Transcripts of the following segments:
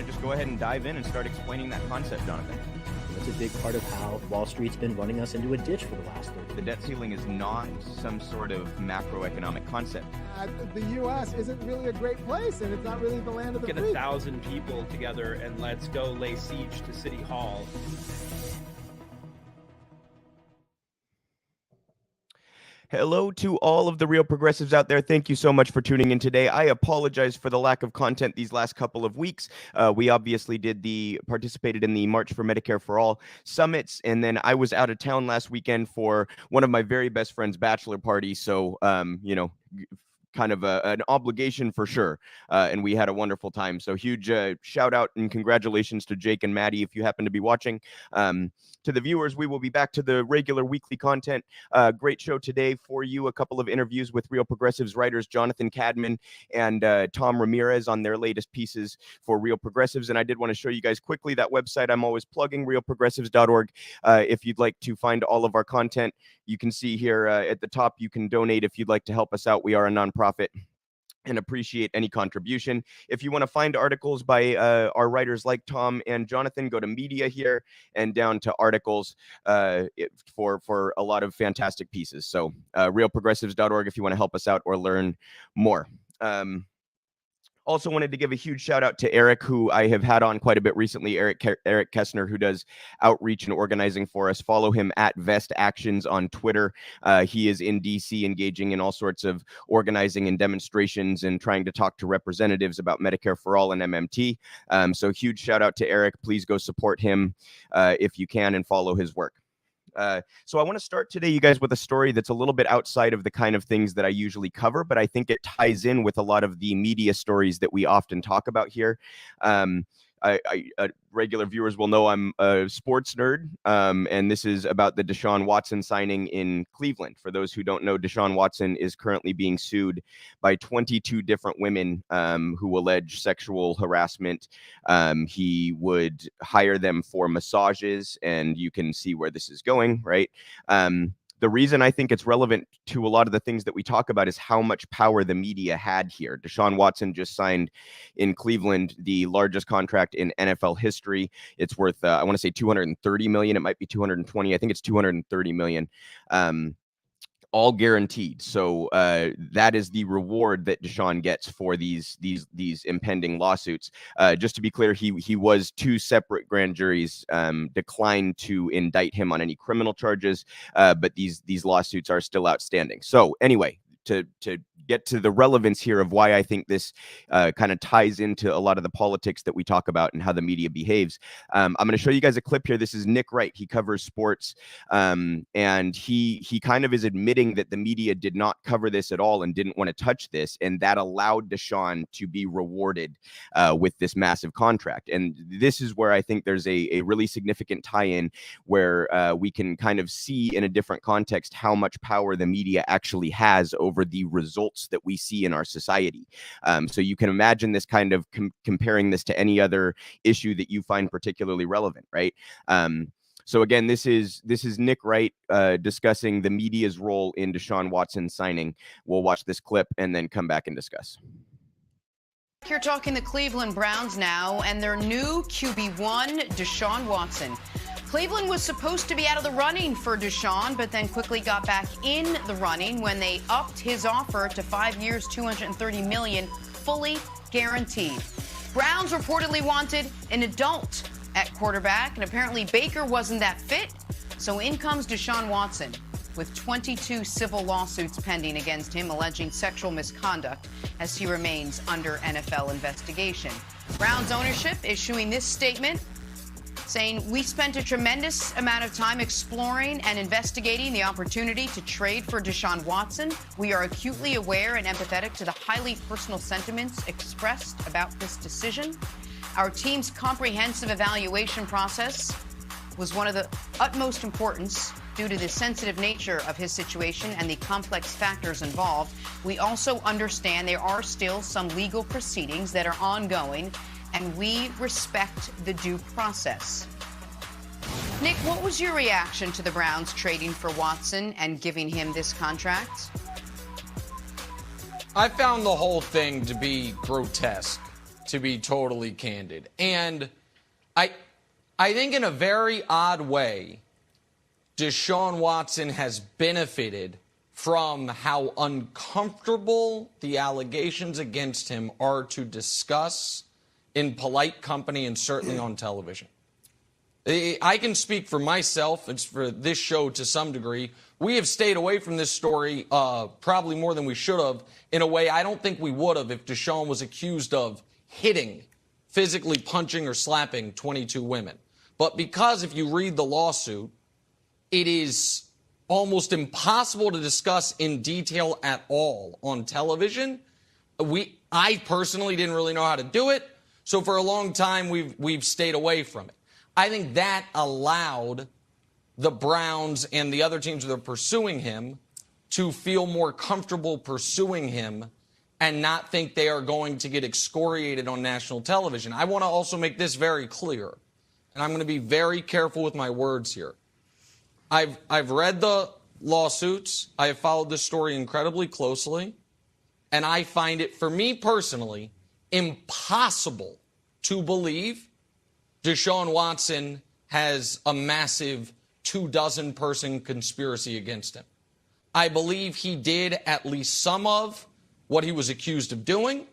to just go ahead and dive in and start explaining that concept, Jonathan? It's a big part of how Wall Street's been running us into a ditch for the last 30 years. The debt ceiling is not some sort of macroeconomic concept. The U.S. isn't really a great place, and it's not really the land of the free. Get 1,000 people together and let's go lay siege to City Hall. Hello to all of the real progressives out there. Thank you so much for tuning in today. I apologize for the lack of content these last couple of weeks. We obviously participated in the March for Medicare for All summits, and then I was out of town last weekend for one of my very best friend's bachelor party. So, kind of an obligation for sure. And we had a wonderful time. So huge shout out and congratulations to Jake and Maddie if you happen to be watching. To the viewers, we will be back to the regular weekly content. Great show today for you. A couple of interviews with Real Progressives writers Jonathan Kadman and Tom Ramirez on their latest pieces for Real Progressives. And I did want to show you guys quickly that website I'm always plugging, realprogressives.org. If you'd like to find all of our content, you can see here at the top, you can donate if you'd like to help us out. We are a nonprofit and appreciate any contribution. If you want to find articles by our writers like Tom and Jonathan, go to media here and down to articles for a lot of fantastic pieces. So realprogressives.org if you want to help us out or learn more. Also wanted to give a huge shout out to Eric, who I have had on quite a bit recently, Eric Kessner, who does outreach and organizing for us. Follow him at Vest Actions on Twitter. He is in DC engaging in all sorts of organizing and demonstrations and trying to talk to representatives about Medicare for All and MMT. So huge shout out to Eric. Please go support him if you can and follow his work. So I want to start today, you guys, with a story that's a little bit outside of the kind of things that I usually cover, but I think it ties in with a lot of the media stories that we often talk about here. Regular viewers will know I'm a sports nerd, and this is about the Deshaun Watson signing in Cleveland. For those who don't know, Deshaun Watson is currently being sued by 22 different women who allege sexual harassment. He would hire them for massages, and you can see where this is going, right? The reason I think it's relevant to a lot of the things that we talk about is how much power the media had here. Deshaun Watson just signed in Cleveland the largest contract in NFL history. It's worth, I want to say 230 million. It might be 220. I think it's 230 million. All guaranteed. So that is the reward that Deshaun gets for these impending lawsuits. Just to be clear, he was two separate grand juries declined to indict him on any criminal charges, but these lawsuits are still outstanding. So anyway, to get to the relevance here of why I think this kind of ties into a lot of the politics that we talk about and how the media behaves. I'm going to show you guys a clip here. This is Nick Wright. He covers sports, and he kind of is admitting that the media did not cover this at all and didn't want to touch this, and that allowed Deshaun to be rewarded with this massive contract. And this is where I think there's a really significant tie-in where we can kind of see in a different context how much power the media actually has over the results that we see in our society. So you can imagine this kind of comparing this to any other issue that you find particularly relevant, right? So again, this is Nick Wright discussing the media's role in Deshaun Watson signing. We'll watch this clip and then come back and discuss. You're talking the Cleveland Browns now and their new QB1, Deshaun Watson. Cleveland was supposed to be out of the running for Deshaun, but then quickly got back in the running when they upped his offer to 5 years, $230 million, fully guaranteed. Browns reportedly wanted an adult at quarterback, and apparently Baker wasn't that fit. So in comes Deshaun Watson with 22 civil lawsuits pending against him alleging sexual misconduct as he remains under NFL investigation. Browns ownership issuing this statement saying, "We spent a tremendous amount of time exploring and investigating the opportunity to trade for Deshaun Watson. We are acutely aware and empathetic to the highly personal sentiments expressed about this decision. Our team's comprehensive evaluation process was one of the utmost importance due to the sensitive nature of his situation and the complex factors involved. We also understand there are still some legal proceedings that are ongoing, and we respect the due process." Nick, what was your reaction to the Browns trading for Watson and giving him this contract? I found the whole thing to be grotesque, to be totally candid. And I think in a very odd way, Deshaun Watson has benefited from how uncomfortable the allegations against him are to discuss in polite company and certainly on television. I can speak for myself, it's for this show to some degree. We have stayed away from this story probably more than we should have in a way I don't think we would have if Deshaun was accused of hitting, physically punching or slapping 22 women. But because if you read the lawsuit, it is almost impossible to discuss in detail at all on television. I personally didn't really know how to do it, so for a long time we've stayed away from it. I think that allowed the Browns and the other teams that are pursuing him to feel more comfortable pursuing him and not think they are going to get excoriated on national television. I want to also make this very clear, and I'm going to be very careful with my words here. I've read the lawsuits. I have followed this story incredibly closely, and I find it, for me personally, impossible to believe Deshaun Watson has a massive 24-person conspiracy against him. I believe he did at least some of what he was accused of doing,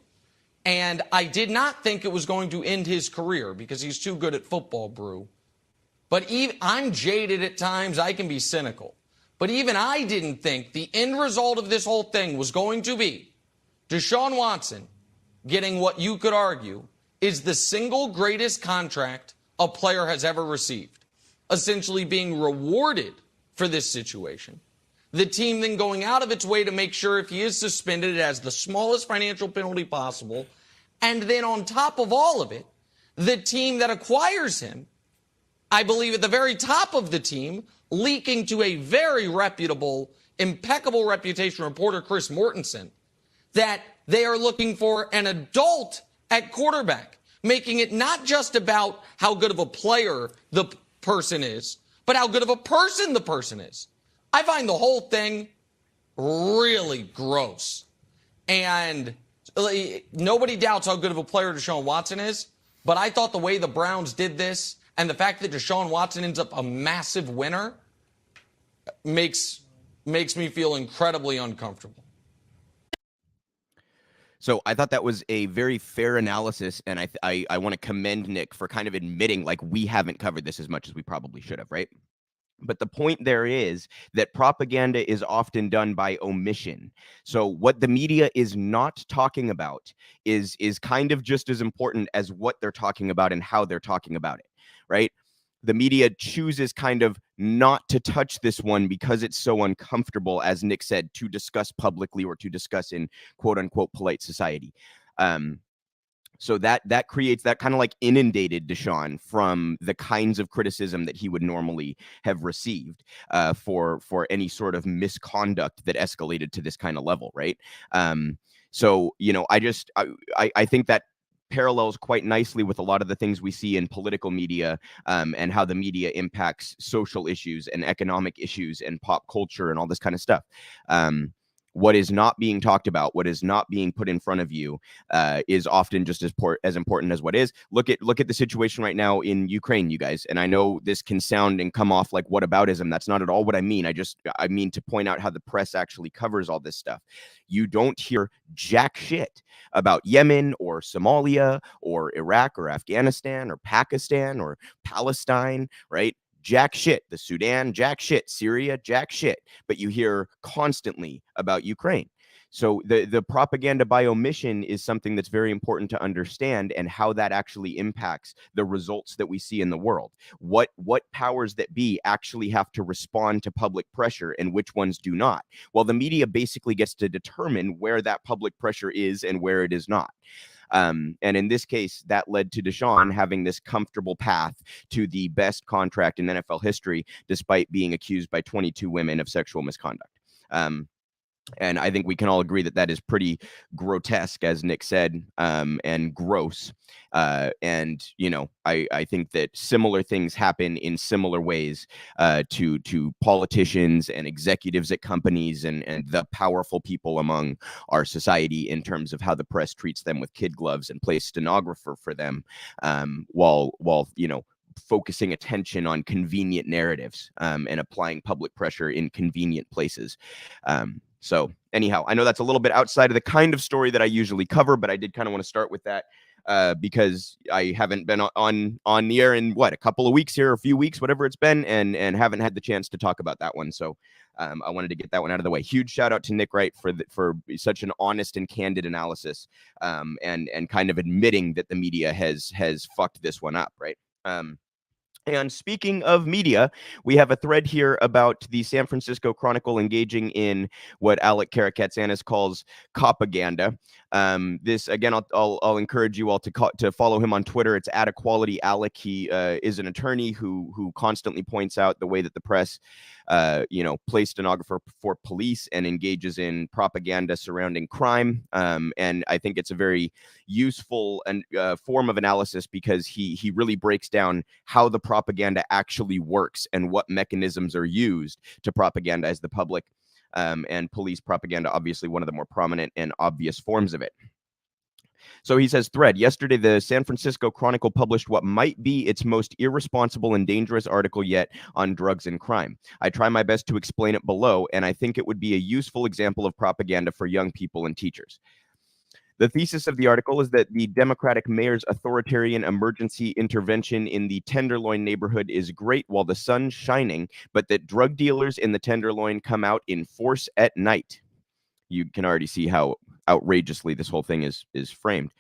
and I did not think it was going to end his career because he's too good at football, Brew. But I'm jaded at times. I can be cynical. But even I didn't think the end result of this whole thing was going to be Deshaun Watson getting what you could argue is the single greatest contract a player has ever received, essentially being rewarded for this situation. The team then going out of its way to make sure if he is suspended, it has the smallest financial penalty possible. And then on top of all of it, the team that acquires him, I believe at the very top of the team, leaking to a very reputable, impeccable reputation reporter, Chris Mortensen, that they are looking for an adult at quarterback, making it not just about how good of a player the person is, but how good of a person the person is. I find the whole thing really gross. And nobody doubts how good of a player Deshaun Watson is, but I thought the way the Browns did this and the fact that Deshaun Watson ends up a massive winner makes me feel incredibly uncomfortable. So I thought that was a very fair analysis, and I want to commend Nick for kind of admitting like we haven't covered this as much as we probably should have, right? But the point there is that propaganda is often done by omission. So what the media is not talking about is kind of just as important as what they're talking about and how they're talking about it, right? The media chooses kind of not to touch this one because it's so uncomfortable, as Nick said, to discuss publicly or to discuss in quote unquote polite society. So that creates that kind of like inundated Deshaun from the kinds of criticism that he would normally have received for any sort of misconduct that escalated to this kind of level, right? So, you know, I think that parallels quite nicely with a lot of the things we see in political media and how the media impacts social issues and economic issues and pop culture and all this kind of stuff. What is not being talked about, what is not being put in front of you is often just as important as what is. Look at the situation right now in Ukraine, you guys. And I know this can sound and come off like whataboutism. That's not at all what I mean. I mean to point out how the press actually covers all this stuff. You don't hear jack shit about Yemen or Somalia or Iraq or Afghanistan or Pakistan or Palestine, right? Jack shit. The Sudan, jack shit. Syria, jack shit. But you hear constantly about Ukraine. So the propaganda by omission is something that's very important to understand, and how that actually impacts the results that we see in the world. What powers that be actually have to respond to public pressure and which ones do not? Well, the media basically gets to determine where that public pressure is and where it is not. And in this case, that led to Deshaun having this comfortable path to the best contract in NFL history, despite being accused by 22 women of sexual misconduct. And I think we can all agree that that is pretty grotesque, as Nick said, and gross. And I think that similar things happen in similar ways to politicians and executives at companies and the powerful people among our society in terms of how the press treats them with kid gloves and plays stenographer for them, while focusing attention on convenient narratives and applying public pressure in convenient places. So anyhow, I know that's a little bit outside of the kind of story that I usually cover, but I did kind of want to start with that because I haven't been on the air in a couple of weeks here, a few weeks, whatever it's been, and haven't had the chance to talk about that one. So I wanted to get that one out of the way. Huge shout out to Nick Wright for such an honest and candid analysis, and kind of admitting that the media has fucked this one up, right? And speaking of media, we have a thread here about the San Francisco Chronicle engaging in what Alec Karakatsanis calls propaganda. This again, I'll encourage you all to follow him on Twitter. It's @EqualityAlec. He is an attorney who constantly points out the way that the press, plays stenographer for police and engages in propaganda surrounding crime. And I think it's a very useful and form of analysis because he really breaks down how the propaganda actually works and what mechanisms are used to propagandize the public. And police propaganda, obviously one of the more prominent and obvious forms of it. So he says, thread, yesterday the San Francisco Chronicle published what might be its most irresponsible and dangerous article yet on drugs and crime. I try my best to explain it below, and I think it would be a useful example of propaganda for young people and teachers. The thesis of the article is that the Democratic mayor's authoritarian emergency intervention in the Tenderloin neighborhood is great while the sun's shining, but that drug dealers in the Tenderloin come out in force at night. You can already see how outrageously this whole thing is framed.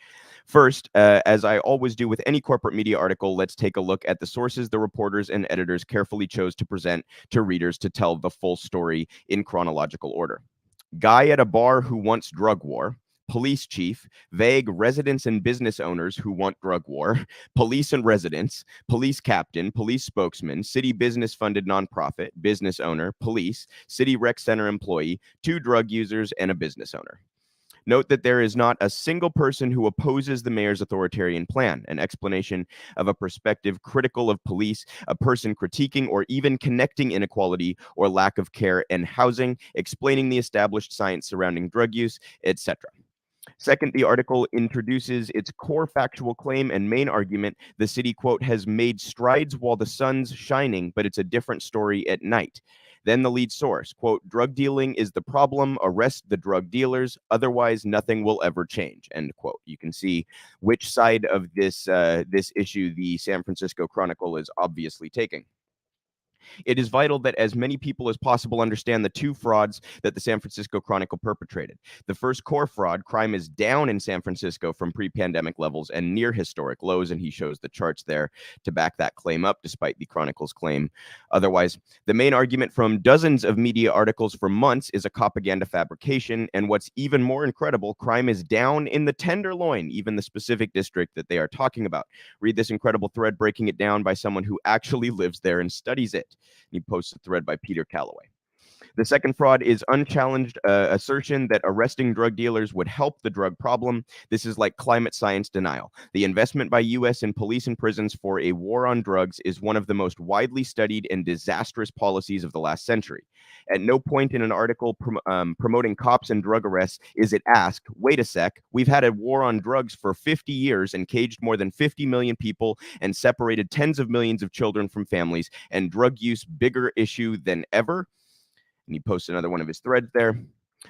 First, as I always do with any corporate media article, let's take a look at the sources the reporters and editors carefully chose to present to readers to tell the full story in chronological order. Guy at a bar who wants drug war. Police chief, vague residents and business owners who want drug war, police and residents, police captain, police spokesman, city business funded nonprofit, business owner, police, city rec center employee, 2 drug users, and a business owner. Note that there is not a single person who opposes the mayor's authoritarian plan, an explanation of a perspective critical of police, a person critiquing or even connecting inequality or lack of care and housing, explaining the established science surrounding drug use, etc. Second, the article introduces its core factual claim and main argument. The city, quote, has made strides while the sun's shining, but it's a different story at night. Then the lead source, quote, drug dealing is the problem, arrest the drug dealers, otherwise nothing will ever change, end quote. You can see which side of this issue the San Francisco Chronicle is obviously taking. It is vital that as many people as possible understand the 2 frauds that the San Francisco Chronicle perpetrated. The first core fraud, crime is down in San Francisco from pre-pandemic levels and near historic lows, and he shows the charts there to back that claim up, despite the Chronicle's claim otherwise. The main argument from dozens of media articles for months is a propaganda fabrication, and what's even more incredible, crime is down in the Tenderloin, even the specific district that they are talking about. Read this incredible thread breaking it down by someone who actually lives there and studies it. He posts a thread by Peter Calloway. The second fraud is unchallenged assertion that arresting drug dealers would help the drug problem. This is like climate science denial. The investment by U.S. in police and prisons for a war on drugs is one of the most widely studied and disastrous policies of the last century. At no point in an article promoting cops and drug arrests is it asked, wait a sec, we've had a war on drugs for 50 years and caged more than 50 million people and separated tens of millions of children from families, and drug use bigger issue than ever? And he posts another one of his threads there.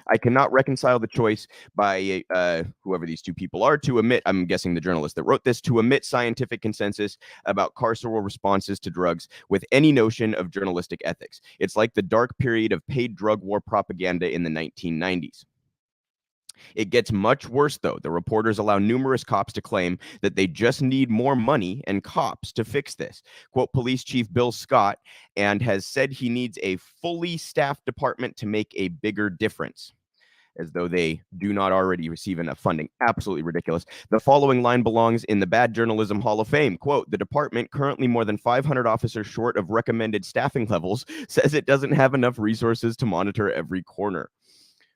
I cannot reconcile the choice by whoever these 2 people are to omit, I'm guessing the journalist that wrote this, to omit scientific consensus about carceral responses to drugs with any notion of journalistic ethics. It's like the dark period of paid drug war propaganda in the 1990s. It gets much worse, though. The reporters allow numerous cops to claim that they just need more money and cops to fix this. Quote, Police Chief Bill Scott, and has said he needs a fully staffed department to make a bigger difference, as though they do not already receive enough funding. Absolutely ridiculous. The following line belongs in the Bad Journalism Hall of Fame. Quote, the department, currently more than 500 officers short of recommended staffing levels, says it doesn't have enough resources to monitor every corner.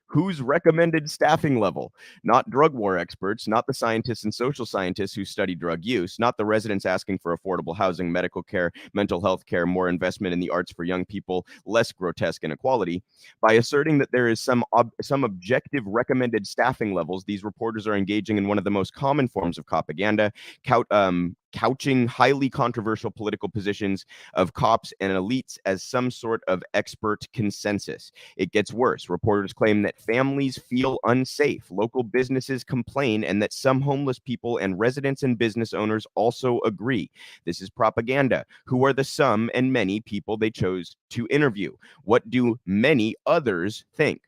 Whose recommended staffing level? Not drug war experts, not the scientists and social scientists who study drug use, not the residents asking for affordable housing, medical care, mental health care, more investment in the arts for young people, less grotesque inequality. By asserting that there is some objective recommended staffing levels, these reporters are engaging in one of the most common forms of propaganda, couching highly controversial political positions of cops and elites as some sort of expert consensus. It gets worse. Reporters claim that families feel unsafe, local businesses complain, and that some homeless people and residents and business owners also agree. This is propaganda. Who are the some and many people they chose to interview? What do many others think?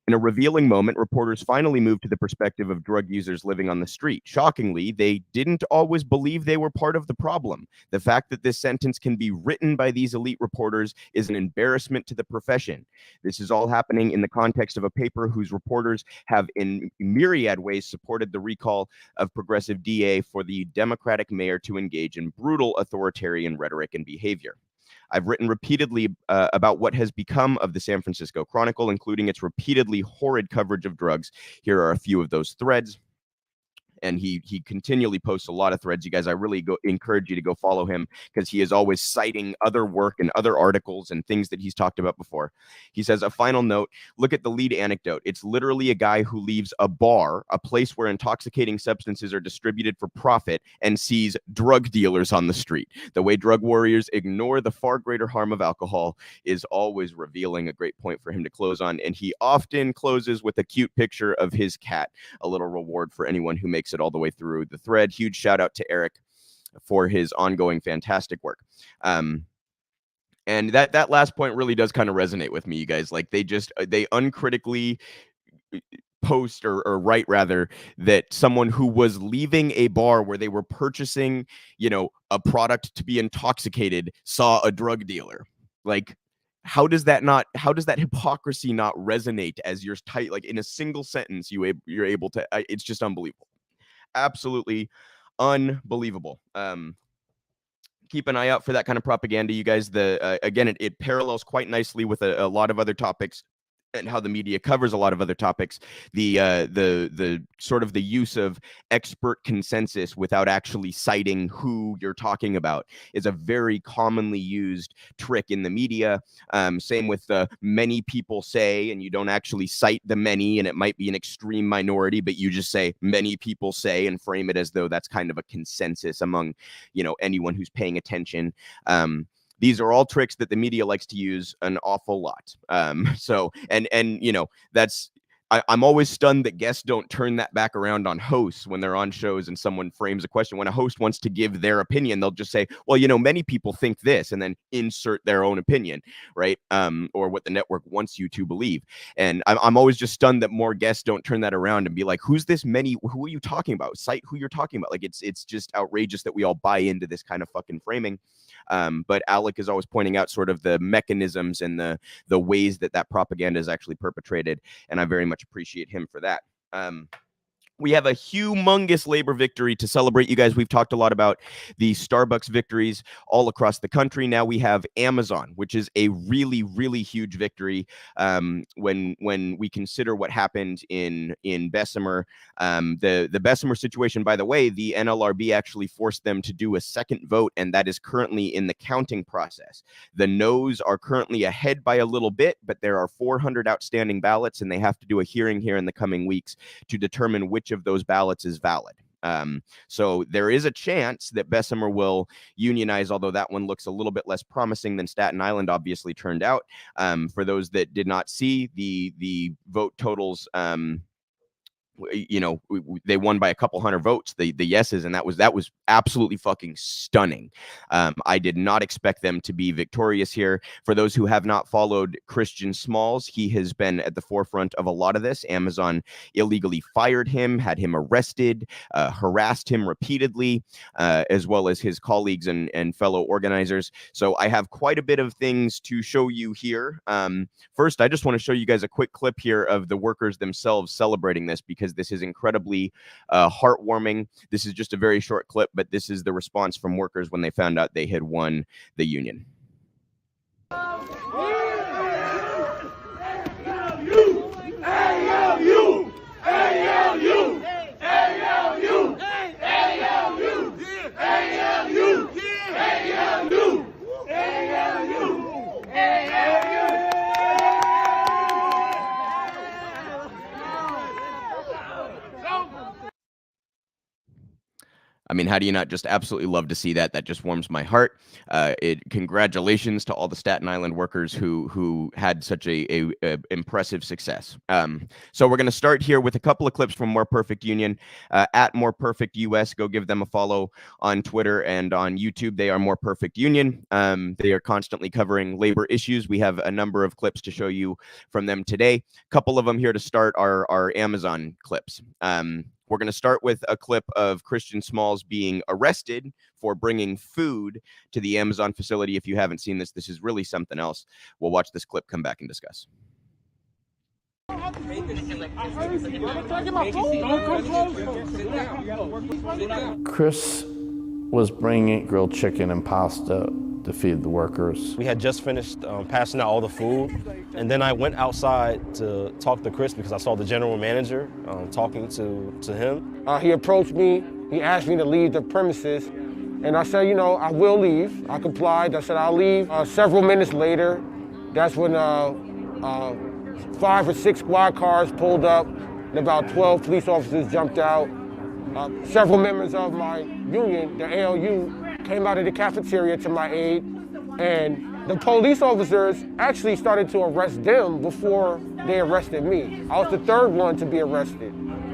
In a revealing moment, reporters finally moved to the perspective of drug users living on the street. Shockingly, they didn't always believe they were part of the problem. The fact that this sentence can be written by these elite reporters is an embarrassment to the profession. This is all happening in the context of a paper whose reporters have in myriad ways supported the recall of progressive DA for the Democratic mayor to engage in brutal authoritarian rhetoric and behavior. I've written repeatedly about what has become of the San Francisco Chronicle, including its repeatedly horrid coverage of drugs. Here are a few of those threads. And he continually posts a lot of threads. You guys, I really encourage you to go follow him because he is always citing other work and other articles and things that he's talked about before. He says, a final note, look at the lead anecdote. It's literally a guy who leaves a bar, a place where intoxicating substances are distributed for profit, and sees drug dealers on the street. The way drug warriors ignore the far greater harm of alcohol is always revealing. A great point for him to close on. And he often closes with a cute picture of his cat, a little reward for anyone who makes it all the way through the thread. Huge shout out to Eric for his ongoing fantastic work. And that last point really does kind of resonate with me, you guys. Like they uncritically post or write rather that someone who was leaving a bar where they were purchasing, a product to be intoxicated saw a drug dealer. Like, how does that hypocrisy not resonate as you're tight, like in a single sentence, you're able to, it's just unbelievable. Absolutely unbelievable. Keep an eye out for that kind of propaganda, you guys. Again, it parallels quite nicely with a lot of other topics and how the media covers a lot of other topics. The sort of the use of expert consensus without actually citing who you're talking about is a very commonly used trick in the media. Same with the many people say, and you don't actually cite the many, and it might be an extreme minority, but you just say many people say and frame it as though that's kind of a consensus among, anyone who's paying attention. These are all tricks that the media likes to use an awful lot. So that's, I'm always stunned that guests don't turn that back around on hosts when they're on shows and someone frames a question. When a host wants to give their opinion, they'll just say, well, many people think this, and then insert their own opinion, right? Or what the network wants you to believe. And I'm always just stunned that more guests don't turn that around and be like, who's this many? Who are you talking about? Cite who you're talking about. Like, it's just outrageous that we all buy into this kind of fucking framing. But Alec is always pointing out sort of the mechanisms and the ways that propaganda is actually perpetrated. And I very much appreciate him for that. We have a humongous labor victory to celebrate, you guys. We've talked a lot about the Starbucks victories all across the country. Now we have Amazon, which is a really, really huge victory when we consider what happened in Bessemer. The Bessemer situation, by the way, the NLRB actually forced them to do a second vote, and that is currently in the counting process. The no's are currently ahead by a little bit, but there are 400 outstanding ballots, and they have to do a hearing here in the coming weeks to determine which of those ballots is valid. So there is a chance that Bessemer will unionize, although that one looks a little bit less promising than Staten Island obviously turned out. For those that did not see the vote totals, they won by a couple hundred votes, the yeses, and that was absolutely fucking stunning. I did not expect them to be victorious here. For those who have not followed Christian Smalls, he has been at the forefront of a lot of this. Amazon illegally fired him, had him arrested, harassed him repeatedly, as well as his colleagues and fellow organizers. So I have quite a bit of things to show you here. First, I just want to show you guys a quick clip here of the workers themselves celebrating this, because this is incredibly heartwarming. This is just a very short clip, but this is the response from workers when they found out they had won the union. WWIII! I mean, how do you not just absolutely love to see that? That just warms my heart. Congratulations to all the Staten Island workers who had such a impressive success. So we're going to start here with a couple of clips from More Perfect Union. At More Perfect US, go give them a follow on Twitter and on YouTube. They are More Perfect Union. They are constantly covering labor issues. We have a number of clips to show you from them today. A couple of them here to start are Amazon clips. We're going to start with a clip of Christian Smalls being arrested for bringing food to the Amazon facility. If you haven't seen this, this is really something else. We'll watch this clip, come back and discuss. Chris was bringing grilled chicken and pasta to feed the workers. We had just finished passing out all the food, and then I went outside to talk to Chris because I saw the general manager talking to him. He approached me, he asked me to leave the premises, and I said, you know, I will leave. I complied, I said I'll leave. Several minutes later, that's when 5 or 6 squad cars pulled up, and about 12 police officers jumped out. Several members of my union, the ALU, came out of the cafeteria to my aid, and the police officers actually started to arrest them before they arrested me. I was the third one to be arrested,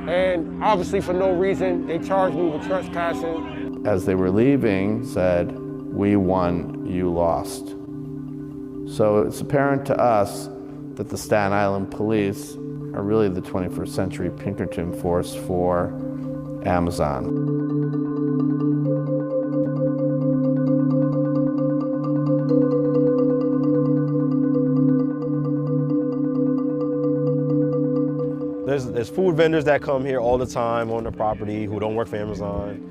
and obviously for no reason, they charged me with trespassing. As they were leaving, said, "We won, you lost." So it's apparent to us that the Staten Island police are really the 21st century Pinkerton force for Amazon. There's food vendors that come here all the time on the property who don't work for Amazon.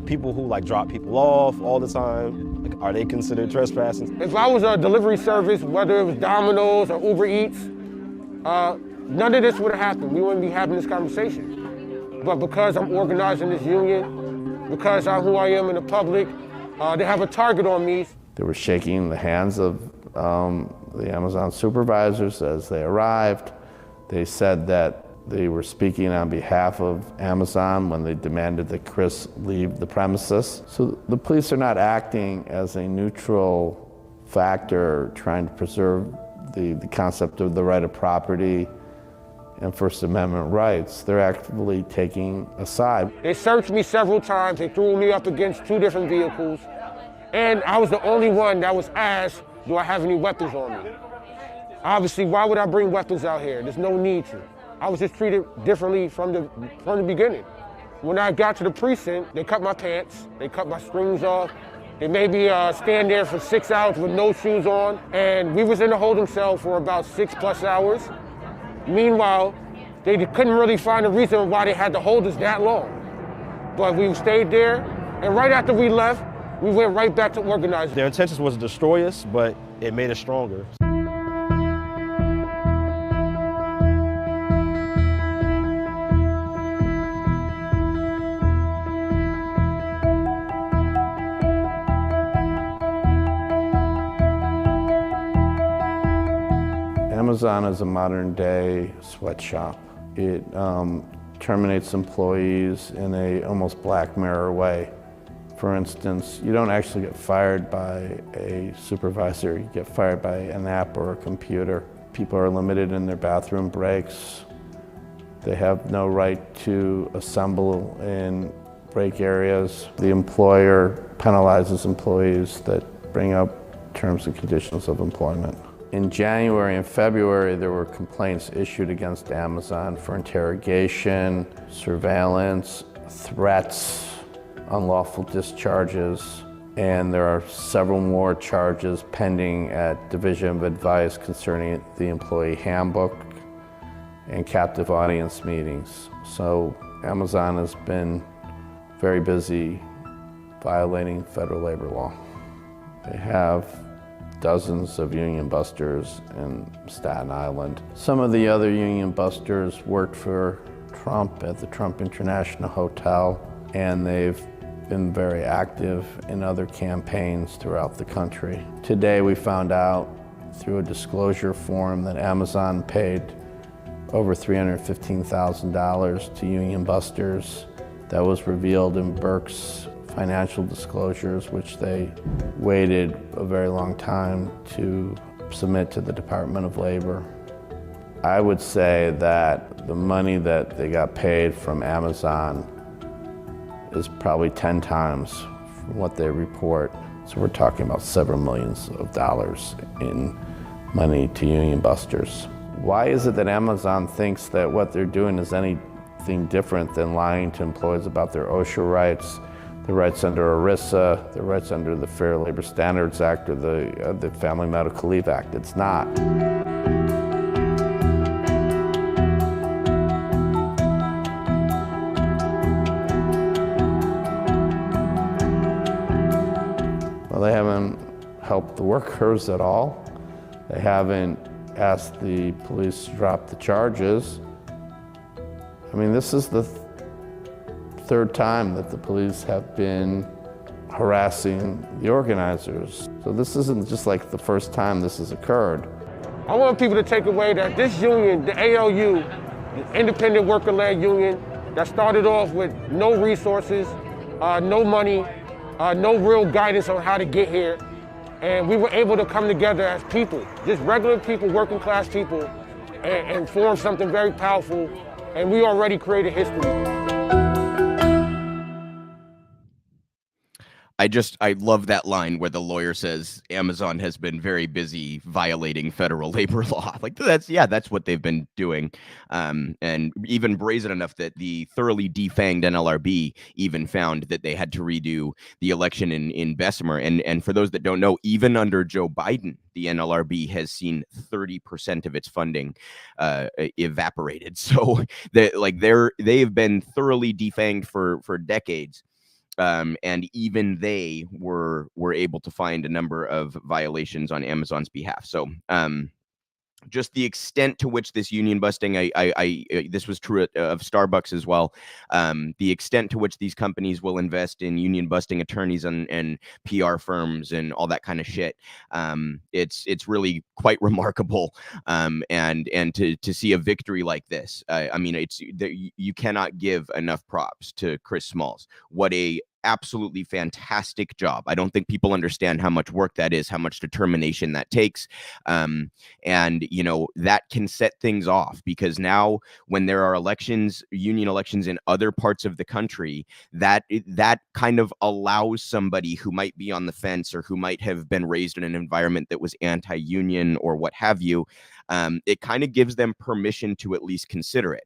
People who like drop people off all the time. Like, are they considered trespassing? If I was a delivery service, whether it was Domino's or Uber Eats, none of this would have happened. We wouldn't be having this conversation. But because I'm organizing this union, because I'm who I am in the public, they have a target on me. They were shaking the hands of the Amazon supervisors as they arrived. They said that they were speaking on behalf of Amazon when they demanded that Chris leave the premises. So the police are not acting as a neutral factor trying to preserve the concept of the right of property and First Amendment rights. They're actively taking a side. They searched me several times. They threw me up against 2 different vehicles. And I was the only one that was asked, do I have any weapons on me? Obviously, why would I bring weapons out here? There's no need to. I was just treated differently from the beginning. When I got to the precinct, they cut my pants, they cut my strings off. They made me stand there for 6 hours with no shoes on. And we was in the holding cell for about 6+ hours. Meanwhile, they couldn't really find a reason why they had to hold us that long. But we stayed there, and right after we left, we went right back to organizing. Their intentions was to destroy us, but it made us stronger. Amazon is a modern-day sweatshop. It terminates employees in a almost Black Mirror way. For instance, you don't actually get fired by a supervisor, you get fired by an app or a computer. People are limited in their bathroom breaks. They have no right to assemble in break areas. The employer penalizes employees that bring up terms and conditions of employment. In January and February, there were complaints issued against Amazon for interrogation, surveillance, threats, unlawful discharges, and there are several more charges pending at Division of Advice concerning the employee handbook and captive audience meetings. So Amazon has been very busy violating federal labor law. They have dozens of union busters in Staten Island. Some of the other union busters worked for Trump at the Trump International Hotel, and they've been very active in other campaigns throughout the country. Today we found out through a disclosure form that Amazon paid over $315,000 to union busters That was revealed in Burke's financial disclosures, which they waited a very long time to submit to the Department of Labor. I would say that the money that they got paid from Amazon is probably 10 times from what they report. So we're talking about several millions of dollars in money to union busters. Why is it that Amazon thinks that what they're doing is anything different than lying to employees about their OSHA rights, the rights under ERISA, the rights under the Fair Labor Standards Act or the Family Medical Leave Act? It's not. Well, they haven't helped the workers at all. They haven't asked the police to drop the charges. I mean, this is the third time that the police have been harassing the organizers. So this isn't just like the first time this has occurred. I want people to take away that this union, the ALU, the independent worker-led union that started off with no resources, no money, no real guidance on how to get here. And we were able to come together as people, just regular people, working class people, and form something very powerful. And we already created history. I love that line where the lawyer says Amazon has been very busy violating federal labor law. Like that's what they've been doing. And even brazen enough that the thoroughly defanged NLRB even found that they had to redo the election in Bessemer. And for those that don't know, even under Joe Biden, the NLRB has seen 30% of its funding evaporated. So they have been thoroughly defanged for decades. And even they were able to find a number of violations on Amazon's behalf. So just the extent to which this union busting, this was true of Starbucks as well. The extent to which these companies will invest in union busting attorneys and PR firms and all that kind of shit. It's really quite remarkable. And to see a victory like this, I mean, you cannot give enough props to Chris Smalls. What a absolutely fantastic job. I don't think people understand how much work that is, how much determination that takes. And, that can set things off, because now when there are elections, union elections in other parts of the country, that kind of allows somebody who might be on the fence or who might have been raised in an environment that was anti-union or what have you, it kind of gives them permission to at least consider it.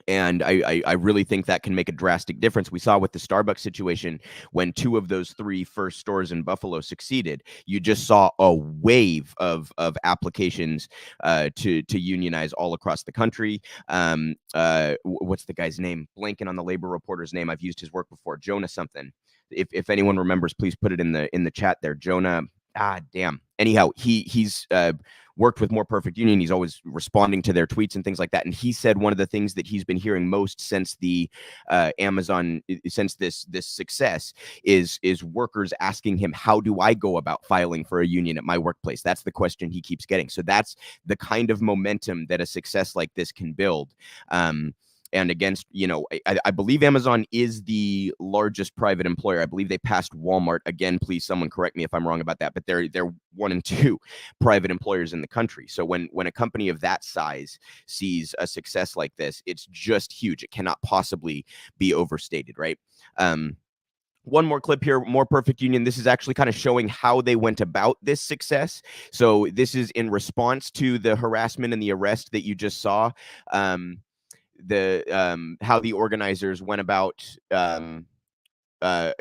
And I really think that can make a drastic difference. We saw with the Starbucks situation, when 2 of those 3 first stores in Buffalo succeeded, you just saw a wave of applications to unionize all across the country. What's the guy's name? Blanking on the labor reporter's name. I've used his work before. Jonah something. If anyone remembers, please put it in the chat there. Jonah. Damn. Anyhow, he's worked with More Perfect Union. He's always responding to their tweets and things like that. And he said one of the things that he's been hearing most since the since this success is workers asking him, how do I go about filing for a union at my workplace? That's the question he keeps getting. So that's the kind of momentum that a success like this can build. And against, I believe Amazon is the largest private employer. I believe they passed Walmart. Again, please, someone correct me if I'm wrong about that, but they're 1 and 2 private employers in the country. So when a company of that size sees a success like this, it's just huge. It cannot possibly be overstated, right? One more clip here, More Perfect Union. This is actually kind of showing how they went about this success. So this is in response to the harassment and the arrest that you just saw. How the organizers went about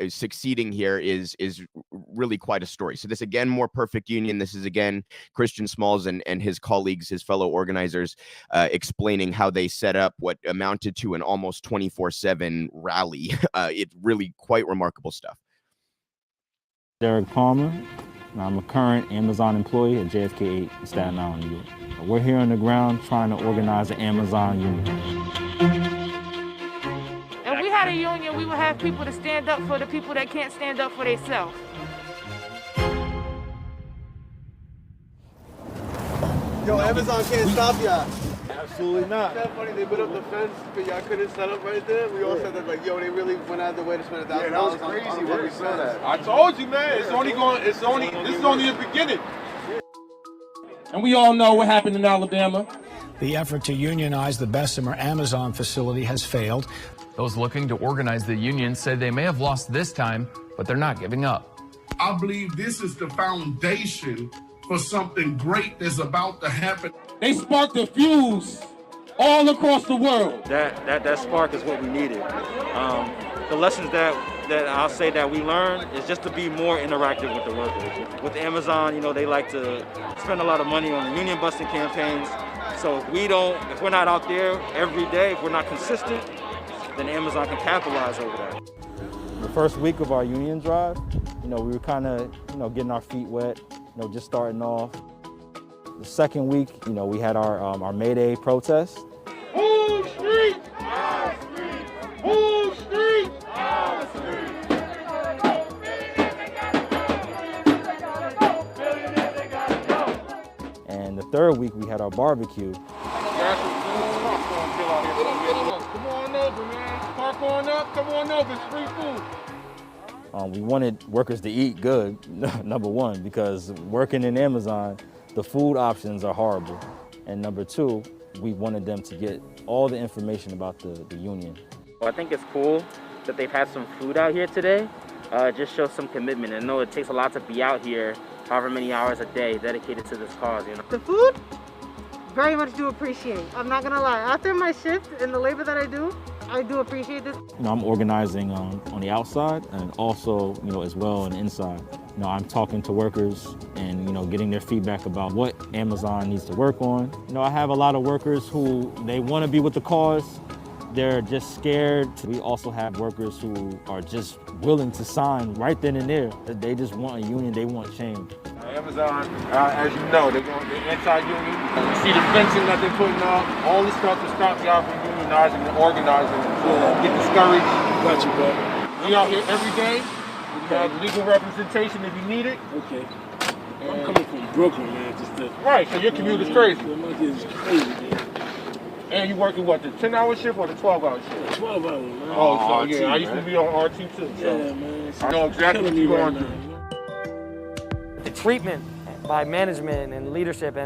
succeeding here is really quite a story. So this, again, More Perfect Union. This is, again, Christian Smalls and his colleagues, his fellow organizers, explaining how they set up what amounted to an almost 24/7 rally. It's really quite remarkable stuff. Derek Palmer. I'm a current Amazon employee at JFK 8 in Staten Island, New York. We're here on the ground trying to organize an Amazon union. If we had a union, we would have people to stand up for the people that can't stand up for themselves. Yo, Amazon can't stop ya. Absolutely not. Isn't that funny? They put up the fence because y'all couldn't set up right there. We all said that, like, yo, they really went out of their way to spend $1,000. Yeah, that was crazy when we saw that. I told you, man. This is only the beginning. And we all know what happened in Alabama. The effort to unionize the Bessemer Amazon facility has failed. Those looking to organize the union say they may have lost this time, but they're not giving up. I believe this is the foundation for something great that's about to happen. They sparked a fuse all across the world. That spark is what we needed. The lessons that I'll say that we learned is just to be more interactive with the workers. With Amazon, you know, they like to spend a lot of money on the union busting campaigns. So if we're not out there every day, if we're not consistent, then Amazon can capitalize over that. The first week of our union drive, you know, we were kind of, getting our feet wet, just starting off. The second week, we had our May Day protest. Who street? Our street. Who street? Our street. And the third week, we had our barbecue. Come on over, man. Park on up. Come on over. It's free food. We wanted workers to eat good, number one, because working in Amazon, the food options are horrible. And number two, we wanted them to get all the information about the union. Well, I think it's cool that they've had some food out here today. It just shows some commitment. I know it takes a lot to be out here, however many hours a day dedicated to this cause, The food, very much do appreciate. I'm not gonna lie. After my shift and the labor that I do appreciate this. I'm organizing on the outside and also, as well on the inside. I'm talking to workers and, getting their feedback about what Amazon needs to work on. I have a lot of workers who, they want to be with the cause. They're just scared. We also have workers who are just willing to sign right then and there. They just want a union, they want change. Amazon, as you know, they're anti-union. You see the fencing that they're putting up, all this stuff to stop y'all from unionizing and organizing. Get discouraged. Got you, bro. We out here every day. We have legal representation if you need it. Okay. I'm coming from Brooklyn, man. Right, so your commute is crazy. My kid is crazy, man. And you working what, the 10-hour shift or the 12-hour shift? 12 hours, man. Oh, so yeah, I used to be on RT too. So yeah, man. I know exactly what you're going through. The treatment by management and leadership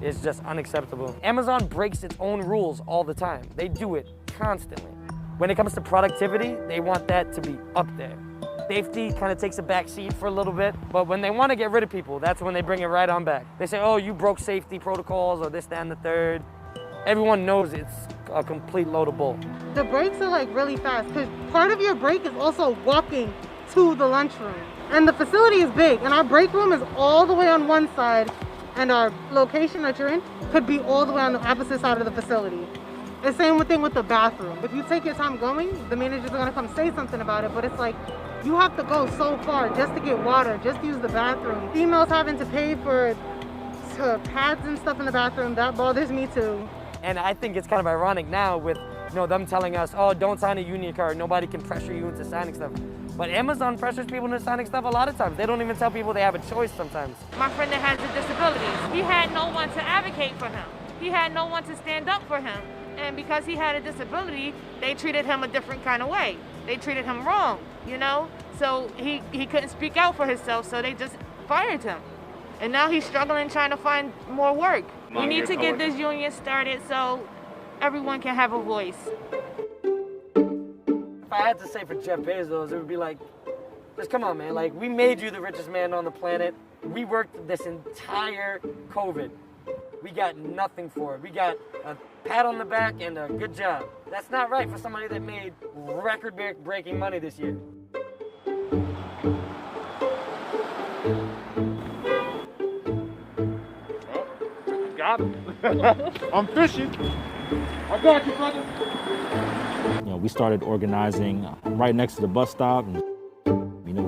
is just unacceptable. Amazon breaks its own rules all the time. They do it constantly. When it comes to productivity, they want that to be up there. Safety kind of takes a back seat for a little bit, but when they want to get rid of people, that's when they bring it right on back. They say, oh, you broke safety protocols or this, that, and the third. Everyone knows it's a complete load of bull. The breaks are like really fast because part of your break is also walking to the lunchroom. And the facility is big, and our break room is all the way on one side, and our location that you're in could be all the way on the opposite side of the facility. The same thing with the bathroom. If you take your time going, the managers are gonna come say something about it, but it's like, you have to go so far just to get water, just to use the bathroom. Females having to pay for pads and stuff in the bathroom, that bothers me too. And I think it's kind of ironic now with them telling us, oh, don't sign a union card, nobody can pressure you into signing stuff. But Amazon pressures people into signing stuff a lot of times. They don't even tell people they have a choice sometimes. My friend that has a disability, he had no one to advocate for him. He had no one to stand up for him. And because he had a disability, they treated him a different kind of way. They treated him wrong, So he couldn't speak out for himself, so they just fired him. And now he's struggling trying to find more work. We need to get this union started so everyone can have a voice. If I had to say for Jeff Bezos, it would be like, just come on, man. Like, we made you the richest man on the planet. We worked this entire COVID. We got nothing for it. We got a pat on the back and a good job. That's not right for somebody that made record-breaking money this year. Got him. I'm fishing. I got you, brother. We started organizing right next to the bus stop. And,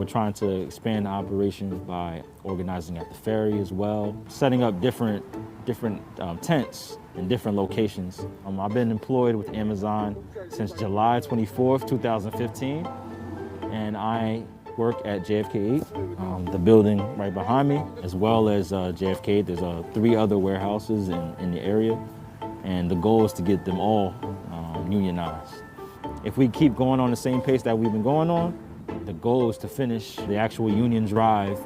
we're trying to expand the operations by organizing at the ferry as well, setting up different tents in different locations. I've been employed with Amazon since July 24th, 2015, and I work at JFK 8, the building right behind me, as well as JFK 8. There's 3 other warehouses in the area. and the goal is to get them all unionized. If we keep going on the same pace that we've been going on, the goal is to finish the actual union drive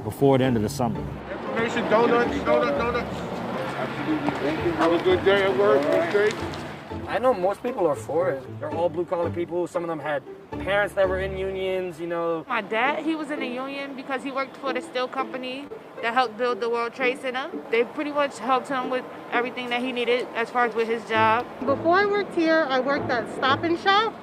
before the end of the summer. Information, donuts. Absolutely. Thank you. Have a good day at work. Okay. I know most people are for it. They're all blue-collar people. Some of them had parents that were in unions, you know. My dad, he was in a union because he worked for the steel company that helped build the World Trade Center. They pretty much helped him with everything that he needed as far as with his job. Before I worked here, I worked at Stop and Shop.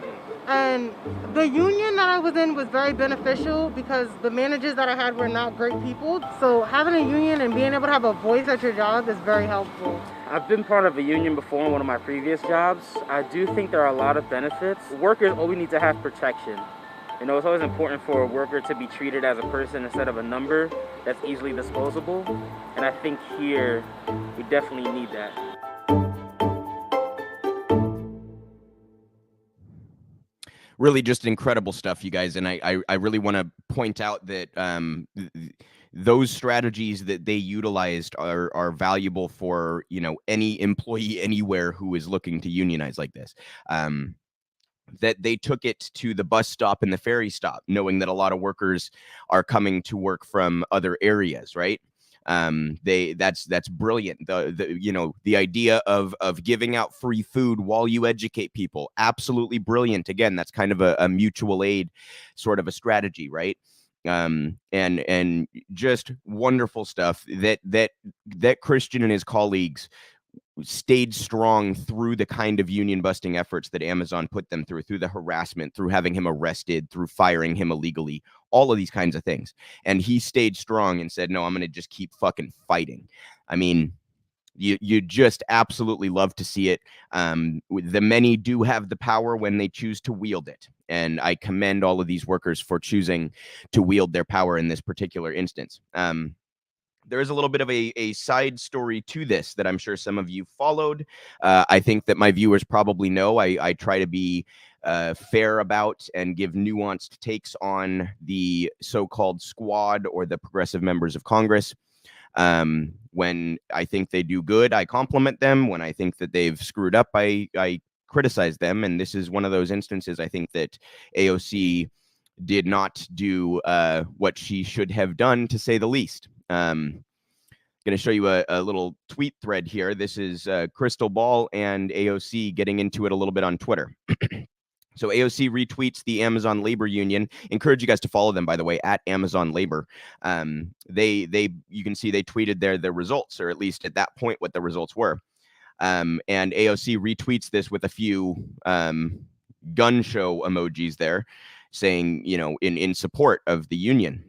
And the union that I was in was very beneficial because the managers that I had were not great people. So having a union and being able to have a voice at your job is very helpful. I've been part of a union before in one of my previous jobs. I do think there are a lot of benefits. Workers always need to have protection. You know, it's always important for a worker to be treated as a person instead of a number that's easily disposable. And I think here, we definitely need that. Really just incredible stuff, you guys. And I really want to point out that those strategies that they utilized are valuable for, you know, any employee anywhere who is looking to unionize like this. That they took it to the bus stop and the ferry stop, knowing that a lot of workers are coming to work from other areas, right? That's brilliant. The idea of giving out free food while you educate people, absolutely brilliant. Again, that's kind of a mutual aid sort of a strategy, right? And just wonderful stuff that Christian and his colleagues stayed strong through the kind of union busting efforts that Amazon put them through the harassment, through having him arrested, through firing him illegally, all of these kinds of things. And he stayed strong and said, no, I'm going to just keep fucking fighting. I mean, you just absolutely love to see it. The many do have the power when they choose to wield it. And I commend all of these workers for choosing to wield their power in this particular instance. There is a little bit of a side story to this that I'm sure some of you followed. I think that my viewers probably know I try to be fair about and give nuanced takes on the so-called squad or the progressive members of Congress. When I think they do good, I compliment them. When I think that they've screwed up, I criticize them. And this is one of those instances I think that AOC did not do what she should have done, to say the least. Going to show you a little tweet thread here. This is Crystal Ball and AOC getting into it a little bit on Twitter. So AOC retweets the Amazon Labor Union. Encourage you guys to follow them, by the way, at Amazon Labor. You can see they tweeted their results, or at least at that point what the results were. And AOC retweets this with a few gun show emojis there, saying, you know, in support of the union.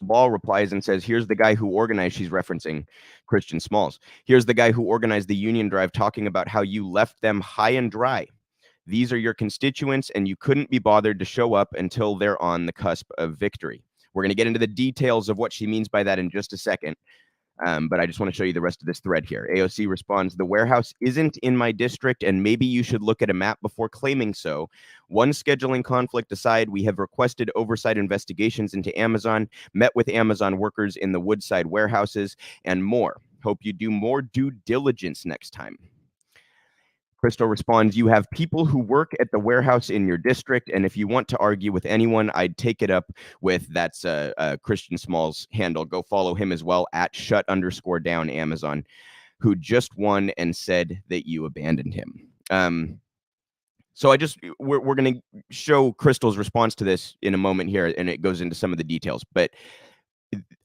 Ball replies and says, here's the guy who organized, she's referencing Christian Smalls. Here's the guy who organized the union drive talking about how you left them high and dry. These are your constituents and you couldn't be bothered to show up until they're on the cusp of victory. We're going to get into the details of what she means by that in just a second. But I just want to show you the rest of this thread here. AOC responds, the warehouse isn't in my district, and maybe you should look at a map before claiming so. One scheduling conflict aside, we have requested oversight investigations into Amazon, met with Amazon workers in the Woodside warehouses, and more. Hope you do more due diligence next time. Crystal responds, you have people who work at the warehouse in your district, and if you want to argue with anyone, I'd take it up with, that's Christian Small's handle. Go follow him as well, at @shut_down Amazon, who just won and said that you abandoned him. So we're going to show Crystal's response to this in a moment here, and it goes into some of the details. But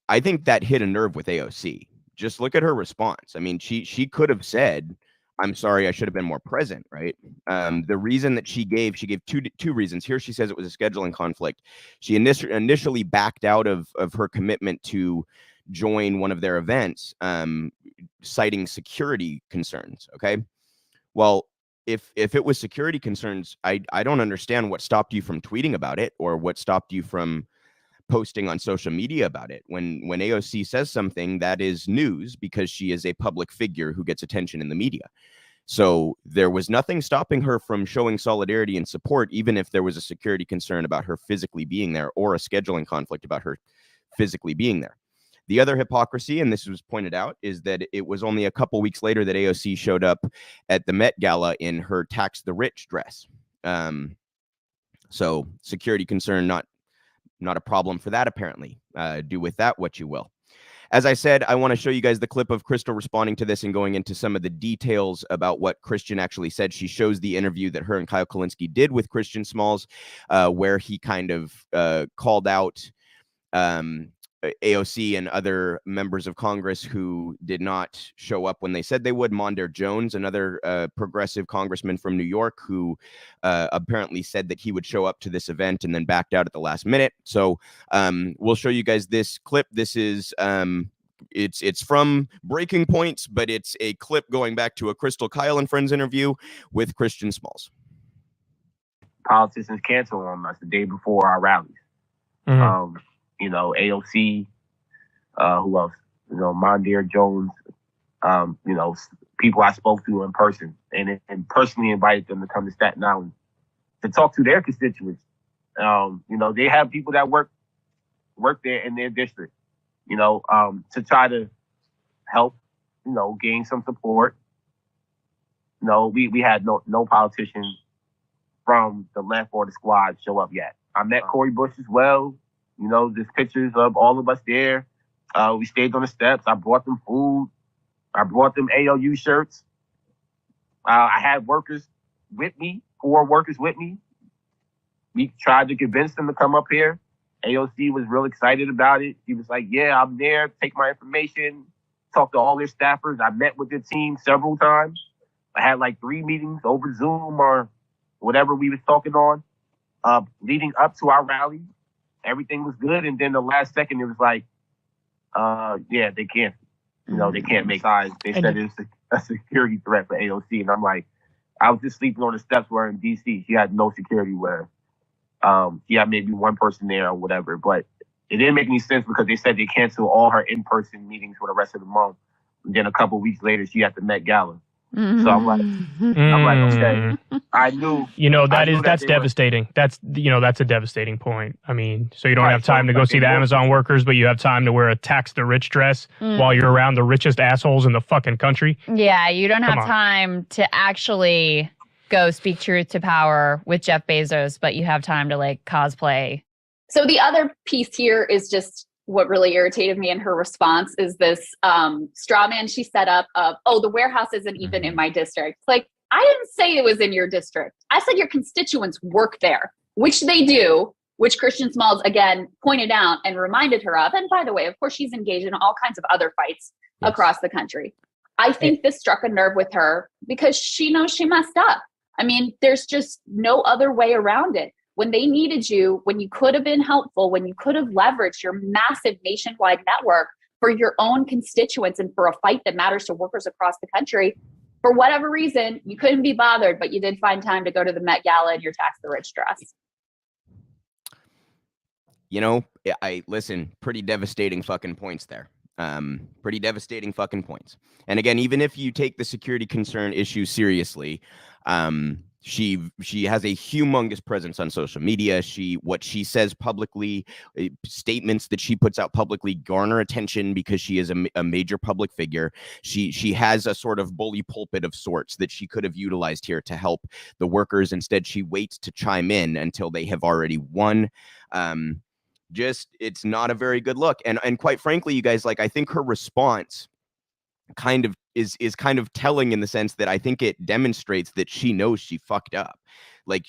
I think that hit a nerve with AOC. Just look at her response. I mean, she could have said, I'm sorry, I should have been more present, right? The reason that she gave two reasons. Here she says it was a scheduling conflict. She initially backed out of her commitment to join one of their events, citing security concerns, okay? Well, if it was security concerns, I don't understand what stopped you from tweeting about it or what stopped you from posting on social media about it. When AOC says something, that is news because she is a public figure who gets attention in the media. So there was nothing stopping her from showing solidarity and support, even if there was a security concern about her physically being there or a scheduling conflict about her physically being there. The other hypocrisy, and this was pointed out, is that it was only a couple weeks later that AOC showed up at the Met Gala in her Tax the Rich dress. So security concern, not a problem for that, apparently. Do with that what you will. As I said, I want to show you guys the clip of Crystal responding to this and going into some of the details about what Christian actually said. She shows the interview that her and Kyle Kulinski did with Christian Smalls, where he kind of called out AOC and other members of Congress who did not show up when they said they would. Mondaire Jones, another progressive congressman from New York, who apparently said that he would show up to this event and then backed out at the last minute. So we'll show you guys this clip. This is it's from Breaking Points, but it's a clip going back to a Crystal Kyle and Friends interview with Christian Smalls. Politicians cancel on us the day before our rallies. You know, AOC, who else? You know, Mondaire Jones, you know, people I spoke to in person and personally invited them to come to Staten Island to talk to their constituents. You know, they have people that work there in their district, you know, to try to help, you know, gain some support. You know, we had no politicians from the left or the squad show up yet. I met Cori Bush as well. You know, there's pictures of all of us there. We stayed on the steps. I brought them food. I brought them ALU shirts. I had workers with me, 4 workers with me. We tried to convince them to come up here. AOC was real excited about it. She was like, yeah, I'm there. Take my information. Talk to all their staffers. I met with their team several times. I had like 3 meetings over Zoom or whatever we was talking on leading up to our rally. Everything was good, and then the last second it was like, yeah, they can't, you know, they can't make eyes. They said it's a security threat for AOC, and I'm like, I was just sleeping on the steps. We're in DC. She had no security where, she had maybe 1 person there or whatever, but it didn't make any sense because they said they canceled all her in-person meetings for the rest of the month. And then a couple of weeks later, she had the Met Gala. So I'm like, okay. I knew. You know, that's devastating. That's a devastating point. I mean, so you don't have time to go see the Amazon workers, but you have time to wear a tax the rich dress while you're around the richest assholes in the fucking country. Yeah, you don't have time to actually go speak truth to power with Jeff Bezos, but you have time to like cosplay. So the other piece here is just what really irritated me in her response is this straw man she set up of, oh, the warehouse isn't even in my district. Like, I didn't say it was in your district. I said your constituents work there, which they do, which Christian Smalls, again, pointed out and reminded her of. And by the way, of course, she's engaged in all kinds of other fights across the country. I think this struck a nerve with her because she knows she messed up. I mean, there's just no other way around it. When they needed you, when you could have been helpful, when you could have leveraged your massive nationwide network for your own constituents and for a fight that matters to workers across the country, for whatever reason, you couldn't be bothered, but you did find time to go to the Met Gala in your tax the rich dress. You know, listen, pretty devastating fucking points there. Pretty devastating fucking points. And again, even if you take the security concern issue seriously, she has a humongous presence on social media. What she says publicly, statements that she puts out publicly garner attention because she is a major public figure. She has a sort of bully pulpit of sorts that she could have utilized here to help the workers. Instead, she waits to chime in until they have already won. It's not a very good look. And quite frankly, you guys, like, I think her response kind of is kind of telling in the sense that I think it demonstrates that she knows she fucked up. Like,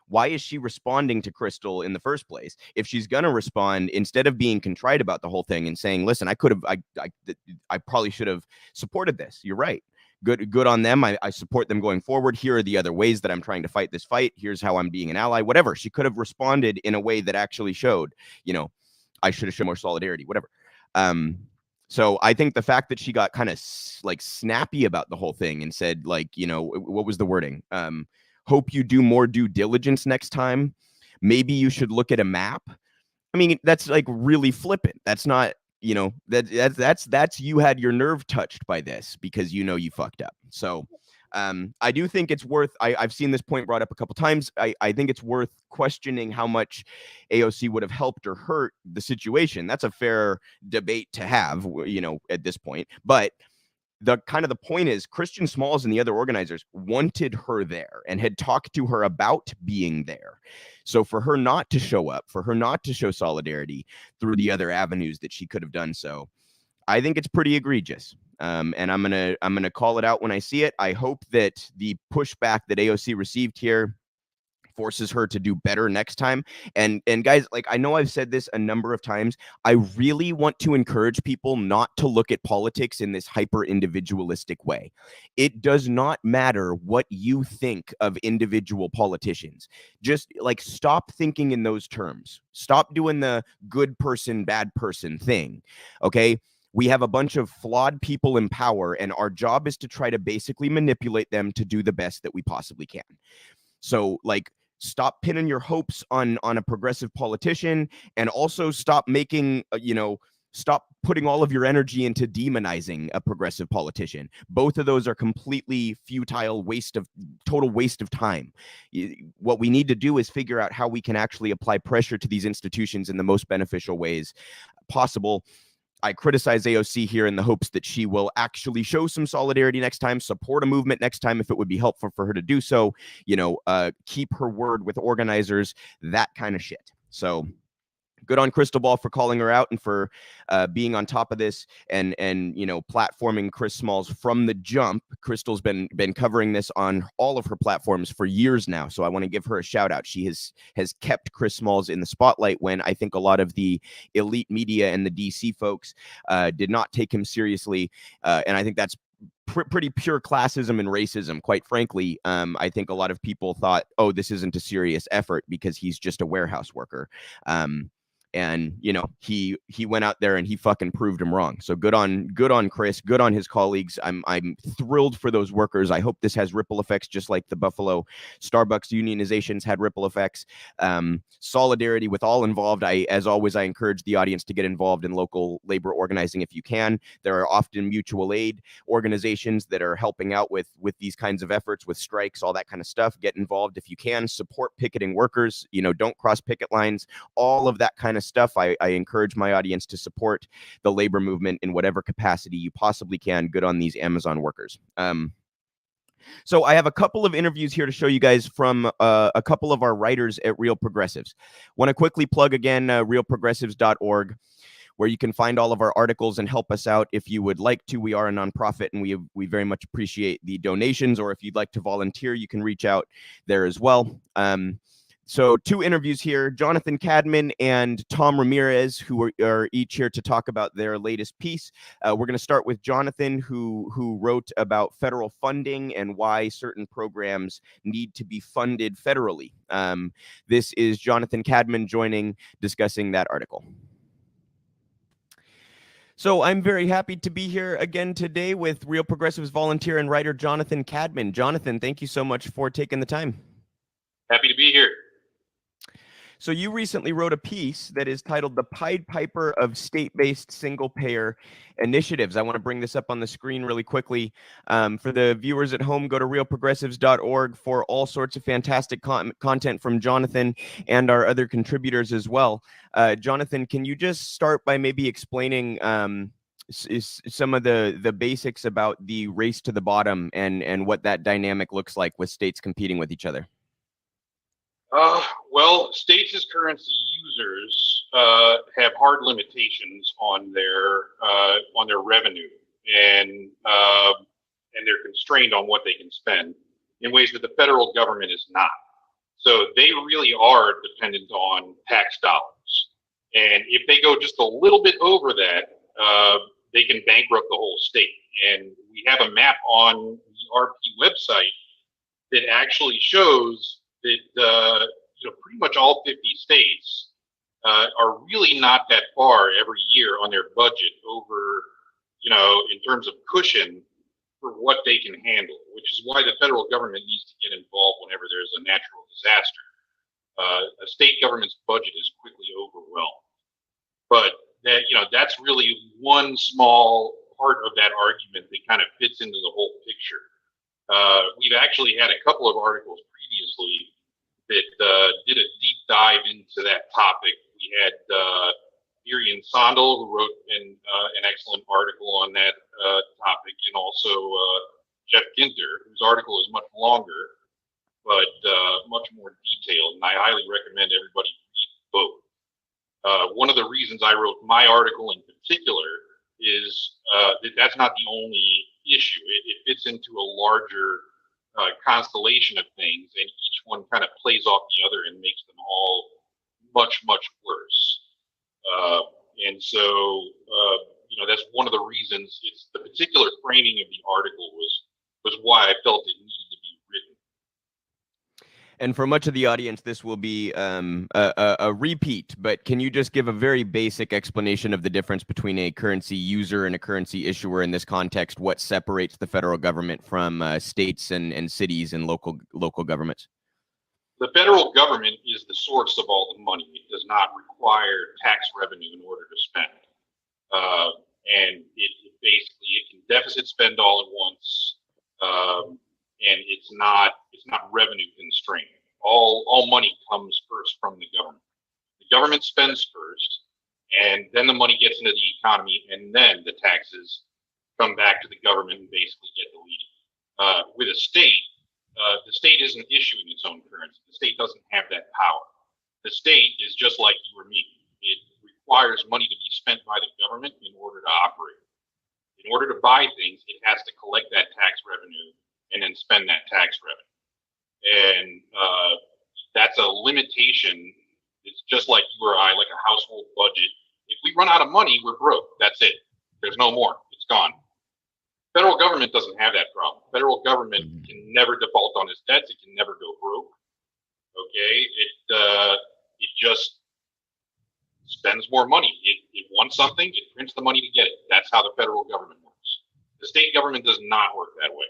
why is she responding to Crystal in the first place? If she's gonna respond, instead of being contrite about the whole thing and saying, listen, I probably should have supported this. You're right. Good on them. I support them going forward. Here are the other ways that I'm trying to fight this fight. Here's how I'm being an ally, whatever. She could have responded in a way that actually showed, I should have shown more solidarity, whatever. So I think the fact that she got kind of like snappy about the whole thing and said, like, what was the wording? Hope you do more due diligence next time. Maybe you should look at a map. I mean, that's like really flippant. That's not, that's you had your nerve touched by this because you fucked up. So I do think it's worth, I've seen this point brought up a couple times. I think it's worth questioning how much AOC would have helped or hurt the situation. That's a fair debate to have, you know, at this point. But the point is Christian Smalls and the other organizers wanted her there and had talked to her about being there. So for her not to show up, for her not to show solidarity through the other avenues that she could have done so, I think it's pretty egregious. And I'm gonna call it out when I see it. I hope that the pushback that AOC received here forces her to do better next time. And guys, like, I know I've said this a number of times. I really want to encourage people not to look at politics in this hyper individualistic way. It does not matter what you think of individual politicians. Just like stop thinking in those terms. Stop doing the good person, bad person thing. Okay. We have a bunch of flawed people in power, and our job is to try to basically manipulate them to do the best that we possibly can. So, like, stop pinning your hopes on a progressive politician, and also stop making, stop putting all of your energy into demonizing a progressive politician. Both of those are completely futile, total waste of time. What we need to do is figure out how we can actually apply pressure to these institutions in the most beneficial ways possible. I criticize AOC here in the hopes that she will actually show some solidarity next time, support a movement next time if it would be helpful for her to do so, keep her word with organizers, that kind of shit. So good on Crystal Ball for calling her out and for being on top of this and platforming Chris Smalls from the jump. Crystal's been covering this on all of her platforms for years now, so I want to give her a shout out. She has kept Chris Smalls in the spotlight when I think a lot of the elite media and the DC folks did not take him seriously, and I think that's pretty pure classism and racism, quite frankly. I think a lot of people thought, oh, this isn't a serious effort because he's just a warehouse worker. And he went out there and he fucking proved him wrong. So good on Chris, good on his colleagues. I'm thrilled for those workers. I hope this has ripple effects, just like the Buffalo Starbucks unionizations had ripple effects. Solidarity with all involved. As always, I encourage the audience to get involved in local labor organizing if you can. There are often mutual aid organizations that are helping out with these kinds of efforts, with strikes, all that kind of stuff. Get involved if you can. Support picketing workers. Don't cross picket lines. All of that kind of stuff. I encourage my audience to support the labor movement in whatever capacity you possibly can. Good on these Amazon workers. So I have a couple of interviews here to show you guys from a couple of our writers at Real Progressives. Want to quickly plug again realprogressives.org, where you can find all of our articles and help us out if you would like to. We are a nonprofit, and we very much appreciate the donations, or if you'd like to volunteer, you can reach out there as well. So 2 interviews here, Jonathan Kadman and Tom Ramirez, who are each here to talk about their latest piece. We're going to start with Jonathan, who wrote about federal funding and why certain programs need to be funded federally. This is Jonathan Kadman discussing that article. So I'm very happy to be here again today with Real Progressives volunteer and writer Jonathan Kadman. Jonathan, thank you so much for taking the time. Happy to be here. So you recently wrote a piece that is titled The Pied Piper of State-Based Single-Payer Initiatives. I want to bring this up on the screen really quickly. For the viewers at home, go to realprogressives.org for all sorts of fantastic content from Jonathan and our other contributors as well. Jonathan, can you just start by maybe explaining some of the basics about the race to the bottom and what that dynamic looks like with states competing with each other? Well, states as currency users have hard limitations on their revenue, and they're constrained on what they can spend in ways that the federal government is not. So they really are dependent on tax dollars, and if they go just a little bit over that, they can bankrupt the whole state. And we have a map on the RP website that actually shows that pretty much all 50 states are really not that far every year on their budget over, in terms of cushion for what they can handle, which is why the federal government needs to get involved whenever there's a natural disaster. A state government's budget is quickly overwhelmed. But that's really one small part of that argument that kind of fits into the whole picture. We've actually had a couple of articles previously that did a deep dive into that topic. We had Irian Sondel, who wrote an excellent article on that topic, and also Jeff Ginter, whose article is much longer, but much more detailed, and I highly recommend everybody read both. One of the reasons I wrote my article in particular is that's not the only issue. It fits into a larger constellation of things, and each one kind of plays off the other and makes them all much, much worse. And so, that's one of the reasons. It's the particular framing of the article was why I felt it needed to be written. And for much of the audience, this will be a repeat, but can you just give a very basic explanation of the difference between a currency user and a currency issuer in this context? What separates the federal government from states and cities and local governments? The federal government is the source of all the money. It does not require tax revenue in order to spend. And it can deficit spend all at once. And it's not revenue constrained. All money comes first from the government. The government spends first, and then the money gets into the economy, and then the taxes come back to the government and basically get deleted. With a state, the state isn't issuing its own currency. The state doesn't have that power. The state is just like you or me. It requires money to be spent by the government in order to operate. In order to buy things, it has to collect that tax revenue and then spend that tax revenue. And that's a limitation. It's just like you or I, like a household budget. If we run out of money, we're broke. That's it. There's no more. It's gone. Federal government doesn't have that problem. Federal government can never default on its debts. It can never go broke. Okay, it just spends more money. It wants something. It prints the money to get it. That's how the federal government works. The state government does not work that way.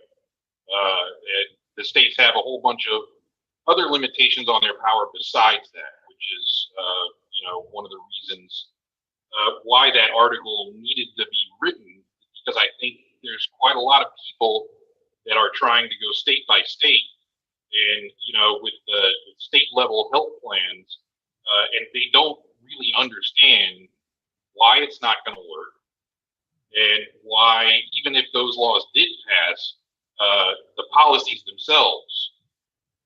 The states have a whole bunch of other limitations on their power besides that, which is, one of the reasons why that article needed to be written, because I think there's quite a lot of people that are trying to go state by state and, with the state level health plans, and they don't really understand why it's not going to work and why, even if those laws did pass, the policies themselves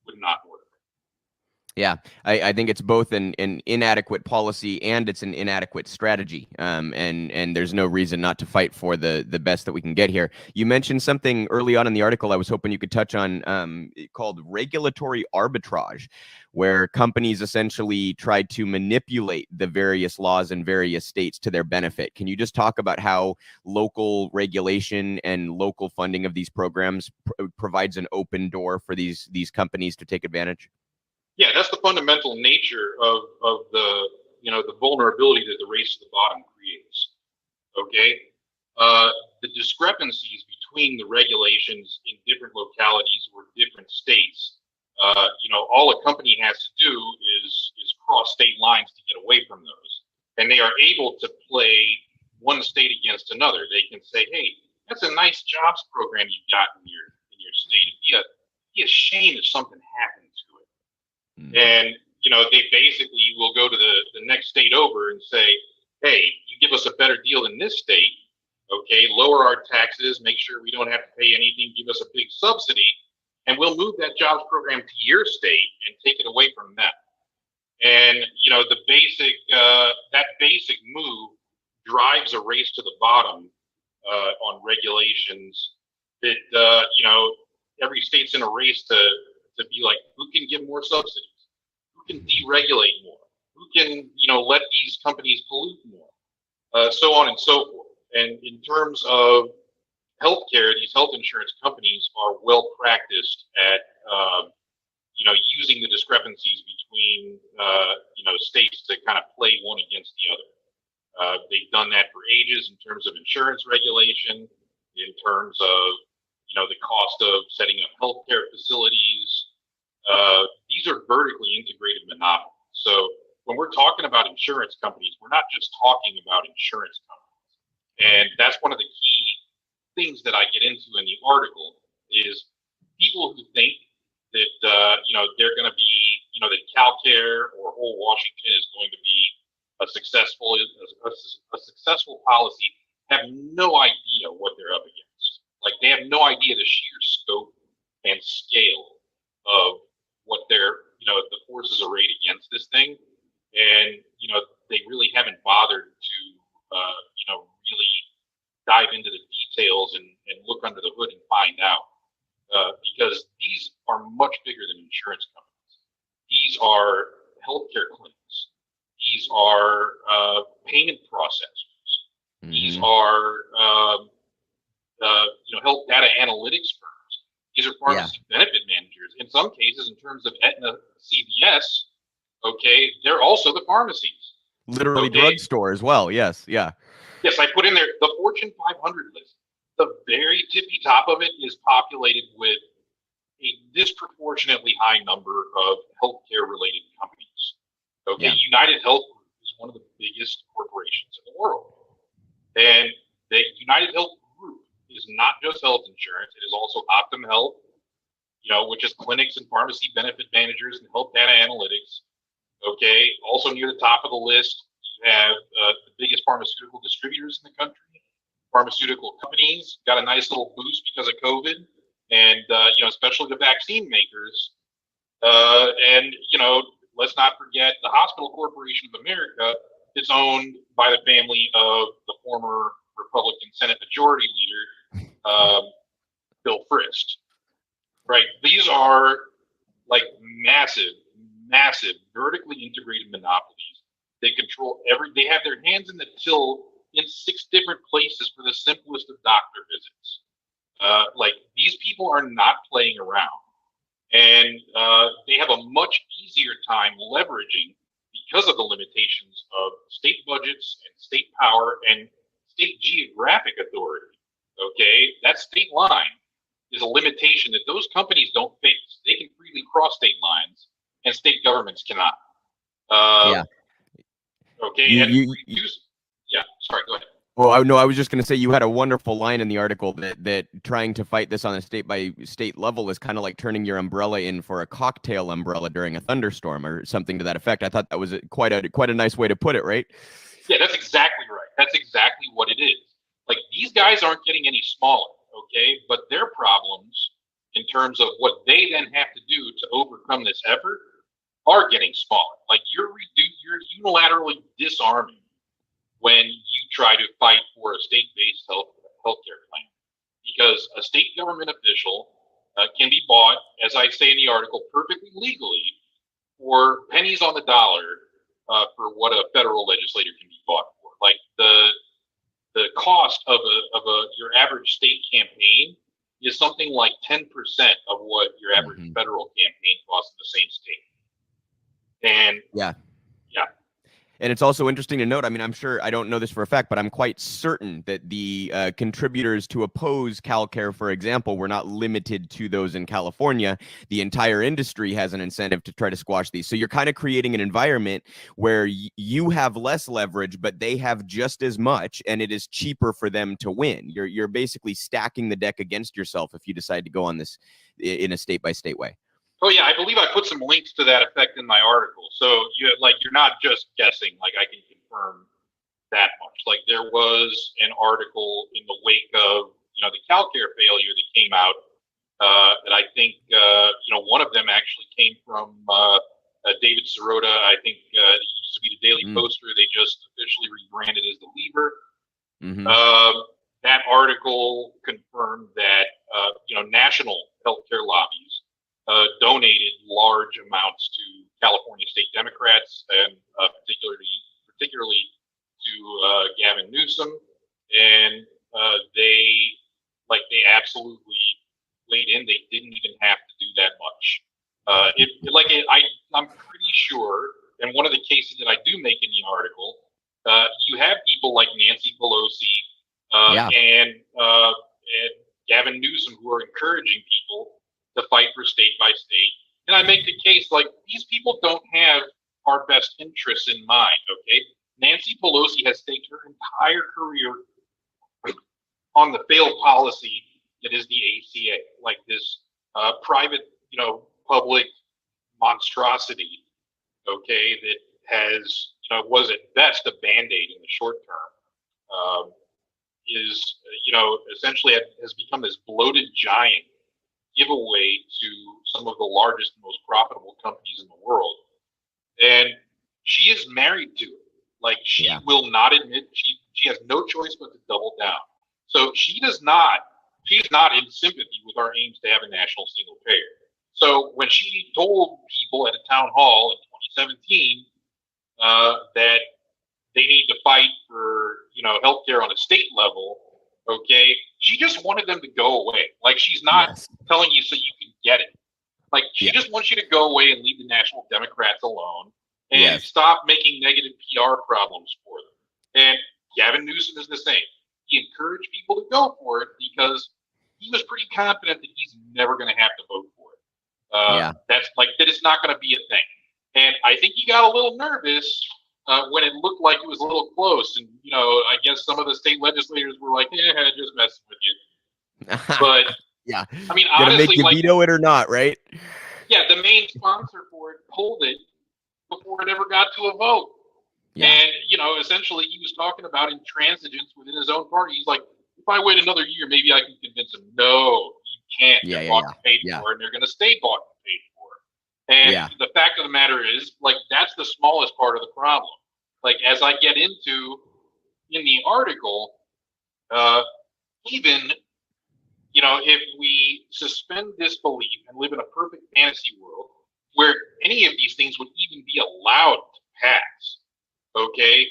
would not work. Yeah, I think it's both an inadequate policy and it's an inadequate strategy. And there's no reason not to fight for the best that we can get here. You mentioned something early on in the article I was hoping you could touch on, called regulatory arbitrage, where companies essentially try to manipulate the various laws in various states to their benefit. Can you just talk about how local regulation and local funding of these programs provides an open door for these companies to take advantage? Yeah, that's the fundamental nature of the the vulnerability that the race to the bottom creates. Okay, the discrepancies between the regulations in different localities or different states. All a company has to do is cross state lines to get away from those, and they are able to play one state against another. They can say, "Hey, that's a nice jobs program you've got in your state. It'd be a shame if something happened to it." And, they basically will go to the next state over and say, "Hey, you give us a better deal in this state. Okay, lower our taxes, make sure we don't have to pay anything, give us a big subsidy, and we'll move that jobs program to your state and take it away from them." And, that basic move drives a race to the bottom on regulations that, every state's in a race to be like, who can give more subsidies? Who can deregulate more? Who can, let these companies pollute more? So on and so forth. And in terms of healthcare, these health insurance companies are well practiced at, using the discrepancies between, states to kind of play one against the other. They've done that for ages in terms of insurance regulation, in terms of, the cost of setting up healthcare facilities. These are vertically integrated monopolies. So when we're talking about insurance companies, we're not just talking about insurance companies. And that's one of the key things that I get into in the article is people who think that they're going to be, that CalCare or whole Washington is going to be a successful policy have no idea what they're up against. Like, they have no idea the sheer scope and scale of what the forces arrayed against this thing, and they really haven't bothered to really dive into the details and look under the hood and find out, because these are much bigger than insurance companies. These are healthcare clinics. These are payment processors. These are health data analytics firms. These are pharmacy benefit managers. In some cases, in terms of Aetna, CVS, okay, they're also the pharmacies. Literally drugstore as well. Yes. Yeah. Yes, I put in there the Fortune 500 list. The very tippy top of it is populated with a disproportionately high number of healthcare related companies. Okay, United Health Group is one of the biggest corporations in the world. And the United Health Group is not just health insurance, it is also Optum Health, which is clinics and pharmacy benefit managers and health data analytics. Okay, also near the top of the list, you have the biggest pharmaceutical distributors in the country. Pharmaceutical companies got a nice little boost because of COVID, and especially the vaccine makers. And let's not forget the Hospital Corporation of America. It's owned by the family of the former Republican Senate Majority Leader, Bill Frist. Right? These are like massive vertically integrated monopolies. They control they have their hands in the till in 6 different places for the simplest of doctor visits. These people are not playing around, and they have a much easier time leveraging, because of the limitations of state budgets and state power and state geographic authority. Okay, that state line is a limitation that those companies don't face. They can freely cross state lines, and state governments cannot. Okay, sorry, go ahead. Well, I was just going to say you had a wonderful line in the article that trying to fight this on a state by state level is kind of like turning your umbrella in for a cocktail umbrella during a thunderstorm or something to that effect. I thought that was quite a nice way to put it, right? Yeah, that's exactly right. That's exactly what it is. Like, these guys aren't getting any smaller, okay? But their problems, in terms of what they then have to do to overcome this effort, are getting smaller. Like, you're unilaterally disarming when you try to fight for a state-based healthcare plan, because a state government official can be bought, as I say in the article, perfectly legally for pennies on the dollar for what a federal legislator can be bought for. Like, the cost of your average state campaign is something like 10% of what your average federal campaign costs in the same state. And yeah. And it's also interesting to note, I mean, I'm sure, I don't know this for a fact, but I'm quite certain that the contributors to oppose CalCare, for example, were not limited to those in California. The entire industry has an incentive to try to squash these. So you're kind of creating an environment where you have less leverage, but they have just as much, and it is cheaper for them to win. You're basically stacking the deck against yourself if you decide to go on this in a state-by-state way. Oh yeah, I believe I put some links to that effect in my article. So you're not just guessing. Like, I can confirm that much. Like, there was an article in the wake of the CalCare failure that came out, and I think one of them actually came from David Sirota. I think it used to be the Daily Poster. They just officially rebranded as the Lever. That article confirmed that national healthcare lobbies donated large amounts to California state Democrats, and particularly to Gavin Newsom, and they absolutely laid in. They didn't even have to do that much. I'm pretty sure, and one of the cases that I do make in the article, you have people like Nancy Pelosi and Gavin Newsom who are encouraging people to fight for state by state. And I make the case, like, these people don't have our best interests in mind, okay? Nancy Pelosi has staked her entire career on the failed policy that is the ACA, like this private, public monstrosity, okay, that has, was at best a Band-Aid in the short term, is, essentially has become this bloated giant giveaway to some of the largest and most profitable companies in the world. And she is married to it. Like, she will not admit, she has no choice but to double down. So she's not in sympathy with our aims to have a national single payer. So when she told people at a town hall in 2017 that they need to fight for, healthcare on a state level, okay, she just wanted them to go away. Like, she's not telling you so you can get it. Like, she just wants you to go away and leave the National Democrats alone and stop making negative PR problems for them. And Gavin Newsom is the same. He encouraged people to go for it because he was pretty confident that he's never going to have to vote for it. That's like, that it's not going to be a thing. And I think he got a little nervous when it looked like it was a little close. And, I guess some of the state legislators were like, just messing with you. But, I mean, honestly, make you veto it or not, right? Yeah, the main sponsor for it pulled it before it ever got to a vote. And, essentially he was talking about intransigence within his own party. He's like, if I wait another year, maybe I can convince him. No, you can't. They're bought and paid for, and they're going to stay bought and paid for. And the fact of the matter is, like, that's the smallest part of the problem. Like, as I get into in the article, even, if we suspend disbelief and live in a perfect fantasy world where any of these things would even be allowed to pass, okay,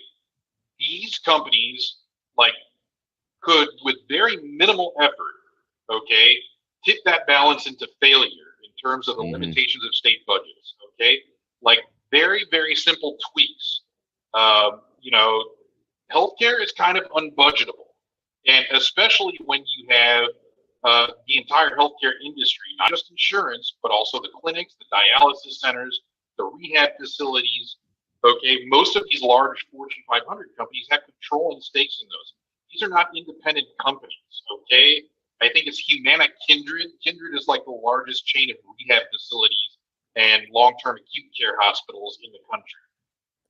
these companies, like, could, with very minimal effort, okay, tip that balance into failure in terms of the limitations of state budgets, okay? Like, very, very simple tweaks. Healthcare is kind of unbudgetable. And especially when you have the entire healthcare industry, not just insurance, but also the clinics, the dialysis centers, the rehab facilities, okay? Most of these large Fortune 500 companies have controlling stakes in those. These are not independent companies, okay? I think it's Humana Kindred. Kindred is like the largest chain of rehab facilities and long-term acute care hospitals in the country.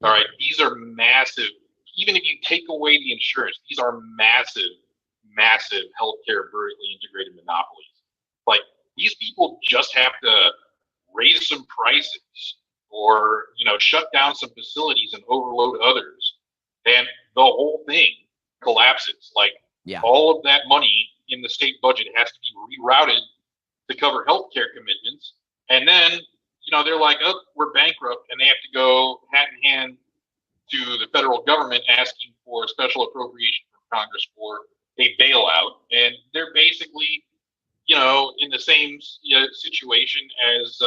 All right, these are massive. Even if you take away the insurance, these are massive, massive healthcare vertically integrated monopolies. Like, these people just have to raise some prices or, shut down some facilities and overload others, and the whole thing collapses. Like, all of that money in the state budget has to be rerouted to cover healthcare commitments. And then, they're like, oh, we're bankrupt, and they have to go hat in hand to the federal government asking for a special appropriation from Congress for a bailout. And they're basically, in the same situation as,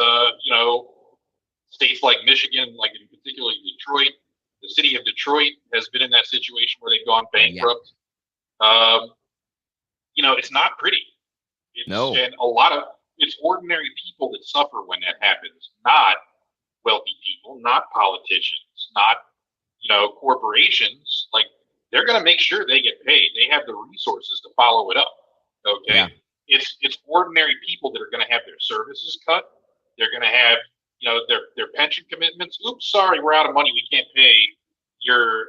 states like Michigan, like in particular Detroit. The city of Detroit has been in that situation where they've gone bankrupt. It's not pretty. And it's ordinary people that suffer when that happens, not wealthy people, not politicians, not, corporations. Like, they're going to make sure they get paid. They have the resources to follow it up. Okay. It's ordinary people that are going to have their services cut. They're going to have, their pension commitments. Oops, sorry, we're out of money. We can't pay your,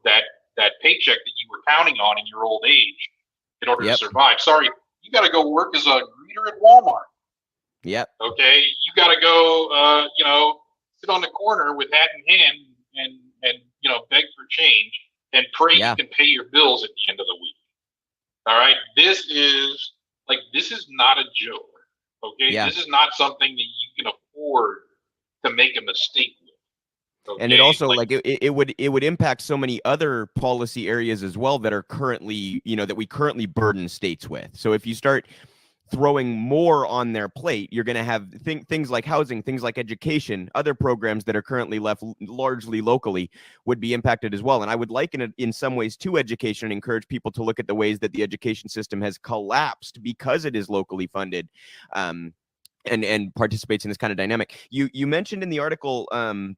that paycheck that you were counting on in your old age in order to survive. Sorry, you got to go work as a greeter at Walmart. Okay, you got to go, sit on the corner with hat in hand and beg for change and pray you can pay your bills at the end of the week. All right, this is not a joke. Okay, this is not something that you can afford to make a mistake with. Okay? And it also it would impact so many other policy areas as well that are currently, that we currently burden states with. So if you start throwing more on their plate, you're going to have things like housing, things like education, other programs that are currently left largely locally would be impacted as well. And I would liken it in some ways to education and encourage people to look at the ways that the education system has collapsed because it is locally funded. And participates in this kind of dynamic. You mentioned in the article, I'm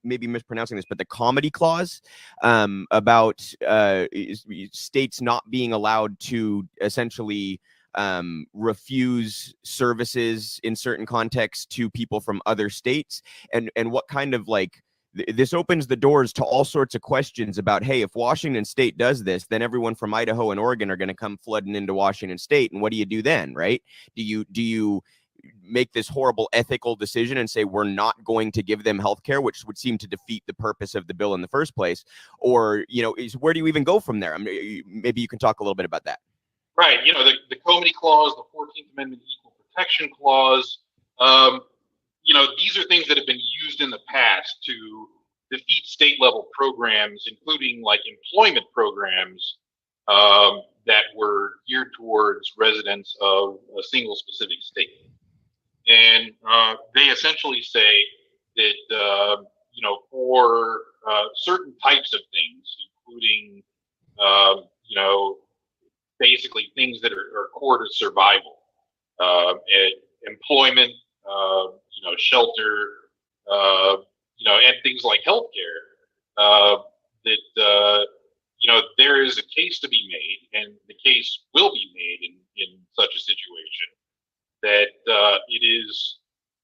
maybe mispronouncing this, but the comedy clause about states not being allowed to essentially refuse services in certain contexts to people from other states, and what kind of like this opens the doors to all sorts of questions about, hey, if Washington State does this, then everyone from Idaho and Oregon are going to come flooding into Washington State, and what do you do then, right? Do you make this horrible ethical decision and say we're not going to give them health care, which would seem to defeat the purpose of the bill in the first place? Or, where do you even go from there? I mean, maybe you can talk a little bit about that. Right. The Comity Clause, the 14th Amendment Equal Protection Clause, these are things that have been used in the past to defeat state-level programs, including like employment programs that were geared towards residents of a single specific state. And they essentially say that, for certain types of things, including, basically things that are core to survival, employment, shelter, and things like healthcare, there is a case to be made, and the case will be made in such a situation, that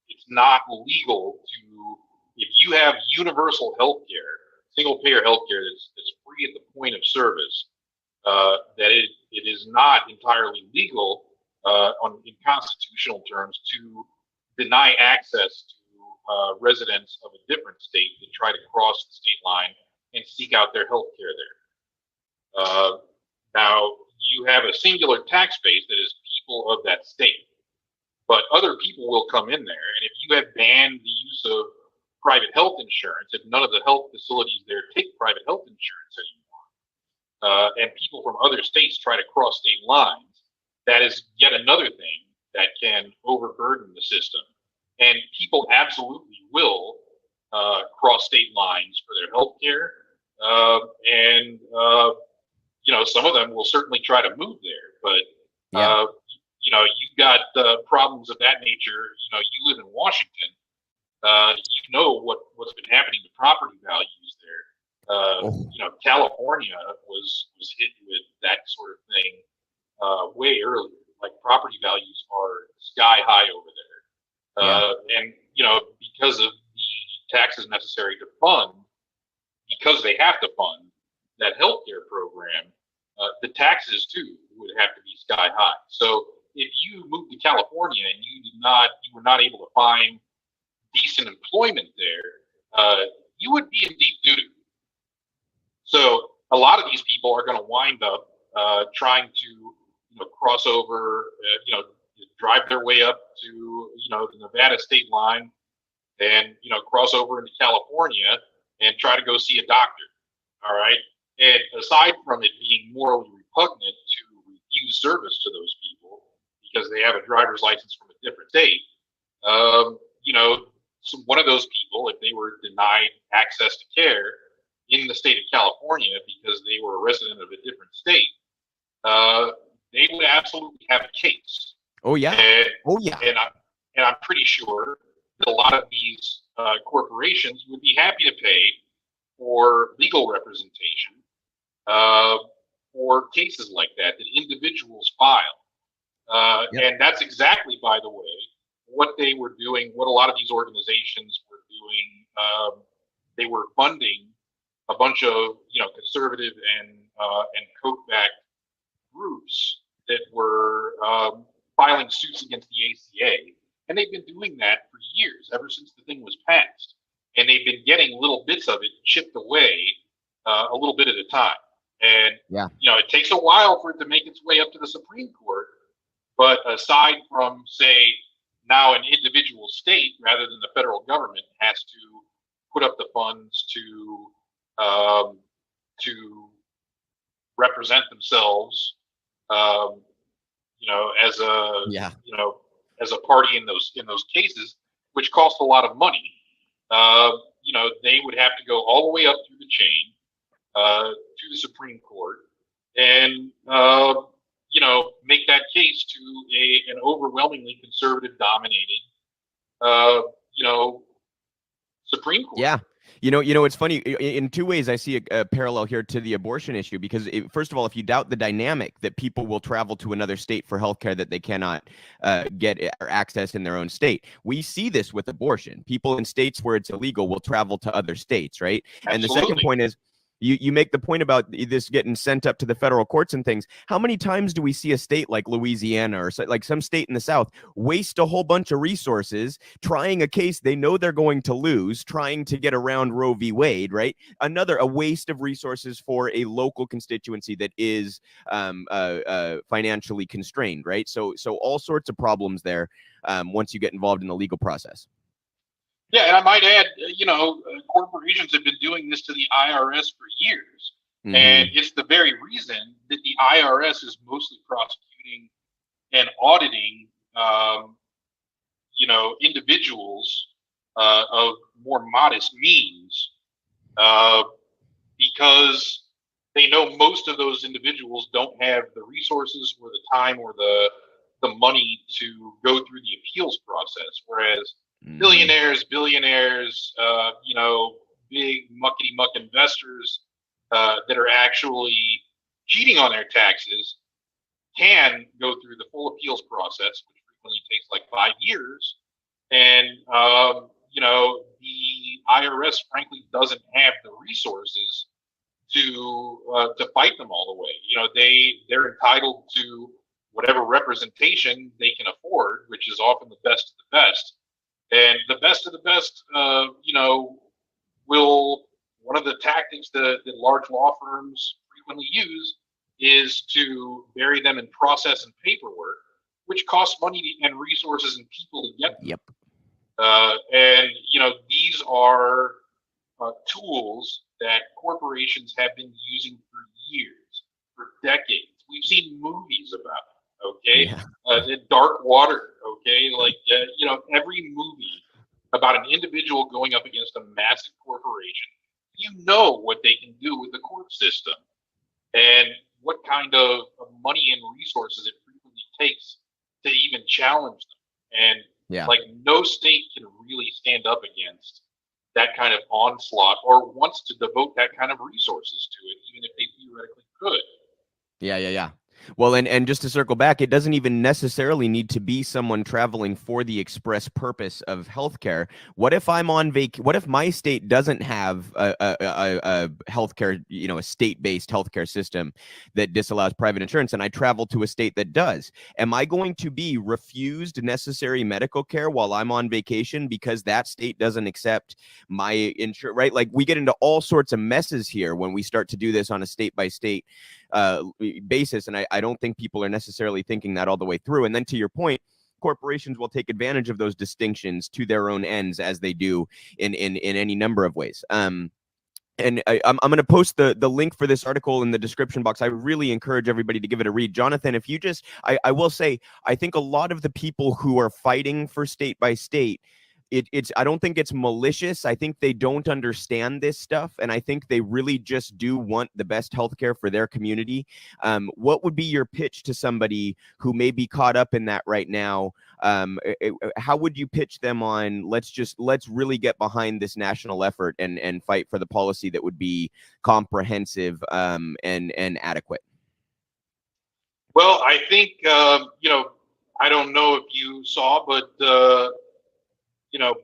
it's not legal to, if you have universal healthcare, single payer healthcare that's free at the point of service, that it is not entirely legal in constitutional terms to deny access to residents of a different state that try to cross the state line and seek out their health care there. Now, you have a singular tax base that is people of that state, but other people will come in there. And if you have banned the use of private health insurance, if none of the health facilities there take private health insurance anymore, and people from other states try to cross state lines, that is yet another thing that can overburden the system. And people absolutely will cross state lines for their health care. Some of them will certainly try to move there, but you've got problems of that nature. You live in Washington. What's been happening to property values there. California was hit with that sort of thing way earlier. Like property values are sky high over there. And because of the taxes necessary to fund, because they have to fund that healthcare program, the taxes too would have to be sky high. So if you moved to California and you were not able to find decent employment there, you would be in deep doo-doo. So a lot of these people are going to wind up trying to cross over, drive their way up to the Nevada state line, and cross over into California and try to go see a doctor. All right. And aside from it being morally repugnant to refuse service to those people because they have a driver's license from a different state, so one of those people, if they were denied access to care in the state of California because they were a resident of a different state, they would absolutely have a case. Oh yeah. And I'm pretty sure that a lot of these corporations would be happy to pay for legal representation for cases like that individuals file. And that's exactly, by the way, what they were doing, what a lot of these organizations were doing. They were funding a bunch of conservative and Koch-backed groups that were filing suits against the ACA, and they've been doing that for years, ever since the thing was passed. And they've been getting little bits of it chipped away a little bit at a time. And it takes a while for it to make its way up to the Supreme Court. But aside from, say, now an individual state rather than the federal government has to put up the funds to represent themselves, as a party in those cases, which cost a lot of money. They would have to go all the way up through the chain to the Supreme Court and make that case to an overwhelmingly conservative dominated Supreme Court. Yeah. It's funny. In two ways, I see a parallel here to the abortion issue, because first of all, if you doubt the dynamic that people will travel to another state for healthcare that they cannot get or access in their own state, we see this with abortion. People in states where it's illegal will travel to other states, right? Absolutely. And the second point is, you make the point about this getting sent up to the federal courts and things. How many times do we see a state like Louisiana or like some state in the South waste a whole bunch of resources trying a case they know they're going to lose, trying to get around Roe v. Wade, right? A waste of resources for a local constituency that is financially constrained, right? So all sorts of problems there once you get involved in the legal process. Yeah, and I might add, corporations have been doing this to the IRS for years. Mm-hmm. And it's the very reason that the IRS is mostly prosecuting and auditing, individuals of more modest means, because they know most of those individuals don't have the resources or the time or the money to go through the appeals process, whereas billionaires, billionaires, big muckety-muck investors that are actually cheating on their taxes can go through the full appeals process, which frequently takes like 5 years. And, the IRS, frankly, doesn't have the resources to fight them all the way. They're entitled to whatever representation they can afford, which is often the best of the best. And the best of the best, one of the tactics that large law firms frequently use is to bury them in process and paperwork, which costs money and resources and people to get them. Yep. These are tools that corporations have been using for years, for decades. We've seen movies about it, okay? Yeah. The Dark Water, okay? Every movie about an individual going up against a massive corporation, you know what they can do with the court system and what kind of money and resources it frequently takes to even challenge them. And no state can really stand up against that kind of onslaught or wants to devote that kind of resources to it, even if they theoretically could. Yeah. Well, and just to circle back, it doesn't even necessarily need to be someone traveling for the express purpose of healthcare. What if I'm on What if my state doesn't have a healthcare, a state-based healthcare system that disallows private insurance, and I travel to a state that does? Am I going to be refused necessary medical care while I'm on vacation because that state doesn't accept my insurance? Right? Like, we get into all sorts of messes here when we start to do this on a state-by-state basis, and I don't think people are necessarily thinking that all the way through. And then to your point, corporations will take advantage of those distinctions to their own ends, as they do in any number of ways. And I'm going to post the link for this article in the description box. I really encourage everybody to give it a read. Jonathan, if you just, I will say, I think a lot of the people who are fighting for state by state, I don't think it's malicious. I think they don't understand this stuff, and I think they really just do want the best healthcare for their community. What would be your pitch to somebody who may be caught up in that right now? How would you pitch them on let's really get behind this national effort and fight for the policy that would be comprehensive and adequate? Well, I think I don't know if you saw, but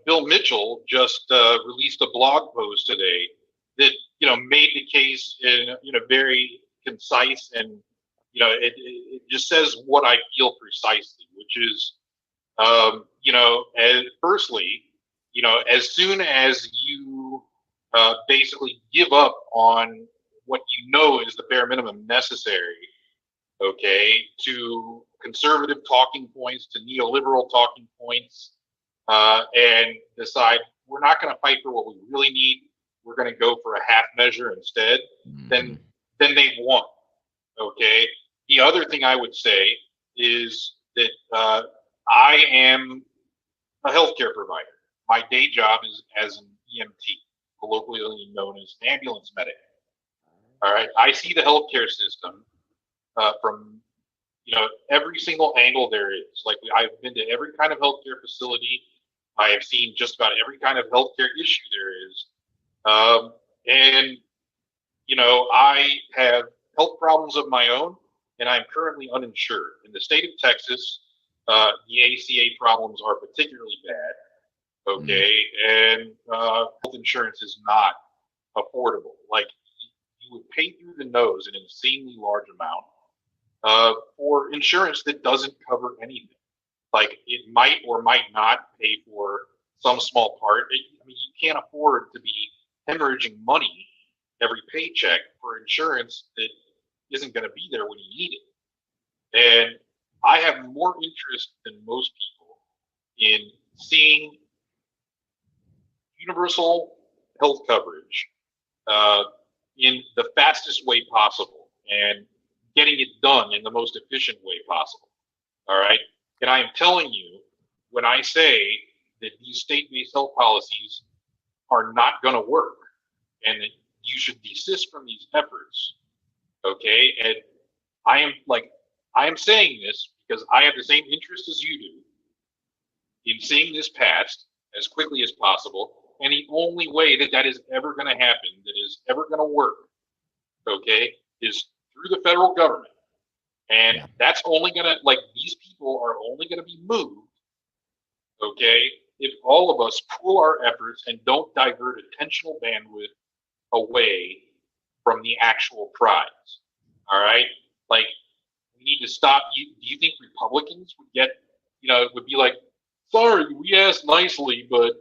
Bill Mitchell just released a blog post today that, made the case in a very concise and, it just says what I feel precisely, which is, firstly, as soon as you basically give up on what is the bare minimum necessary, okay, to conservative talking points, to neoliberal talking points, and decide we're not going to fight for what we really need, we're going to go for a half measure instead, then they've won. Okay. The other thing I would say is that I am a healthcare provider. My day job is as an EMT, colloquially known as an ambulance medic. All right. I see the healthcare system from every single angle there is. Like, I've been to every kind of healthcare facility. I have seen just about every kind of healthcare issue there is. And, I have health problems of my own, and I'm currently uninsured. In the state of Texas, the ACA problems are particularly bad. Okay. And health insurance is not affordable. Like, you would pay through the nose an insanely large amount for insurance that doesn't cover anything. Like, it might or might not pay for some small part. You can't afford to be hemorrhaging money every paycheck for insurance that isn't going to be there when you need it. And I have more interest than most people in seeing universal health coverage in the fastest way possible and getting it done in the most efficient way possible. All right. And I am telling you, when I say that these state-based health policies are not going to work and that you should desist from these efforts, okay? And I am saying this because I have the same interest as you do in seeing this passed as quickly as possible. And the only way that that is ever going to happen, that is ever going to work, okay, is through the federal government. And that's only going to, these people are only going to be moved, okay, if all of us pool our efforts and don't divert attentional bandwidth away from the actual prize. All right? We need to stop. Do you think Republicans would get, would be like, sorry, we asked nicely, but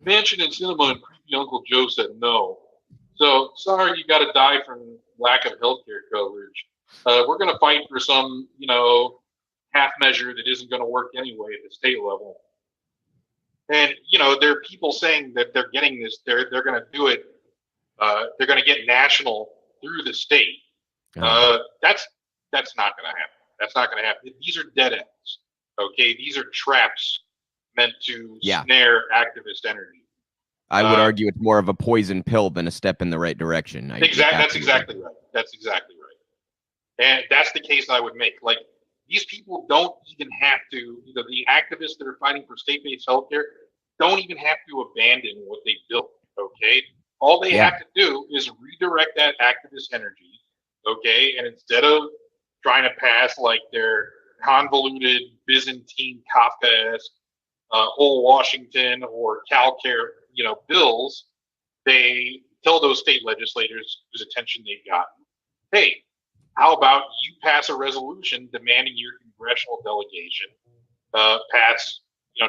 Manchin and Sinema and creepy Uncle Joe said no. So sorry you got to die from lack of healthcare coverage. We're going to fight for some, half measure that isn't going to work anyway at the state level. And, there are people saying that they're getting this, they're going to do it. They're going to get national through the state. That's not going to happen. That's not going to happen. These are dead ends. Okay. These are traps meant to snare activist energy. I would argue it's more of a poison pill than a step in the right direction. That's exactly right. That's exactly right. And that's the case I would make. These people don't even have to, the activists that are fighting for state-based healthcare don't even have to abandon what they built, okay? All they have to do is redirect that activist energy, okay? And instead of trying to pass their convoluted Byzantine Kafkaesque whole Washington or CalCare, bills, they tell those state legislators whose attention they've gotten, hey, how about you pass a resolution demanding your congressional delegation pass,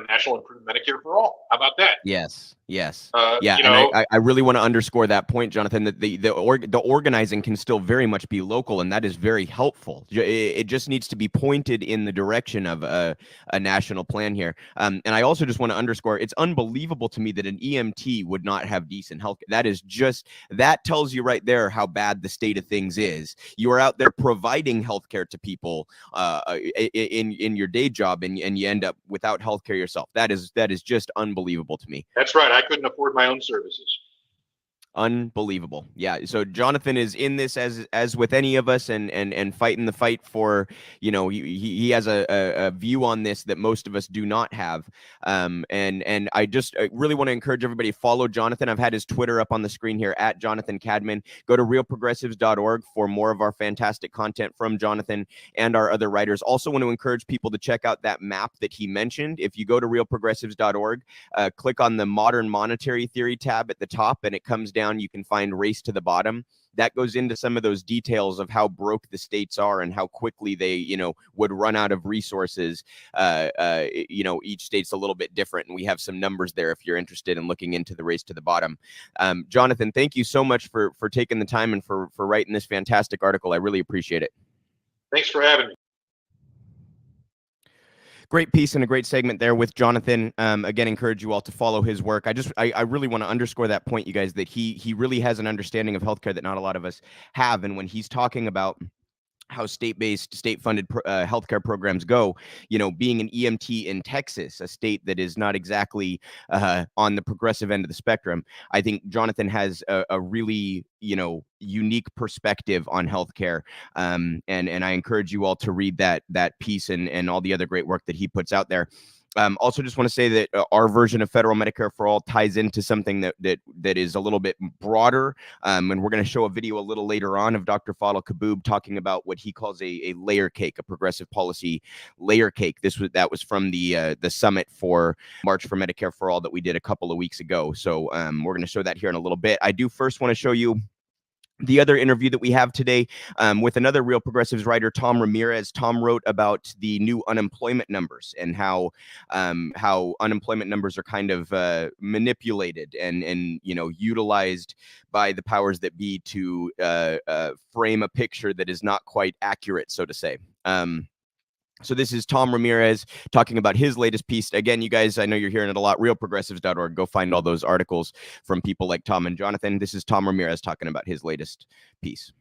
national improved Medicare for all? How about that? Yes. And I really want to underscore that point, Jonathan, that the organizing can still very much be local, and that is very helpful. It just needs to be pointed in the direction of a national plan here. And I also just want to underscore, it's unbelievable to me that an EMT would not have decent health. That tells you right there how bad the state of things is. You are out there providing healthcare to people in your day job, and you end up without healthcare yourself. That is just unbelievable to me. That's right. I couldn't afford my own services. Unbelievable. Yeah. So Jonathan is in this as with any of us and fighting the fight for, he has a view on this that most of us do not have. And I really want to encourage everybody to follow Jonathan. I've had his Twitter up on the screen here at Jonathan Kadman. Go to realprogressives.org for more of our fantastic content from Jonathan and our other writers. Also want to encourage people to check out that map that he mentioned. If you go to realprogressives.org, click on the modern monetary theory tab at the top, and it comes down. You can find race to the bottom. That goes into some of those details of how broke the states are and how quickly they, would run out of resources. Each state's a little bit different, and we have some numbers there if you're interested in looking into the race to the bottom. Jonathan, thank you so much for taking the time and for writing this fantastic article. I really appreciate it. Thanks for having me. Great piece and a great segment there with Jonathan. Again, encourage you all to follow his work. I really want to underscore that point, you guys, that he really has an understanding of healthcare that not a lot of us have. And when he's talking about how state-based, state-funded healthcare programs go, being an EMT in Texas, a state that is not exactly on the progressive end of the spectrum, I think Jonathan has a really, unique perspective on healthcare. And I encourage you all to read that piece and all the other great work that he puts out there. Also, just want to say that our version of federal Medicare for All ties into something that is a little bit broader, and we're going to show a video a little later on of Dr. Fadl Kaboub talking about what he calls a layer cake, a progressive policy layer cake. That was from the summit for March for Medicare for All that we did a couple of weeks ago. So we're going to show that here in a little bit. I do first want to show you the other interview that we have today with another Real Progressives writer, Tom Ramirez. Tom wrote about the new unemployment numbers and how unemployment numbers are kind of manipulated and utilized by the powers that be to frame a picture that is not quite accurate, so to say. So this is Tom Ramirez talking about his latest piece. Again, you guys, I know you're hearing it a lot, realprogressives.org. Go find all those articles from people like Tom and Jonathan. This is Tom Ramirez talking about his latest piece.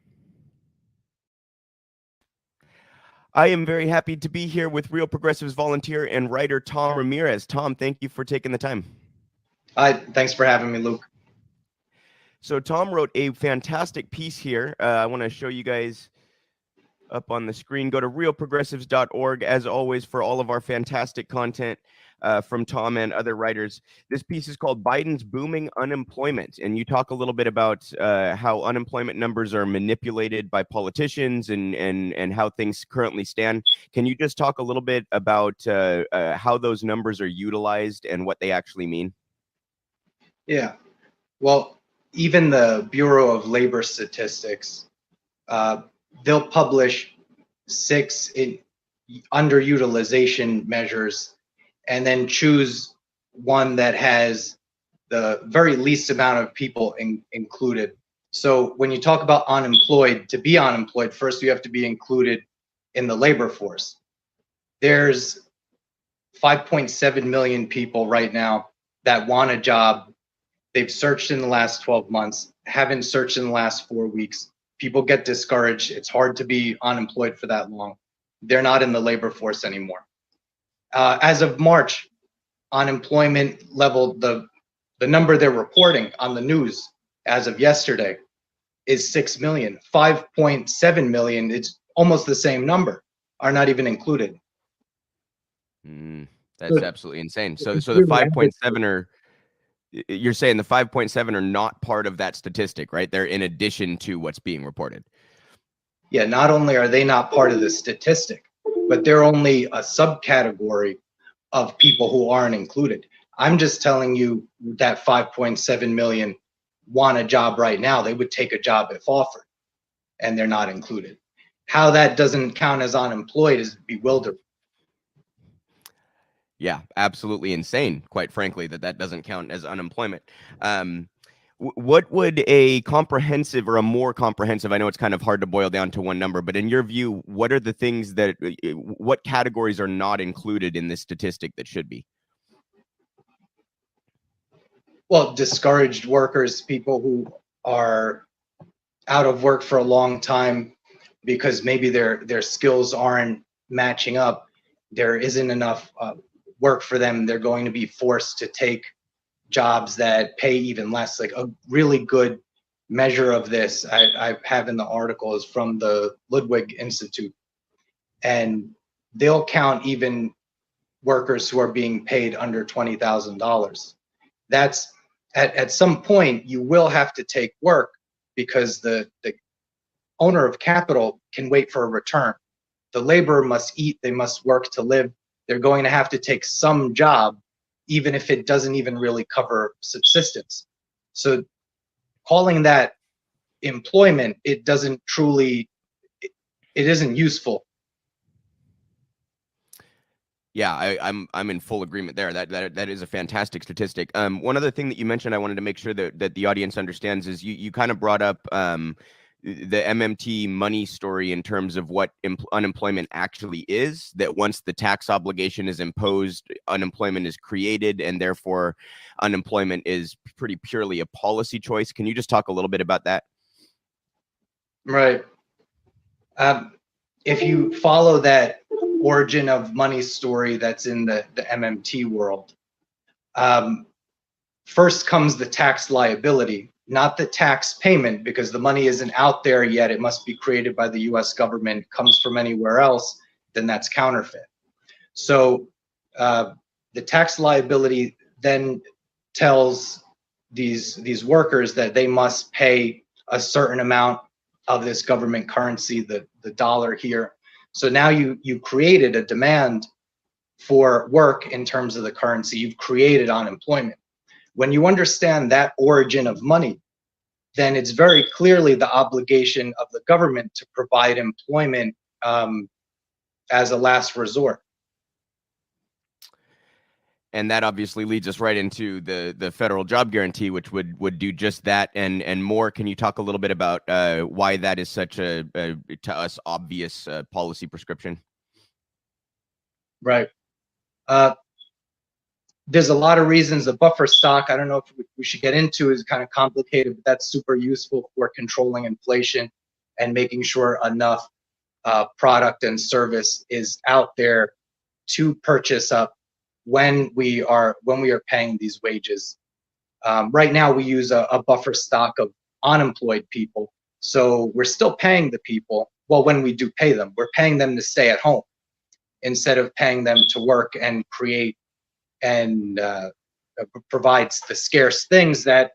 I am very happy to be here with Real Progressives volunteer and writer Tom Ramirez. Tom, thank you for taking the time. Thanks for having me, Luke. So Tom wrote a fantastic piece here. I want to show you guys up on the screen. Go to realprogressives.org, as always, for all of our fantastic content from Tom and other writers. This piece is called Biden's Booming Unemployment, and you talk a little bit about how unemployment numbers are manipulated by politicians and how things currently stand. Can you just talk a little bit about how those numbers are utilized and what they actually mean? Yeah. Well, even the Bureau of Labor Statistics, they'll publish 6 underutilization measures and then choose one that has the very least amount of people included. So when you talk about unemployed, to be unemployed, first you have to be included in the labor force. There's 5.7 million people right now that want a job. They've searched in the last 12 months, haven't searched in the last 4 weeks. People get discouraged. It's hard to be unemployed for that long. They're not in the labor force anymore. As of March, unemployment level, the number they're reporting on the news as of yesterday is 6 million. 5.7 million, it's almost the same number, are not even included. That's absolutely insane. So the 5.7 are, you're saying the 5.7 are not part of that statistic, right? They're in addition to what's being reported. Yeah, not only are they not part of the statistic, but they're only a subcategory of people who aren't included. I'm just telling you that 5.7 million want a job right now. They would take a job if offered, and they're not included. How that doesn't count as unemployed is bewildering. Yeah, absolutely insane, quite frankly, that doesn't count as unemployment. What would a comprehensive or a more comprehensive, I know it's kind of hard to boil down to one number, but in your view, what are the things that, what categories are not included in this statistic that should be? Well, discouraged workers, people who are out of work for a long time because maybe their skills aren't matching up. There isn't enough work for them. They're going to be forced to take jobs that pay even less. Like a really good measure of this I have in the article is from the WWIII Institute, and they'll count even workers who are being paid under $20,000. That's at some point you will have to take work because the owner of capital can wait for a return. The laborer must eat, they must work to live. They're going to have to take some job, even if it doesn't even really cover subsistence. So calling that employment, it doesn't truly, it isn't useful. Yeah, I'm in full agreement there. That is a fantastic statistic. One other thing that you mentioned, I wanted to make sure that the audience understands is you kind of brought up the MMT money story in terms of what unemployment actually is, that once the tax obligation is imposed, unemployment is created, and therefore unemployment is pretty purely a policy choice. Can you just talk a little bit about that? Right. If you follow that origin of money story that's in the MMT world, first comes the tax liability, not the tax payment, because the money isn't out there yet. It must be created by the US government, comes from anywhere else, then that's counterfeit. So the tax liability then tells these workers that they must pay a certain amount of this government currency, the dollar here. So now you created a demand for work in terms of the currency. You've created unemployment. When you understand that origin of money, then it's very clearly the obligation of the government to provide employment as a last resort. And that obviously leads us right into the federal job guarantee, which would do just that and more. Can you talk a little bit about why that is such a to us obvious policy prescription? Right. There's a lot of reasons. The buffer stock, I don't know if we should get into, is kind of complicated, but that's super useful for controlling inflation and making sure enough product and service is out there to purchase up when we are paying these wages. Right now we use a buffer stock of unemployed people. So we're still paying the people. Well, when we do pay them, we're paying them to stay at home instead of paying them to work and create and provides the scarce things that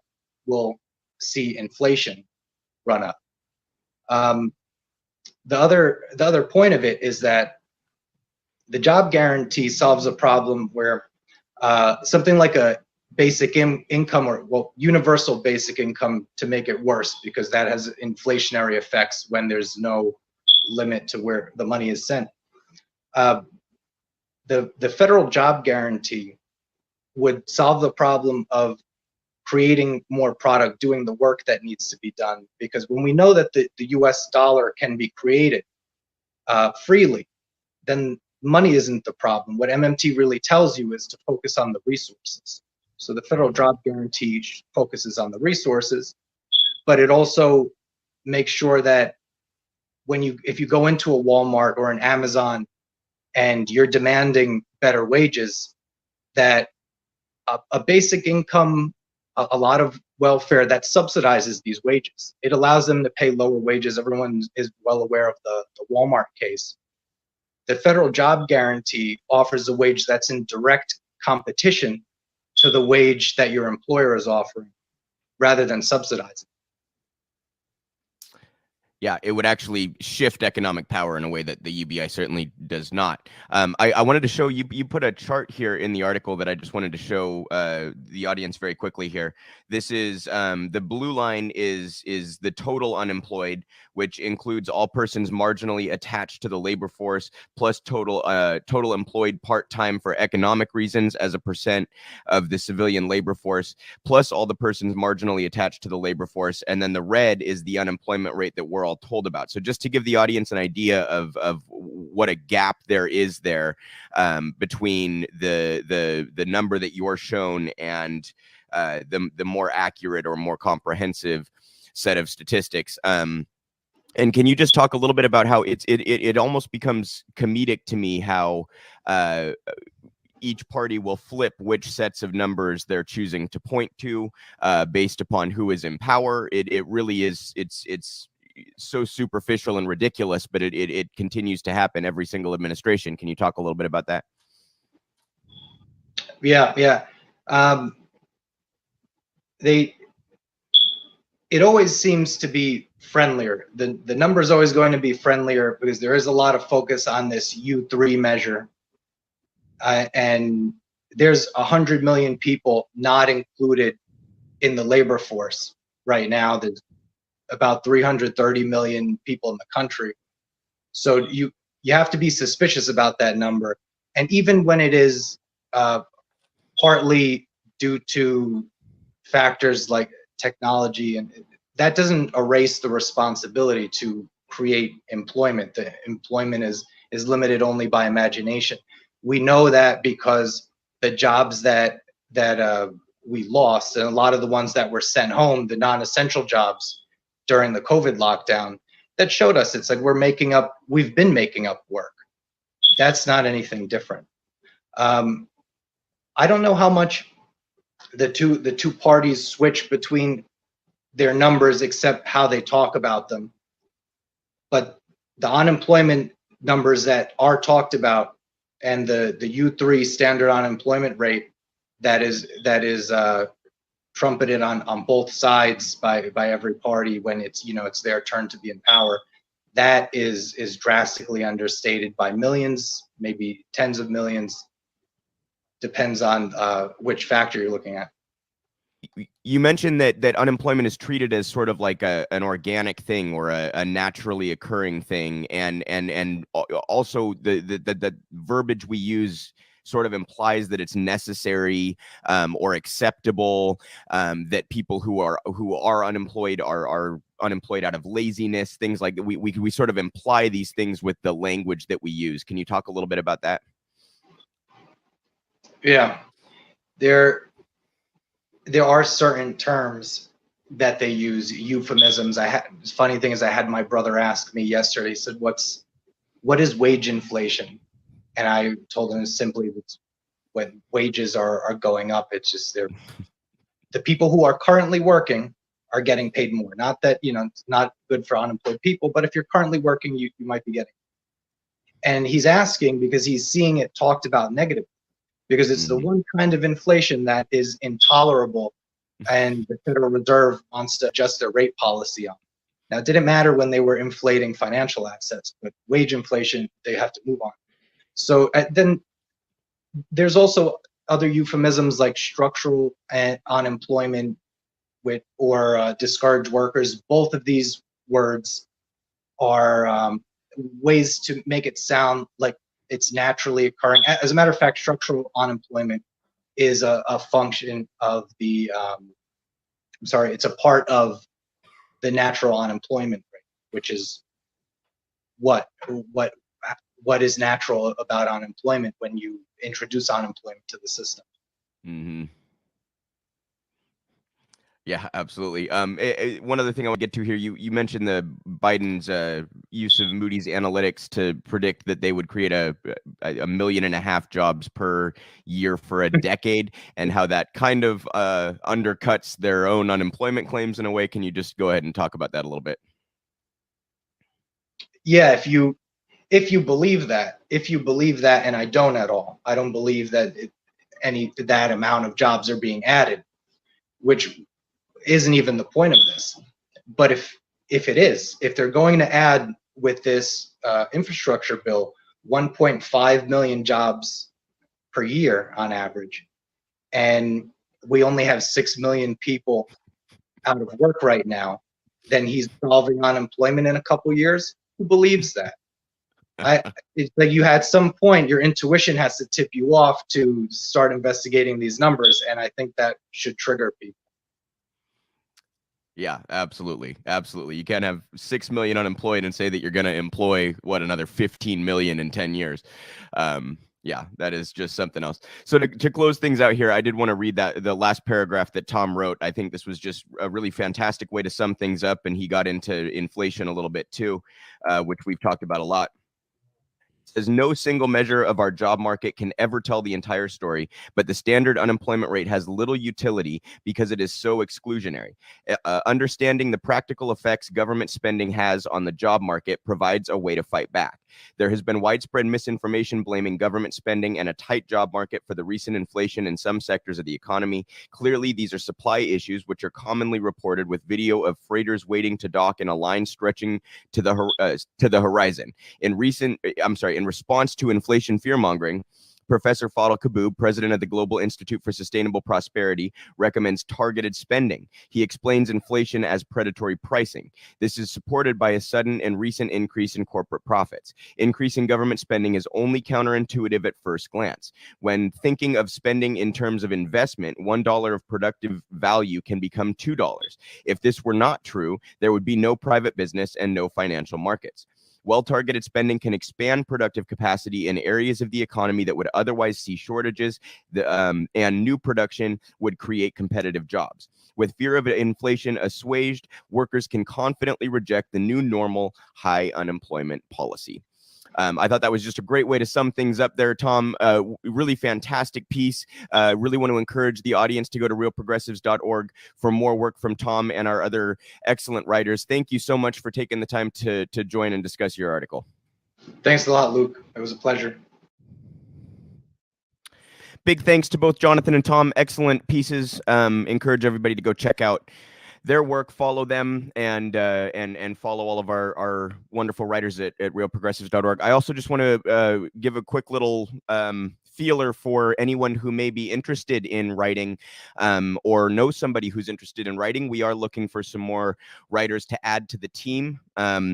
will see inflation run up. The other point of it is that the job guarantee solves a problem where something like a basic income, or universal basic income, to make it worse, because that has inflationary effects when there's no limit to where the money is sent. The federal job guarantee would solve the problem of creating more product, doing the work that needs to be done. Because when we know that the US dollar can be created freely, then money isn't the problem. What MMT really tells you is to focus on the resources. So the federal job guarantee focuses on the resources, but it also makes sure that if you go into a Walmart or an Amazon and you're demanding better wages, that a basic income, a lot of welfare that subsidizes these wages. It allows them to pay lower wages. Everyone is well aware of the Walmart case. The federal job guarantee offers a wage that's in direct competition to the wage that your employer is offering, rather than subsidizing. Yeah, it would actually shift economic power in a way that the UBI certainly does not. I wanted to show you, you put a chart here in the article that I just wanted to show the audience very quickly here. This is the blue line is the total unemployed, which includes all persons marginally attached to the labor force, plus total employed part-time for economic reasons as a percent of the civilian labor force, plus all the persons marginally attached to the labor force. And then the red is the unemployment rate that we're all told about. So just to give the audience an idea of what a gap there is there between the number that you're shown and the more accurate or more comprehensive set of statistics. And can you just talk a little bit about how it almost becomes comedic to me how each party will flip which sets of numbers they're choosing to point to based upon who is in power. It really is, it's so superficial and ridiculous, but it continues to happen every single administration. Can you talk a little bit about that? Yeah. It always seems to be friendlier. The number is always going to be friendlier because there is a lot of focus on this U3 measure. And there's 100 million people not included in the labor force right now. There's about 330 million people in the country. So you have to be suspicious about that number. And even when it is partly due to factors like technology, and that doesn't erase the responsibility to create employment. The employment is limited only by imagination. We know that because the jobs that we lost, and a lot of the ones that were sent home, the non-essential jobs during the COVID lockdown, that showed us it's like we've been making up work. That's not anything different. I don't know how much the two parties switch between their numbers except how they talk about them. But the unemployment numbers that are talked about and the U3 standard unemployment rate that is trumpeted on both sides by every party when it's their turn to be in power, that is drastically understated by millions, maybe tens of millions. Depends on which factor you're looking at. You mentioned that unemployment is treated as sort of like an organic thing or a naturally occurring thing, and also the verbiage we use sort of implies that it's necessary or acceptable, that people who are unemployed are unemployed out of laziness, things like that. We sort of imply these things with the language that we use. Can you talk a little bit about that? Yeah, there are certain terms that they use, euphemisms. Funny thing is, I had my brother ask me yesterday. He said, "What is wage inflation?" And I told him simply that when wages are going up, it's just the people who are currently working are getting paid more. Not that it's not good for unemployed people, but if you're currently working, you might be getting. And he's asking because he's seeing it talked about negatively, because it's the one kind of inflation that is intolerable, and the Federal Reserve wants to adjust their rate policy on. Now, it didn't matter when they were inflating financial assets, but wage inflation, they have to move on. So then there's also other euphemisms like structural unemployment or discouraged workers. Both of these words are ways to make it sound like it's naturally occurring. As a matter of fact, structural unemployment is a function of the, it's a part of the natural unemployment rate, which is what is natural about unemployment when you introduce unemployment to the system. Mm-hmm. Yeah, absolutely. One other thing I want to get to here, you mentioned the Biden's use of Moody's analytics to predict that they would create a 1.5 million jobs per year for a decade, and how that kind of undercuts their own unemployment claims in a way. Can you just go ahead and talk about that a little bit? Yeah, if you believe that, and I don't at all. I don't believe that that amount of jobs are being added, which isn't even the point of this. But if they're going to add with this infrastructure bill 1.5 million jobs per year on average, and we only have 6 million people out of work right now, then he's solving unemployment in a couple years. Who believes that? It's like you at some point, your intuition has to tip you off to start investigating these numbers, and I think that should trigger people. Yeah, absolutely. Absolutely. You can't have 6 million unemployed and say that you're going to employ another 15 million in 10 years. Yeah, that is just something else. So to close things out here, I did want to read the last paragraph that Tom wrote. I think this was just a really fantastic way to sum things up, and he got into inflation a little bit too, which we've talked about a lot. Says no single measure of our job market can ever tell the entire story, but the standard unemployment rate has little utility because it is so exclusionary. Understanding the practical effects government spending has on the job market provides a way to fight back. There has been widespread misinformation blaming government spending and a tight job market for the recent inflation in some sectors of the economy. Clearly, these are supply issues, which are commonly reported with video of freighters waiting to dock in a line stretching to the horizon. In response to inflation fear-mongering, Professor Fadl Kaboub, president of the Global Institute for Sustainable Prosperity, recommends targeted spending. He explains inflation as predatory pricing. This is supported by a sudden and recent increase in corporate profits. Increasing government spending is only counterintuitive at first glance. When thinking of spending in terms of investment, $1 of productive value can become $2. If this were not true, there would be no private business and no financial markets. Well-targeted spending can expand productive capacity in areas of the economy that would otherwise see shortages, and new production would create competitive jobs. With fear of inflation assuaged, workers can confidently reject the new normal high unemployment policy. I thought that was just a great way to sum things up there, Tom. Really fantastic piece. Really want to encourage the audience to go to realprogressives.org for more work from Tom and our other excellent writers. Thank you so much for taking the time to join and discuss your article. Thanks a lot, Luke. It was a pleasure. big thanks to both Jonathan and Tom. Excellent pieces. Encourage everybody to go check out their work, follow them, and follow all of our wonderful writers at realprogressives.org. I also just want to give a quick little feeler for anyone who may be interested in writing or know somebody who's interested in writing. We are looking for some more writers to add to the team.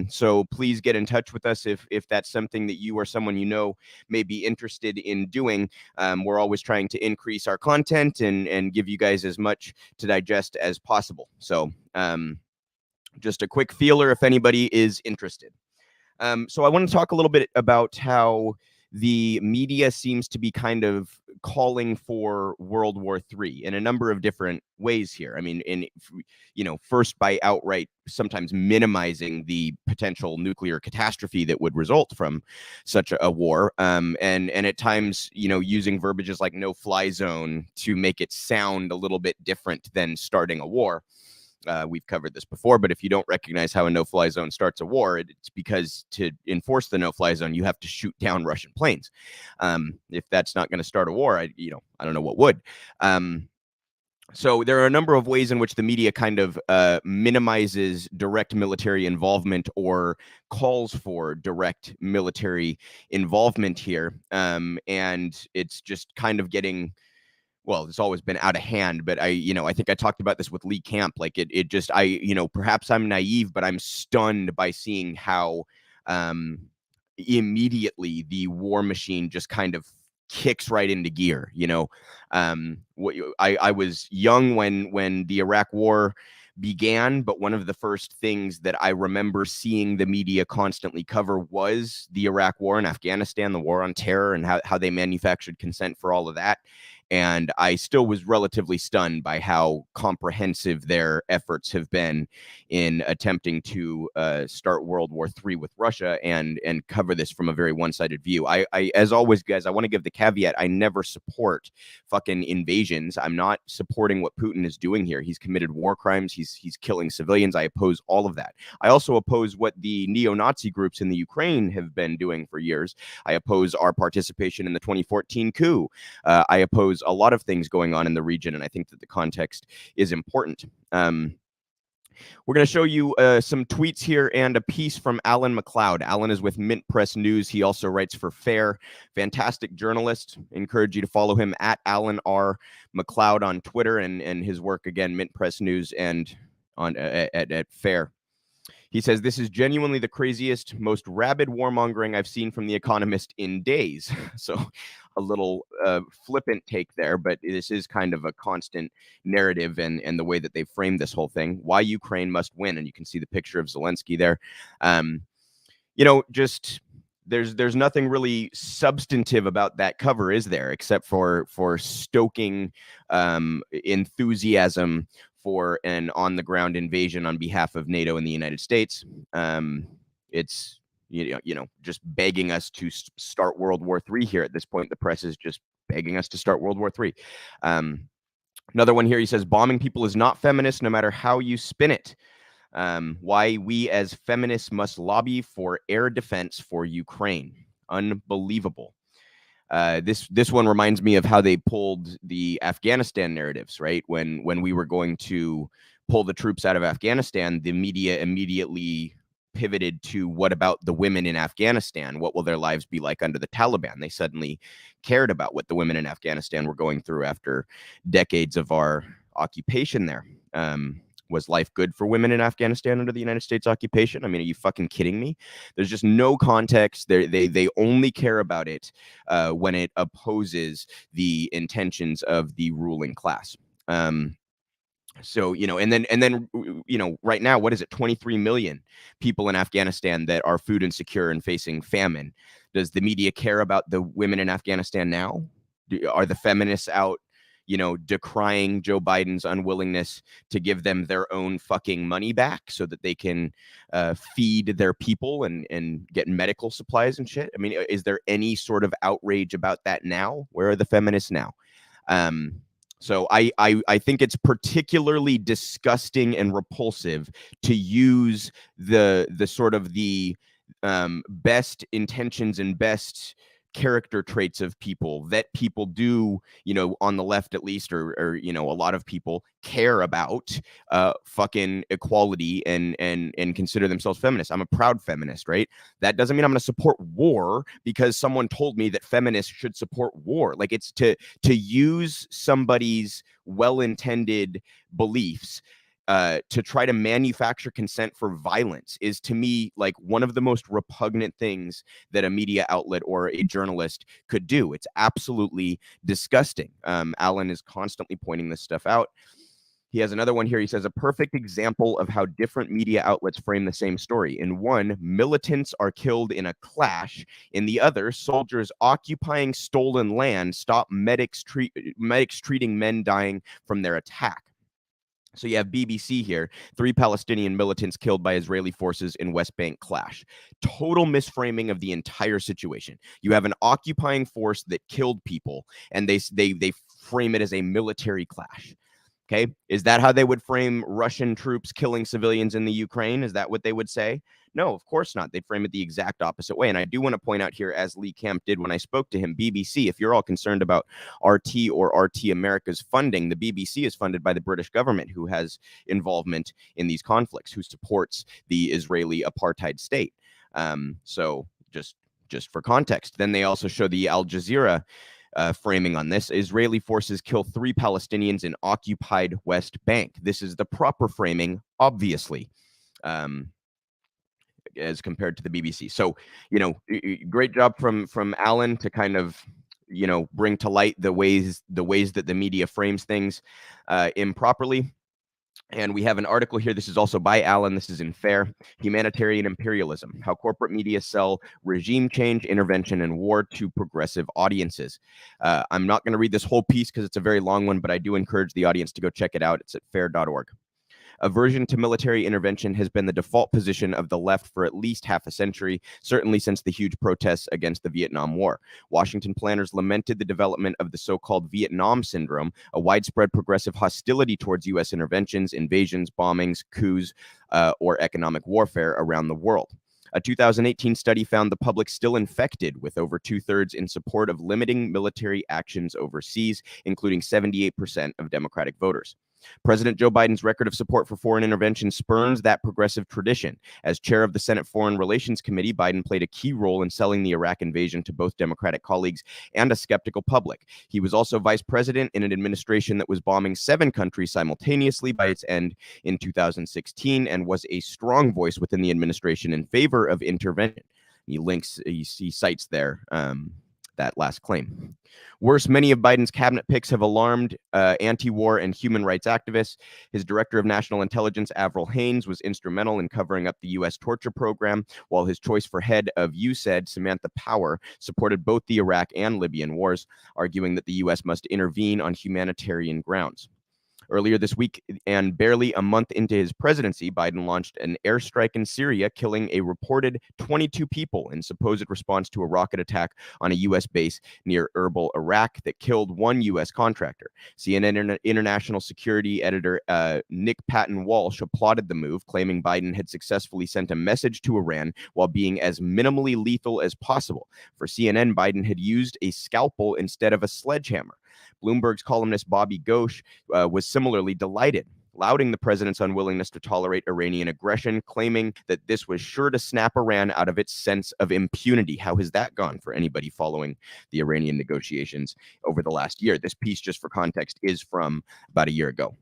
So please get in touch with us if that's something that you or someone you know may be interested in doing. We're always trying to increase our content and give you guys as much to digest as possible. So just a quick feeler if anybody is interested. So I want to talk a little bit about how the media seems to be kind of calling for World War III in a number of different ways here. I mean, first by outright sometimes minimizing the potential nuclear catastrophe that would result from such a war, and at times, using verbiages like no-fly zone to make it sound a little bit different than starting a war. We've covered this before, but if you don't recognize how a no-fly zone starts a war, it's because to enforce the no-fly zone, you have to shoot down Russian planes. If that's not going to start a war, I don't know what would. So there are a number of ways in which the media kind of minimizes direct military involvement or calls for direct military involvement here, and it's just kind of getting. Well, it's always been out of hand, but I think I talked about this with Lee Camp. Like perhaps I'm naive, but I'm stunned by seeing how immediately the war machine just kind of kicks right into gear. I was young when the Iraq War began, but one of the first things that I remember seeing the media constantly cover was the Iraq War and Afghanistan, the war on terror, and how they manufactured consent for all of that. And I still was relatively stunned by how comprehensive their efforts have been in attempting to start World War III with Russia and cover this from a very one-sided view. I as always, guys, I want to give the caveat: I never support fucking invasions. I'm not supporting what Putin is doing here. He's committed war crimes. He's killing civilians. I oppose all of that. I also oppose what the neo-Nazi groups in the Ukraine have been doing for years. I oppose our participation in the 2014 coup. I oppose a lot of things going on in the region, and I think that the context is important. We're going to show you some tweets here and a piece from Alan McLeod. Alan is with Mint Press News. He also writes for FAIR. Fantastic journalist. Encourage you to follow him at Alan R. McLeod on Twitter, and his work, again, Mint Press News and on at FAIR. He says, "This is genuinely the craziest, most rabid warmongering I've seen from The Economist in days." So a little flippant take there, but this is kind of a constant narrative and the way that they've framed this whole thing. Why Ukraine must win. And you can see the picture of Zelensky there. Just there's nothing really substantive about that cover, is there, except for stoking enthusiasm for an on-the-ground invasion on behalf of NATO and the United States. It's just begging us to start World War III here at this point. The press is just begging us to start World War III. Another one here, he says, bombing people is not feminist, no matter how you spin it. Why we as feminists must lobby for air defense for Ukraine. Unbelievable. This one reminds me of how they pulled the Afghanistan narratives, right? When we were going to pull the troops out of Afghanistan, the media immediately pivoted to what about the women in Afghanistan? What will their lives be like under the Taliban? They suddenly cared about what the women in Afghanistan were going through after decades of our occupation there. Was life good for women in Afghanistan under the United States occupation? I mean, are you fucking kidding me? There's just no context. They only care about it when it opposes the intentions of the ruling class. So, and then right now, what is it? 23 million people in Afghanistan that are food insecure and facing famine. Does the media care about the women in Afghanistan now? Are the feminists out decrying Joe Biden's unwillingness to give them their own fucking money back so that they can feed their people and get medical supplies and shit? I mean, is there any sort of outrage about that now? Where are the feminists now? So I think it's particularly disgusting and repulsive to use the sort of the best intentions and best character traits of people that people do, on the left at least, or a lot of people care about fucking equality and consider themselves feminists. I'm a proud feminist, right? That doesn't mean I'm going to support war because someone told me that feminists should support war. Like, it's to use somebody's well-intended beliefs to try to manufacture consent for violence is, to me, like one of the most repugnant things that a media outlet or a journalist could do. It's absolutely disgusting. Alan is constantly pointing this stuff out. He has another one here. He says, a perfect example of how different media outlets frame the same story. In one, militants are killed in a clash. In the other, soldiers occupying stolen land stop medics treating men dying from their attack. So you have BBC here, 3 Palestinian militants killed by Israeli forces in West Bank clash. Total misframing of the entire situation. You have an occupying force that killed people, and they frame it as a military clash. Okay, is that how they would frame Russian troops killing civilians in the Ukraine? Is that what they would say? No, of course not. They'd frame it the exact opposite way. And I do want to point out here, as Lee Camp did when I spoke to him, BBC, if you're all concerned about RT or RT America's funding, the BBC is funded by the British government, who has involvement in these conflicts, who supports the Israeli apartheid state. So just for context. Then they also show the Al Jazeera framing on this. Israeli forces kill 3 Palestinians in occupied West Bank. This is the proper framing, obviously, as compared to the BBC. So, great job from Alan to kind of, bring to light the ways that the media frames things improperly. And we have an article here. This is also by Alan. This is in Fair. Humanitarian Imperialism: How Corporate Media Sell Regime Change, Intervention, and War to Progressive Audiences. I'm not going to read this whole piece because it's a very long one, but I do encourage the audience to go check it out. It's at fair.org. Aversion to military intervention has been the default position of the left for at least half a century, certainly since the huge protests against the Vietnam War. Washington planners lamented the development of the so-called Vietnam Syndrome, a widespread progressive hostility towards U.S. interventions, invasions, bombings, coups, or economic warfare around the world. A 2018 study found the public still infected, with over 2/3 in support of limiting military actions overseas, including 78% of Democratic voters. President Joe Biden's record of support for foreign intervention spurns that progressive tradition. As chair of the Senate Foreign Relations Committee, Biden played a key role in selling the Iraq invasion to both Democratic colleagues and a skeptical public. He was also vice president in an administration that was bombing 7 countries simultaneously by its end in 2016, and was a strong voice within the administration in favor of intervention. He cites there that last claim. Worse, many of Biden's cabinet picks have alarmed anti-war and human rights activists. His director of national intelligence, Avril Haines, was instrumental in covering up the U.S. torture program, while his choice for head of USAID, Samantha Power, supported both the Iraq and Libyan wars, arguing that the U.S. must intervene on humanitarian grounds. Earlier this week, and barely a month into his presidency, Biden launched an airstrike in Syria, killing a reported 22 people in supposed response to a rocket attack on a U.S. base near Erbil, Iraq, that killed 1 U.S. contractor. CNN international security editor Nick Patton Walsh applauded the move, claiming Biden had successfully sent a message to Iran while being as minimally lethal as possible. For CNN, Biden had used a scalpel instead of a sledgehammer. Bloomberg's columnist Bobby Ghosh was similarly delighted, lauding the president's unwillingness to tolerate Iranian aggression, claiming that this was sure to snap Iran out of its sense of impunity. How has that gone for anybody following the Iranian negotiations over the last year? This piece, just for context, is from about a year ago.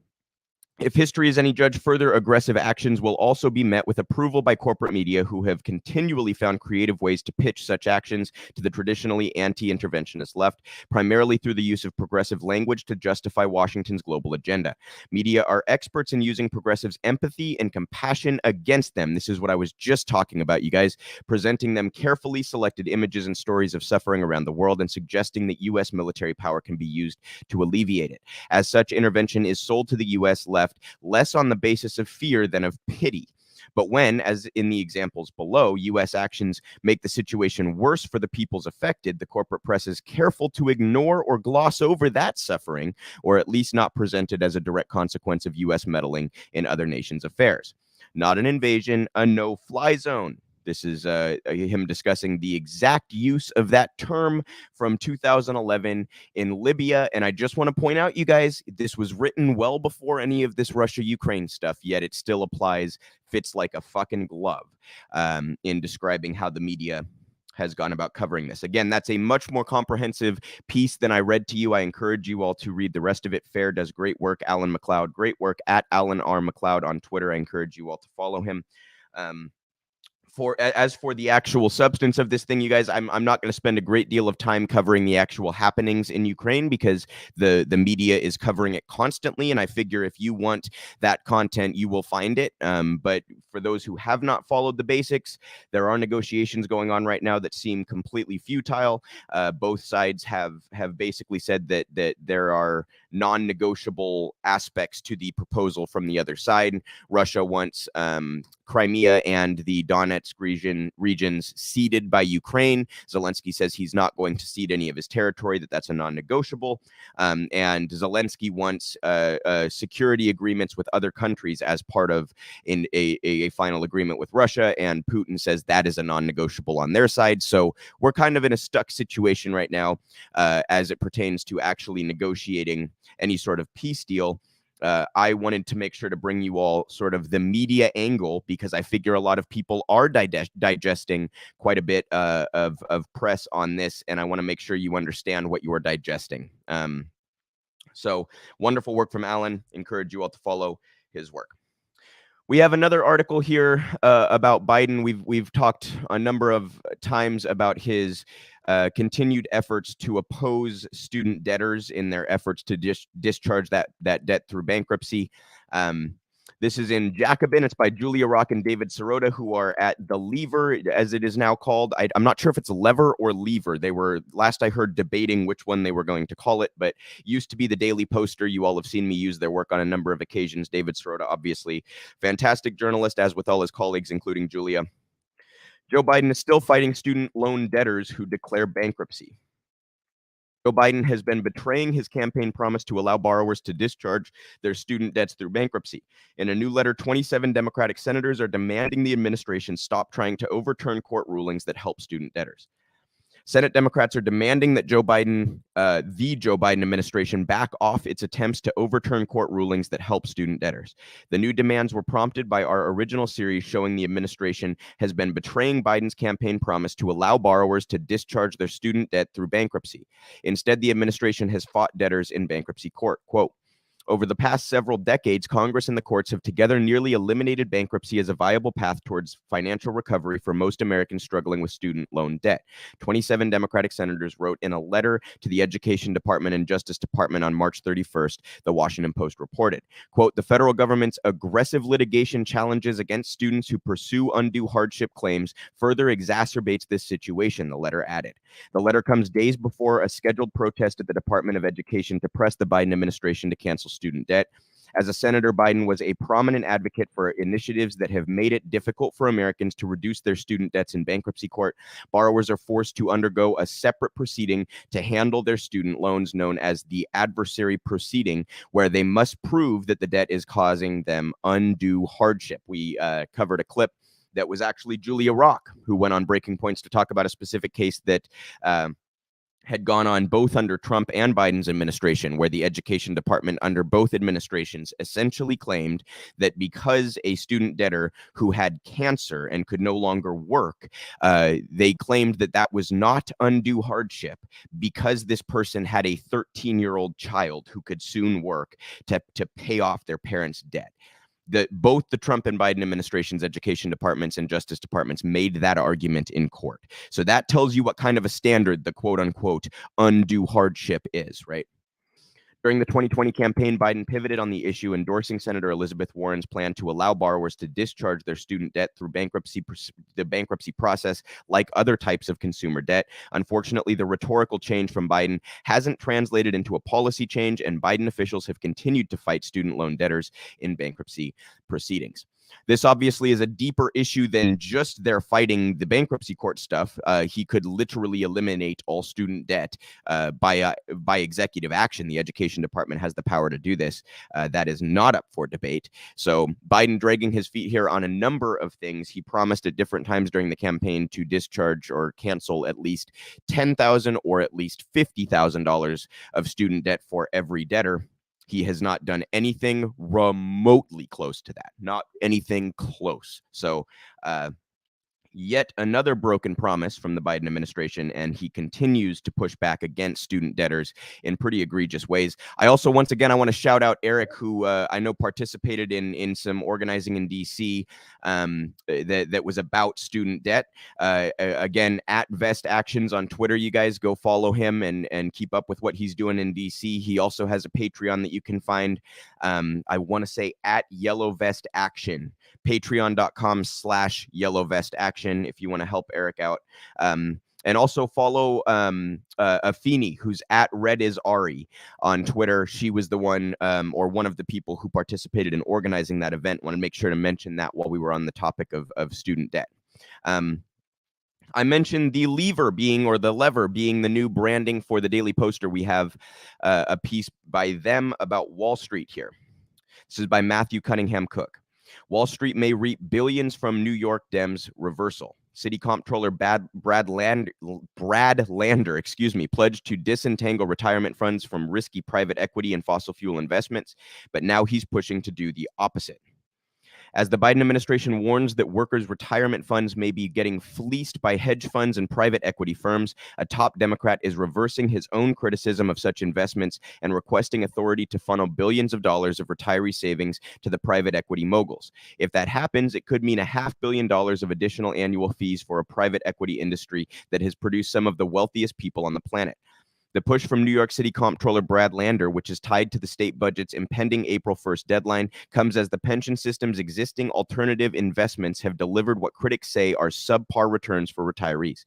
If history is any judge, further aggressive actions will also be met with approval by corporate media, who have continually found creative ways to pitch such actions to the traditionally anti-interventionist left, primarily through the use of progressive language to justify Washington's global agenda. Media are experts in using progressives' empathy and compassion against them. This is what I was just talking about, you guys, presenting them carefully selected images and stories of suffering around the world and suggesting that U.S. military power can be used to alleviate it. As such, intervention is sold to the U.S. left less on the basis of fear than of pity. But when, as in the examples below, U.S. actions make the situation worse for the peoples affected, the corporate press is careful to ignore or gloss over that suffering, or at least not present it as a direct consequence of U.S. meddling in other nations' affairs. Not an invasion, a no-fly zone. This is him discussing the exact use of that term from 2011 in Libya. And I just want to point out, you guys, this was written well before any of this Russia-Ukraine stuff, yet it still applies, fits like a fucking glove in describing how the media has gone about covering this. Again, that's a much more comprehensive piece than I read to you. I encourage you all to read the rest of it. Fair does great work. Alan McLeod, great work at Alan R. McLeod on Twitter. I encourage you all to follow him. As for the actual substance of this thing, you guys, I'm not going to spend a great deal of time covering the actual happenings in Ukraine because the media is covering it constantly, and I figure if you want that content, you will find it. But for those who have not followed the basics, there are negotiations going on right now that seem completely futile. Both sides have basically said that there are non-negotiable aspects to the proposal from the other side. Russia wants Crimea and the Donetsk regions ceded by Ukraine. Zelensky says he's not going to cede any of his territory, that's a non-negotiable. And Zelensky wants security agreements with other countries as part of a final agreement with Russia, and Putin says that is a non-negotiable on their side. So we're kind of in a stuck situation right now as it pertains to actually negotiating any sort of peace deal. I wanted to make sure to bring you all sort of the media angle because I figure a lot of people are digesting quite a bit of press on this, and I want to make sure you understand what you are digesting. So wonderful work from Alan. Encourage you all to follow his work. We have another article here about Biden. We've talked a number of times about his continued efforts to oppose student debtors in their efforts to discharge that debt through bankruptcy. This is in Jacobin. It's by Julia Rock and David Sirota, who are at the Lever, as it is now called. I'm not sure if it's Lever or Lever. They were, last I heard, debating which one they were going to call it, but used to be the Daily Poster. You all have seen me use their work on a number of occasions. David Sirota, obviously, fantastic journalist, as with all his colleagues, including Julia. Joe Biden is still fighting student loan debtors who declare bankruptcy. Joe Biden has been betraying his campaign promise to allow borrowers to discharge their student debts through bankruptcy. In a new letter, 27 Democratic senators are demanding the administration stop trying to overturn court rulings that help student debtors. Senate Democrats are demanding that the Joe Biden administration back off its attempts to overturn court rulings that help student debtors. The new demands were prompted by our original series showing the administration has been betraying Biden's campaign promise to allow borrowers to discharge their student debt through bankruptcy. Instead, the administration has fought debtors in bankruptcy court. Quote, over the past several decades, Congress and the courts have together nearly eliminated bankruptcy as a viable path towards financial recovery for most Americans struggling with student loan debt. 27 Democratic senators wrote in a letter to the Education Department and Justice Department on March 31st, the Washington Post reported. Quote, the federal government's aggressive litigation challenges against students who pursue undue hardship claims further exacerbates this situation, the letter added. The letter comes days before a scheduled protest at the Department of Education to press the Biden administration to cancel student debt. As a senator, Biden was a prominent advocate for initiatives that have made it difficult for Americans to reduce their student debts in bankruptcy court. Borrowers are forced to undergo a separate proceeding to handle their student loans known as the adversary proceeding, where they must prove that the debt is causing them undue hardship. We covered a clip that was actually Julia Rock, who went on Breaking Points to talk about a specific case that had gone on both under Trump and Biden's administration, where the Education Department under both administrations essentially claimed that because a student debtor who had cancer and could no longer work, they claimed that was not undue hardship because this person had a 13-year-old child who could soon work to pay off their parents' debt. Both the Trump and Biden administration's education departments and justice departments made that argument in court. So that tells you what kind of a standard the quote unquote undue hardship is, right? During the 2020 campaign, Biden pivoted on the issue, endorsing Senator Elizabeth Warren's plan to allow borrowers to discharge their student debt through the bankruptcy process, like other types of consumer debt. Unfortunately, the rhetorical change from Biden hasn't translated into a policy change, and Biden officials have continued to fight student loan debtors in bankruptcy proceedings. This obviously is a deeper issue than just their fighting the bankruptcy court stuff. He could literally eliminate all student debt by executive action. The education department has the power to do this. That is not up for debate. So Biden dragging his feet here on a number of things. He promised at different times during the campaign to discharge or cancel at least $10,000 or at least $50,000 of student debt for every debtor. He has not done anything remotely close to that. Not anything close. So yet another broken promise from the Biden administration, and he continues to push back against student debtors in pretty egregious ways. I also, once again, I want to shout out Eric, who I know participated in some organizing in DC that was about student debt. Again, at Vest Actions on Twitter, you guys go follow him and keep up with what he's doing in DC. He also has a Patreon that you can find. I want to say at Yellow Vest Action, patreon.com/Yellow Vest Action, if you want to help Eric out. And also follow Afeni, who's at Red is Ari on Twitter. She was the one or one of the people who participated in organizing that event. Want to make sure to mention that while we were on the topic of student debt. I mentioned the lever being, or the lever being, the new branding for the Daily Poster. We have a piece by them about Wall Street here. This is by Matthew Cunningham Cook. Wall Street may reap billions from New York Dems reversal. City Comptroller Brad Lander, pledged to disentangle retirement funds from risky private equity and fossil fuel investments, but now he's pushing to do the opposite. As the Biden administration warns that workers' retirement funds may be getting fleeced by hedge funds and private equity firms, a top Democrat is reversing his own criticism of such investments and requesting authority to funnel billions of dollars of retiree savings to the private equity moguls. If that happens, it could mean $500 million of additional annual fees for a private equity industry that has produced some of the wealthiest people on the planet. The push from New York City Comptroller Brad Lander, which is tied to the state budget's impending April 1st deadline, comes as the pension system's existing alternative investments have delivered what critics say are subpar returns for retirees.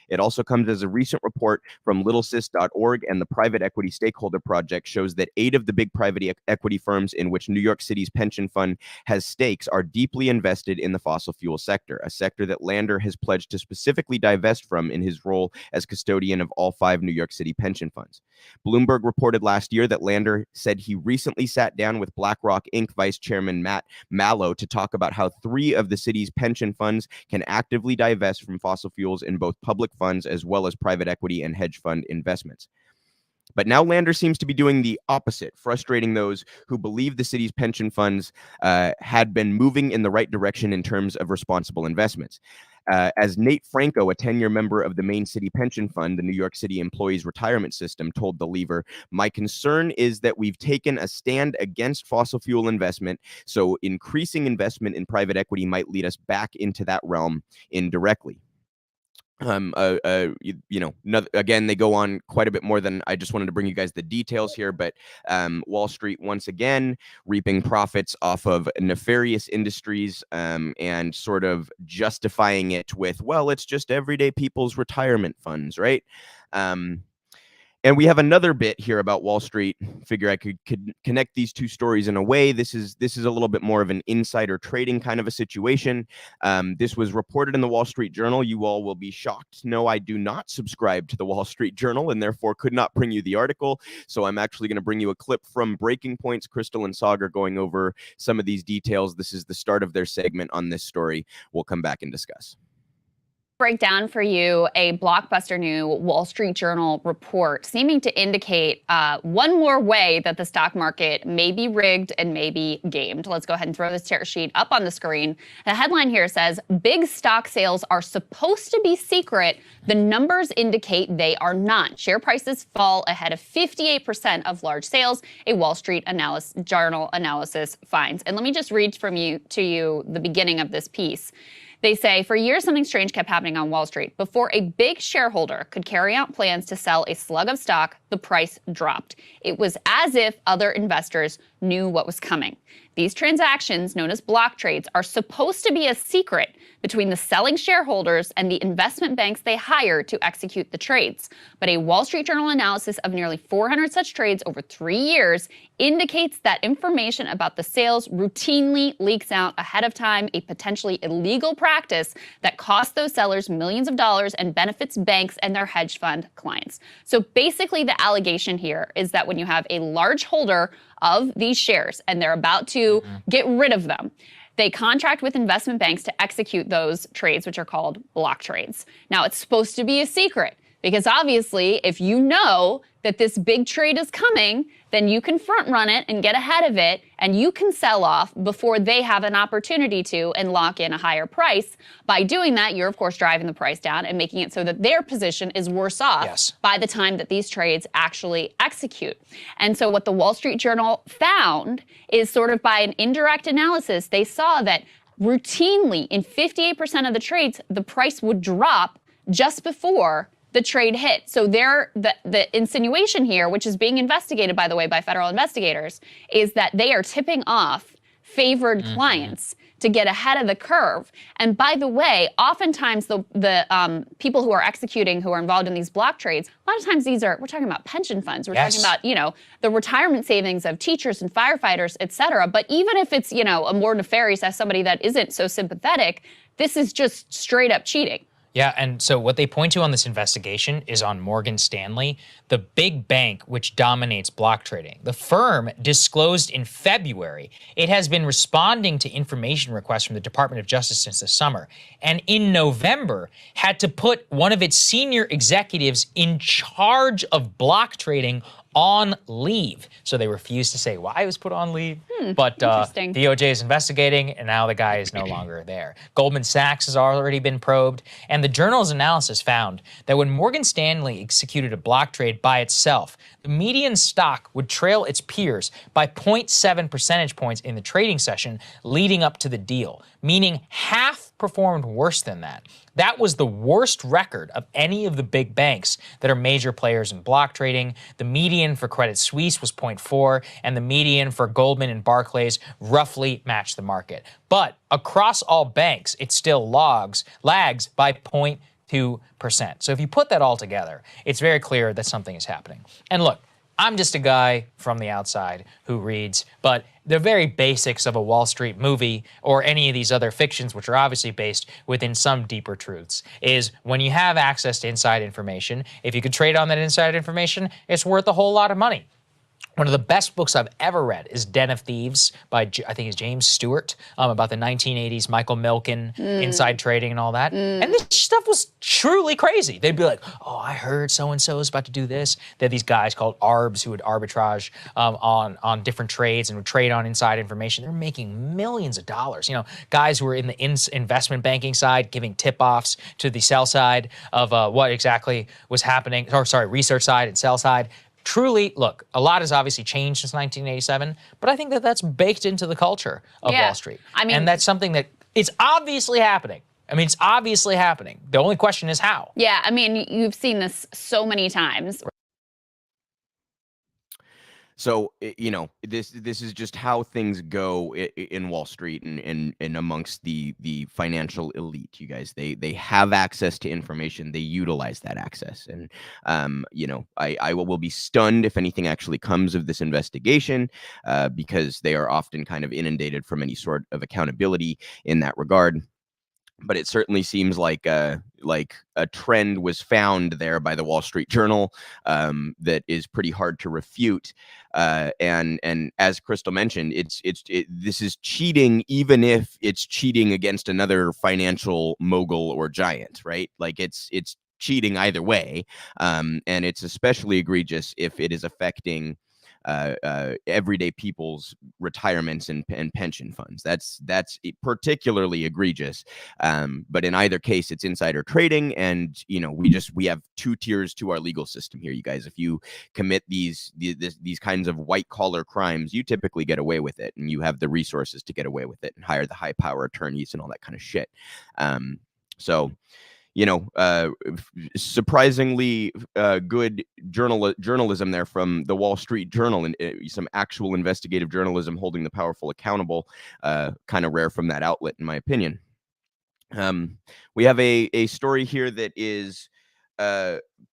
It also comes as a recent report from littlesis.org and the Private Equity Stakeholder Project shows that 8 of the big private equity firms in which New York City's pension fund has stakes are deeply invested in the fossil fuel sector, a sector that Lander has pledged to specifically divest from in his role as custodian of all 5 New York City pension funds. Bloomberg reported last year that Lander said he recently sat down with BlackRock Inc. Vice Chairman Matt Mallow to talk about how 3 of the city's pension funds can actively divest from fossil fuels in both public funds as well as private equity and hedge fund investments. But now Lander seems to be doing the opposite, frustrating those who believe the city's pension funds had been moving in the right direction in terms of responsible investments. As Nate Franco, a 10-year member of the Main City Pension Fund, the New York City Employees Retirement System, told The Lever, "My concern is that we've taken a stand against fossil fuel investment, so increasing investment in private equity might lead us back into that realm indirectly." Again, they go on quite a bit more than I just wanted to bring you guys the details here, but Wall Street once again reaping profits off of nefarious industries and sort of justifying it with, well, it's just everyday people's retirement funds, right? And we have another bit here about Wall Street. Figure I could connect these two stories in a way. This is a little bit more of an insider trading kind of a situation. This was reported in the Wall Street Journal. You all will be shocked. No, I do not subscribe to the Wall Street Journal and therefore could not bring you the article. So I'm actually going to bring you a clip from Breaking Points. Crystal and Sagar going over some of these details. This is the start of their segment on this story. We'll come back and discuss. Break down for you a blockbuster new Wall Street Journal report seeming to indicate one more way that the stock market may be rigged and may be gamed. Let's go ahead and throw this tear sheet up on the screen. The headline here says, big stock sales are supposed to be secret. The numbers indicate they are not. Share prices fall ahead of 58% of large sales, a Wall Street Journal analysis finds. And let me just read to you the beginning of this piece. They say, for years, something strange kept happening on Wall Street. Before a big shareholder could carry out plans to sell a slug of stock, the price dropped. It was as if other investors knew what was coming. These transactions, known as block trades, are supposed to be a secret between the selling shareholders and the investment banks they hire to execute the trades. But a Wall Street Journal analysis of nearly 400 such trades over 3 years indicates that information about the sales routinely leaks out ahead of time, a potentially illegal practice that costs those sellers millions of dollars and benefits banks and their hedge fund clients. So basically the allegation here is that when you have a large holder of these shares and they're about to get rid of them, they contract with investment banks to execute those trades, which are called block trades. Now, it's supposed to be a secret because obviously if you know that this big trade is coming, then you can front run it and get ahead of it, and you can sell off before they have an opportunity to and lock in a higher price. By doing that, you're of course driving the price down and making it so that their position is worse off by the time that these trades actually execute. And so what the Wall Street Journal found is sort of by an indirect analysis, they saw that routinely in 58% of the trades, the price would drop just before the trade hit. So the insinuation here, which is being investigated, by the way, by federal investigators, is that they are tipping off favored clients to get ahead of the curve. And by the way, oftentimes the people who are executing, who are involved in these block trades, a lot of times we're talking about pension funds. We're talking about, the retirement savings of teachers and firefighters, et cetera. But even if it's, a more nefarious as somebody that isn't so sympathetic, this is just straight up cheating. Yeah, and so what they point to on this investigation is on Morgan Stanley, the big bank which dominates block trading. The firm disclosed in February it has been responding to information requests from the Department of Justice since the summer, and in November had to put one of its senior executives in charge of block trading on leave. So they refused to say why he was put on leave, but DOJ is investigating, and now the guy is no longer there. Goldman Sachs has already been probed, and the Journal's analysis found that when Morgan Stanley executed a block trade by itself, the median stock would trail its peers by 0.7 percentage points in the trading session leading up to the deal, meaning half performed worse than that. That was the worst record of any of the big banks that are major players in block trading. The median for Credit Suisse was 0.4, and the median for Goldman and Barclays roughly matched the market. But across all banks, it still lags by 0.2%. So if you put that all together, it's very clear that something is happening. And look, I'm just a guy from the outside who reads, but the very basics of a Wall Street movie or any of these other fictions, which are obviously based within some deeper truths, is when you have access to inside information, if you could trade on that inside information, it's worth a whole lot of money. One of the best books I've ever read is Den of Thieves by, I think it's James Stewart, about the 1980s, Michael Milken, inside trading and all that. And this stuff was truly crazy. They'd be like, oh, I heard so-and-so is about to do this. They had these guys called ARBs who would arbitrage on different trades and would trade on inside information. They're making millions of dollars. Guys who were in the investment banking side giving tip-offs to the sell side of what exactly was happening, research side and sell side. Truly, look, a lot has obviously changed since 1987, but I think that that's baked into the culture of Wall Street. And that's something that it's obviously happening. It's obviously happening. The only question is how. Yeah, you've seen this so many times. So, this is just how things go in Wall Street and amongst the financial elite. You guys, they have access to information. They utilize that access. And, I will be stunned if anything actually comes of this investigation because they are often kind of inundated from any sort of accountability in that regard. But it certainly seems like a trend was found there by the Wall Street Journal that is pretty hard to refute. And as Crystal mentioned, this is cheating, even if it's cheating against another financial mogul or giant, right? Like it's cheating either way, and it's especially egregious if it is affecting everyday people's retirements and pension funds. That's particularly egregious. But in either case, it's insider trading, and we have two tiers to our legal system here, you guys. If you commit these kinds of white collar crimes, you typically get away with it, and you have the resources to get away with it and hire the high power attorneys and all that kind of shit. So surprisingly good journalism there from the Wall Street Journal, and some actual investigative journalism holding the powerful accountable. Kind of rare from that outlet, in my opinion. We have a story here that is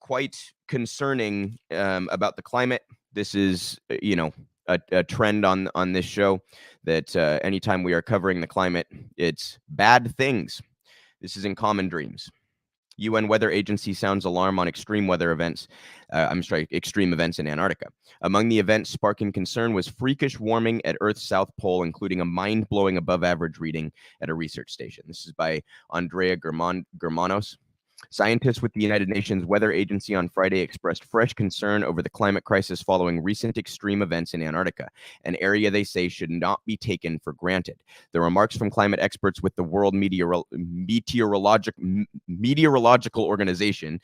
quite concerning about the climate. This is, a trend on this show that anytime we are covering the climate, it's bad things. This is in Common Dreams. UN Weather Agency sounds alarm on extreme weather events. Extreme events in Antarctica. Among the events sparking concern was freakish warming at Earth's South Pole, including a mind-blowing above-average reading at a research station. This is by Andrea Germanos. Scientists with the United Nations Weather Agency on Friday expressed fresh concern over the climate crisis following recent extreme events in Antarctica, an area they say should not be taken for granted. The remarks from climate experts with the World Meteorological Organization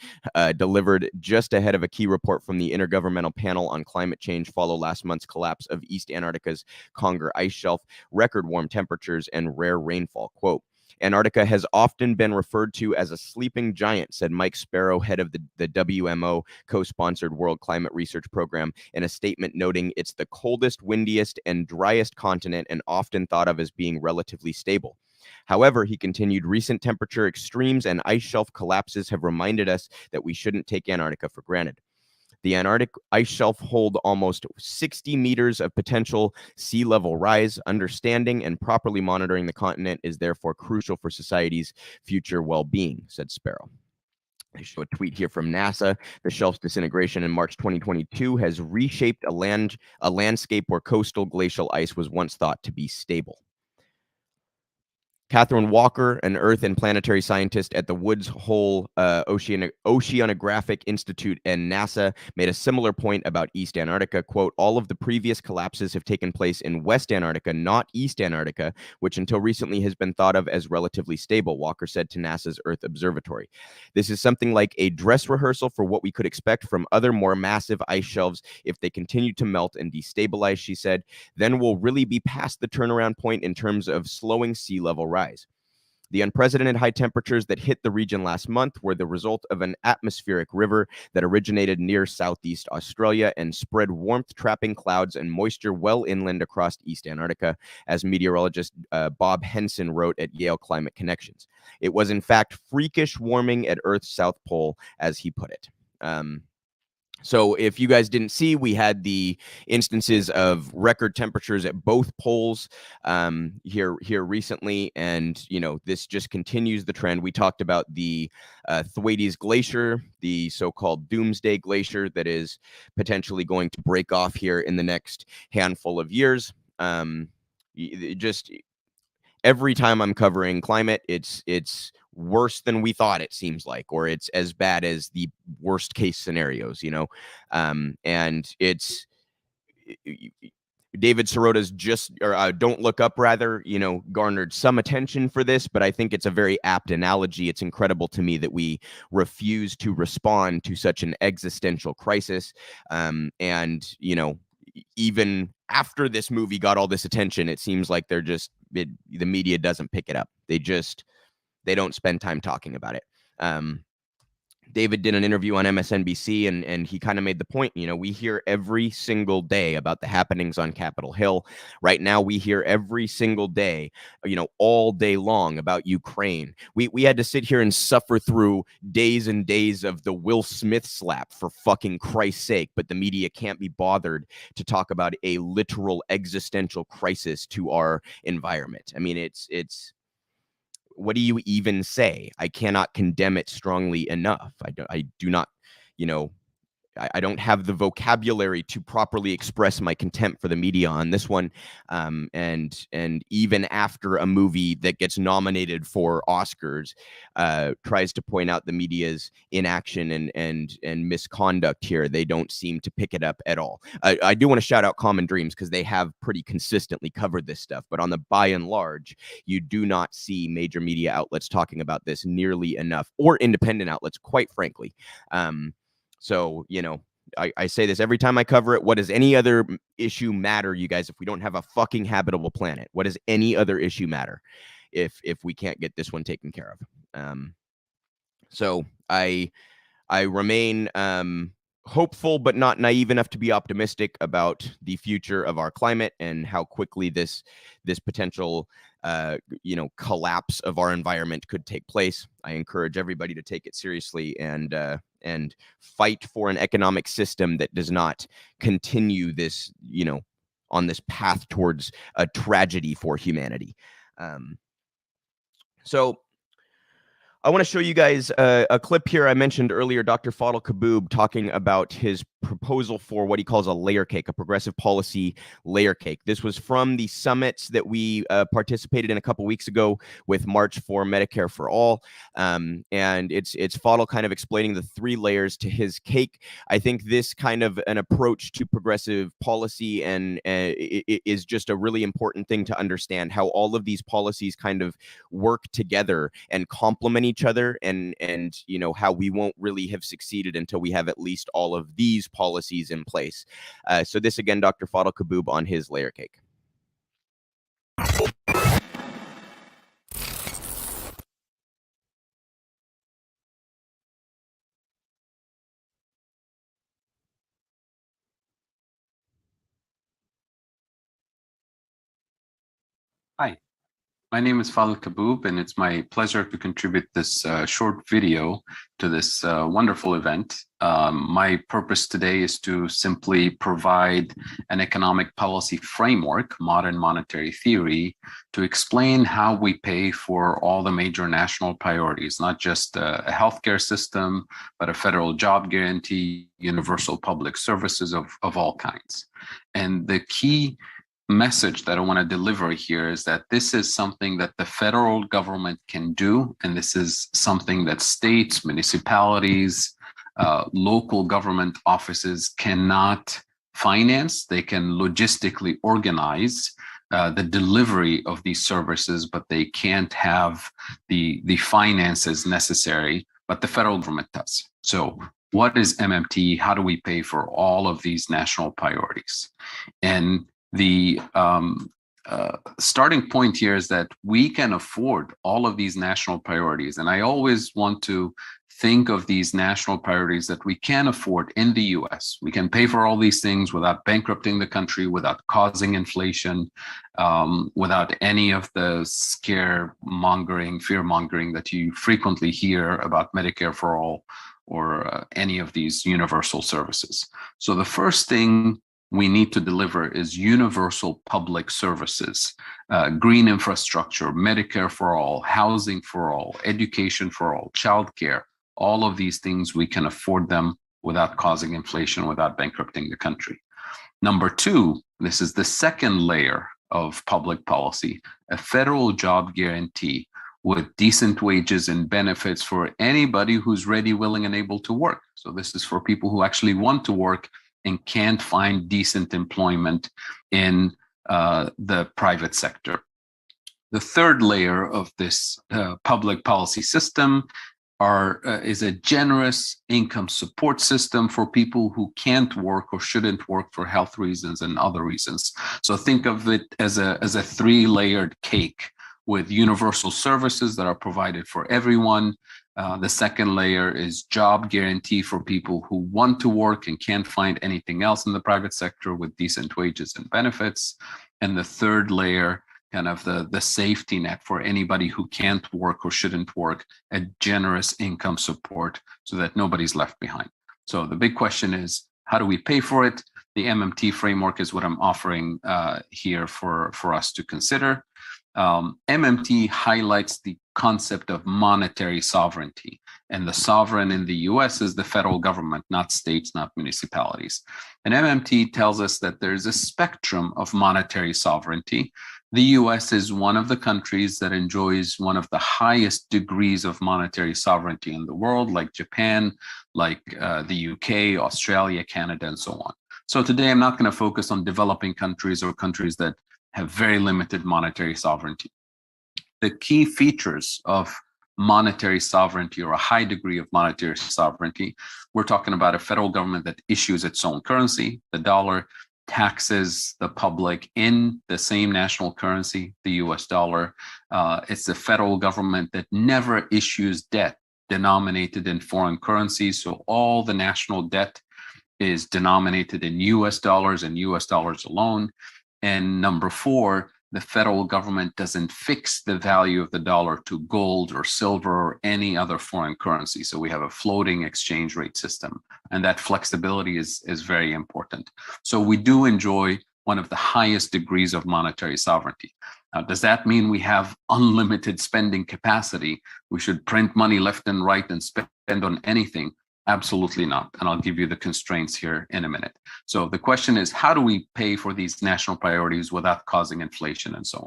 delivered just ahead of a key report from the Intergovernmental Panel on Climate Change follow last month's collapse of East Antarctica's Conger ice shelf, record warm temperatures, and rare rainfall. Quote, Antarctica has often been referred to as a sleeping giant, said Mike Sparrow, head of the WMO co-sponsored World Climate Research Program, in a statement noting it's the coldest, windiest, and driest continent and often thought of as being relatively stable. However, he continued, recent temperature extremes and ice shelf collapses have reminded us that we shouldn't take Antarctica for granted. The Antarctic ice shelf hold almost 60 meters of potential sea level rise. Understanding and properly monitoring the continent is therefore crucial for society's future well-being, said Sparrow. I show a tweet here from NASA. The shelf's disintegration in March 2022 has reshaped a landscape where coastal glacial ice was once thought to be stable. Catherine Walker, an Earth and planetary scientist at the Woods Hole Oceanographic Institute and NASA, made a similar point about East Antarctica. Quote, all of the previous collapses have taken place in West Antarctica, not East Antarctica, which until recently has been thought of as relatively stable, Walker said to NASA's Earth Observatory. This is something like a dress rehearsal for what we could expect from other more massive ice shelves if they continue to melt and destabilize, she said. Then we'll really be past the turnaround point in terms of slowing sea level rise. The unprecedented high temperatures that hit the region last month were the result of an atmospheric river that originated near southeast Australia and spread warmth-trapping clouds and moisture well inland across East Antarctica, as meteorologist Bob Henson wrote at Yale Climate Connections. It was, in fact, freakish warming at Earth's South Pole, as he put it. So if you guys didn't see, we had the instances of record temperatures at both poles here recently, and this just continues the trend. We talked about the Thwaites Glacier, the so-called Doomsday Glacier that is potentially going to break off here in the next handful of years. Just every time I'm covering climate, it's worse than we thought, it seems like, or it's as bad as the worst case scenarios, and it's David Sirota's Don't Look Up, rather, garnered some attention for this, but I think it's a very apt analogy. It's incredible to me that we refuse to respond to such an existential crisis. And, even after this movie got all this attention, it seems like the media doesn't pick it up. They don't spend time talking about it. David did an interview on MSNBC, and he kind of made the point, we hear every single day about the happenings on Capitol Hill. Right now, we hear every single day, all day long about Ukraine. We had to sit here and suffer through days and days of the Will Smith slap, for fucking Christ's sake, but the media can't be bothered to talk about a literal existential crisis to our environment. I mean, it's what do you even say? I cannot condemn it strongly enough. I do not, I don't have the vocabulary to properly express my contempt for the media on this one. And even after a movie that gets nominated for Oscars tries to point out the media's inaction and misconduct here, they don't seem to pick it up at all. I do want to shout out Common Dreams because they have pretty consistently covered this stuff. But on the by and large, you do not see major media outlets talking about this nearly enough, or independent outlets, quite frankly. So, I say this every time I cover it. What does any other issue matter, you guys, if we don't have a fucking habitable planet? What does any other issue matter if we can't get this one taken care of? So I remain hopeful, but not naive enough to be optimistic about the future of our climate and how quickly this potential collapse of our environment could take place. I encourage everybody to take it seriously and fight for an economic system that does not continue this, on this path towards a tragedy for humanity. So I want to show you guys a clip here. I mentioned earlier Dr. Fadl Kaboub talking about his proposal for what he calls a layer cake, a progressive policy layer cake. This was from the summits that we participated in a couple weeks ago with March for Medicare for All. And it's Fadl kind of explaining the 3 layers to his cake. I think this kind of an approach to progressive policy and is just a really important thing to understand, how all of these policies kind of work together and complement each other, and how we won't really have succeeded until we have at least all of these policies in place. So this again, Dr. Fadl Kaboub on his layer cake. Hi, my name is Fadl Kaboub, and it's my pleasure to contribute this short video to this wonderful event. My purpose today is to simply provide an economic policy framework, modern monetary theory, to explain how we pay for all the major national priorities, not just a healthcare system, but a federal job guarantee, universal public services of all kinds. And the key message that I want to deliver here is that this is something that the federal government can do, and this is something that states, municipalities, local government offices cannot finance. They can logistically organize the delivery of these services, but they can't have the finances necessary, but the federal government does. So what is MMT? How do we pay for all of these national priorities? And the starting point here is that we can afford all of these national priorities. And I always want to think of these national priorities that we can afford in the US. We can pay for all these things without bankrupting the country, without causing inflation, without any of the scaremongering, fear-mongering that you frequently hear about Medicare for All or any of these universal services. So the first thing we need to deliver is universal public services, green infrastructure, Medicare for all, housing for all, education for all, childcare. All of these things, we can afford them without causing inflation, without bankrupting the country. Number 2, this is the second layer of public policy, a federal job guarantee with decent wages and benefits for anybody who's ready, willing, and able to work. So this is for people who actually want to work and can't find decent employment in the private sector. The third layer of this public policy system is a generous income support system for people who can't work or shouldn't work for health reasons and other reasons. So think of it as a 3-layered cake with universal services that are provided for everyone. The second layer is job guarantee for people who want to work and can't find anything else in the private sector with decent wages and benefits. And the third layer, kind of the safety net for anybody who can't work or shouldn't work, a generous income support so that nobody's left behind. So the big question is, how do we pay for it? The MMT framework is what I'm offering here for us to consider. MMT highlights the concept of monetary sovereignty, and the sovereign in the US is the federal government, not states, not municipalities. And MMT tells us that there's a spectrum of monetary sovereignty. The US is one of the countries that enjoys one of the highest degrees of monetary sovereignty in the world, like Japan, like the UK, Australia, Canada, and so on. So today I'm not going to focus on developing countries or countries that have very limited monetary sovereignty. The key features of monetary sovereignty, or a high degree of monetary sovereignty, we're talking about a federal government that issues its own currency, the dollar, taxes the public in the same national currency, the US dollar. It's the federal government that never issues debt denominated in foreign currencies. So all the national debt is denominated in US dollars and US dollars alone. And number 4, the federal government doesn't fix the value of the dollar to gold or silver or any other foreign currency. So we have a floating exchange rate system, and that flexibility is very important. So we do enjoy one of the highest degrees of monetary sovereignty. Now, does that mean we have unlimited spending capacity? We should print money left and right and spend on anything? Absolutely not. And I'll give you the constraints here in a minute. So the question is, how do we pay for these national priorities without causing inflation and so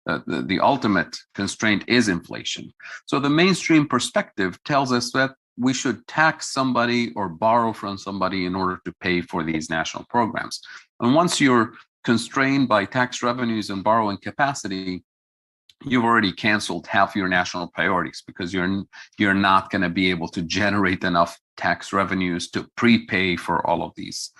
on? The ultimate constraint is inflation. So the mainstream perspective tells us that we should tax somebody or borrow from somebody in order to pay for these national programs. And once you're constrained by tax revenues and borrowing capacity, you've already canceled half your national priorities, because you're not going to be able to generate enough tax revenues to prepay for all of these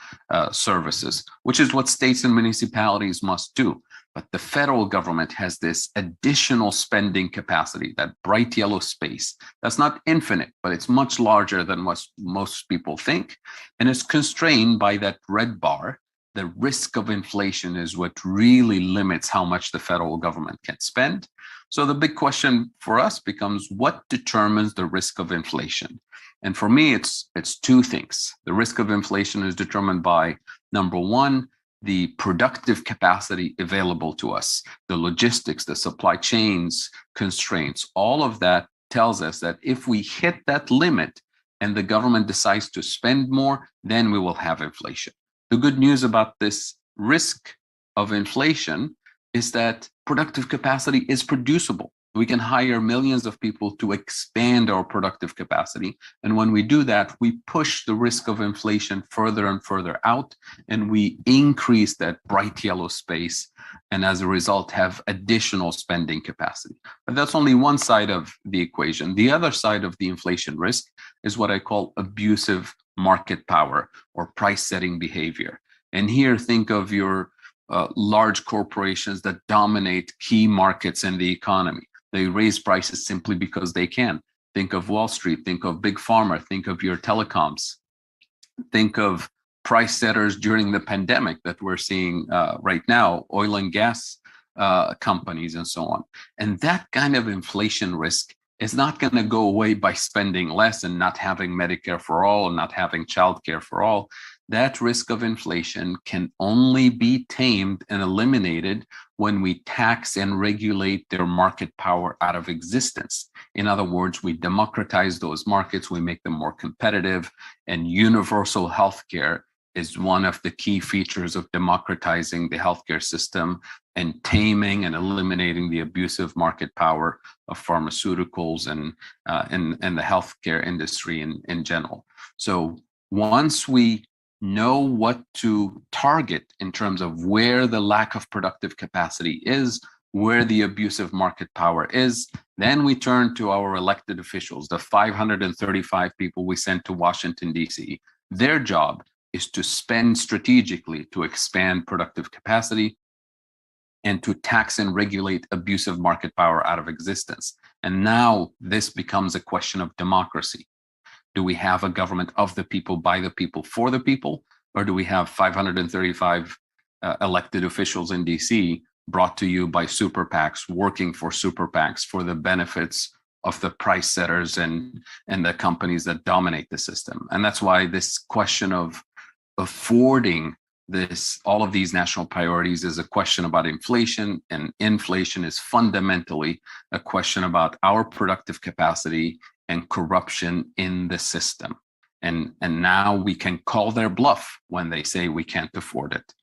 services, which is what states and municipalities must do. But the federal government has this additional spending capacity, that bright yellow space. That's not infinite, but it's much larger than what most people think. And it's constrained by that red bar. The risk of inflation is what really limits how much the federal government can spend. So the big question for us becomes, what determines the risk of inflation? And for me, it's 2 things. The risk of inflation is determined by, number 1, the productive capacity available to us, the logistics, the supply chains constraints. All of that tells us that if we hit that limit and the government decides to spend more, then we will have inflation. The good news about this risk of inflation is that productive capacity is producible. We can hire millions of people to expand our productive capacity. And when we do that, we push the risk of inflation further and further out, and we increase that bright yellow space, and as a result have additional spending capacity. But that's only one side of the equation. The other side of the inflation risk is what I call abusive market power or price setting behavior. And here, think of your large corporations that dominate key markets in the economy. They raise prices simply because they can. Think of Wall Street, think of Big Pharma, think of your telecoms, think of price setters during the pandemic that we're seeing right now, oil and gas companies and so on. And that kind of inflation risk is not going to go away by spending less and not having Medicare for all and not having childcare for all. That risk of inflation can only be tamed and eliminated when we tax and regulate their market power out of existence. In other words, we democratize those markets, we make them more competitive, and universal healthcare is one of the key features of democratizing the healthcare system and taming and eliminating the abusive market power of pharmaceuticals and the healthcare industry in general. So once we know what to target in terms of where the lack of productive capacity is, where the abusive market power is, then we turn to our elected officials, the 535 people we sent to Washington, D.C. Their job is to spend strategically to expand productive capacity and to tax and regulate abusive market power out of existence. And now this becomes a question of democracy. Do we have a government of the people, by the people, for the people? Or do we have 535 elected officials in DC brought to you by super PACs, working for super PACs for the benefits of the price setters and the companies that dominate the system? And that's why this question of affording all of these national priorities is a question about inflation, and inflation is fundamentally a question about our productive capacity and corruption in the system. And now we can call their bluff when they say we can't afford it.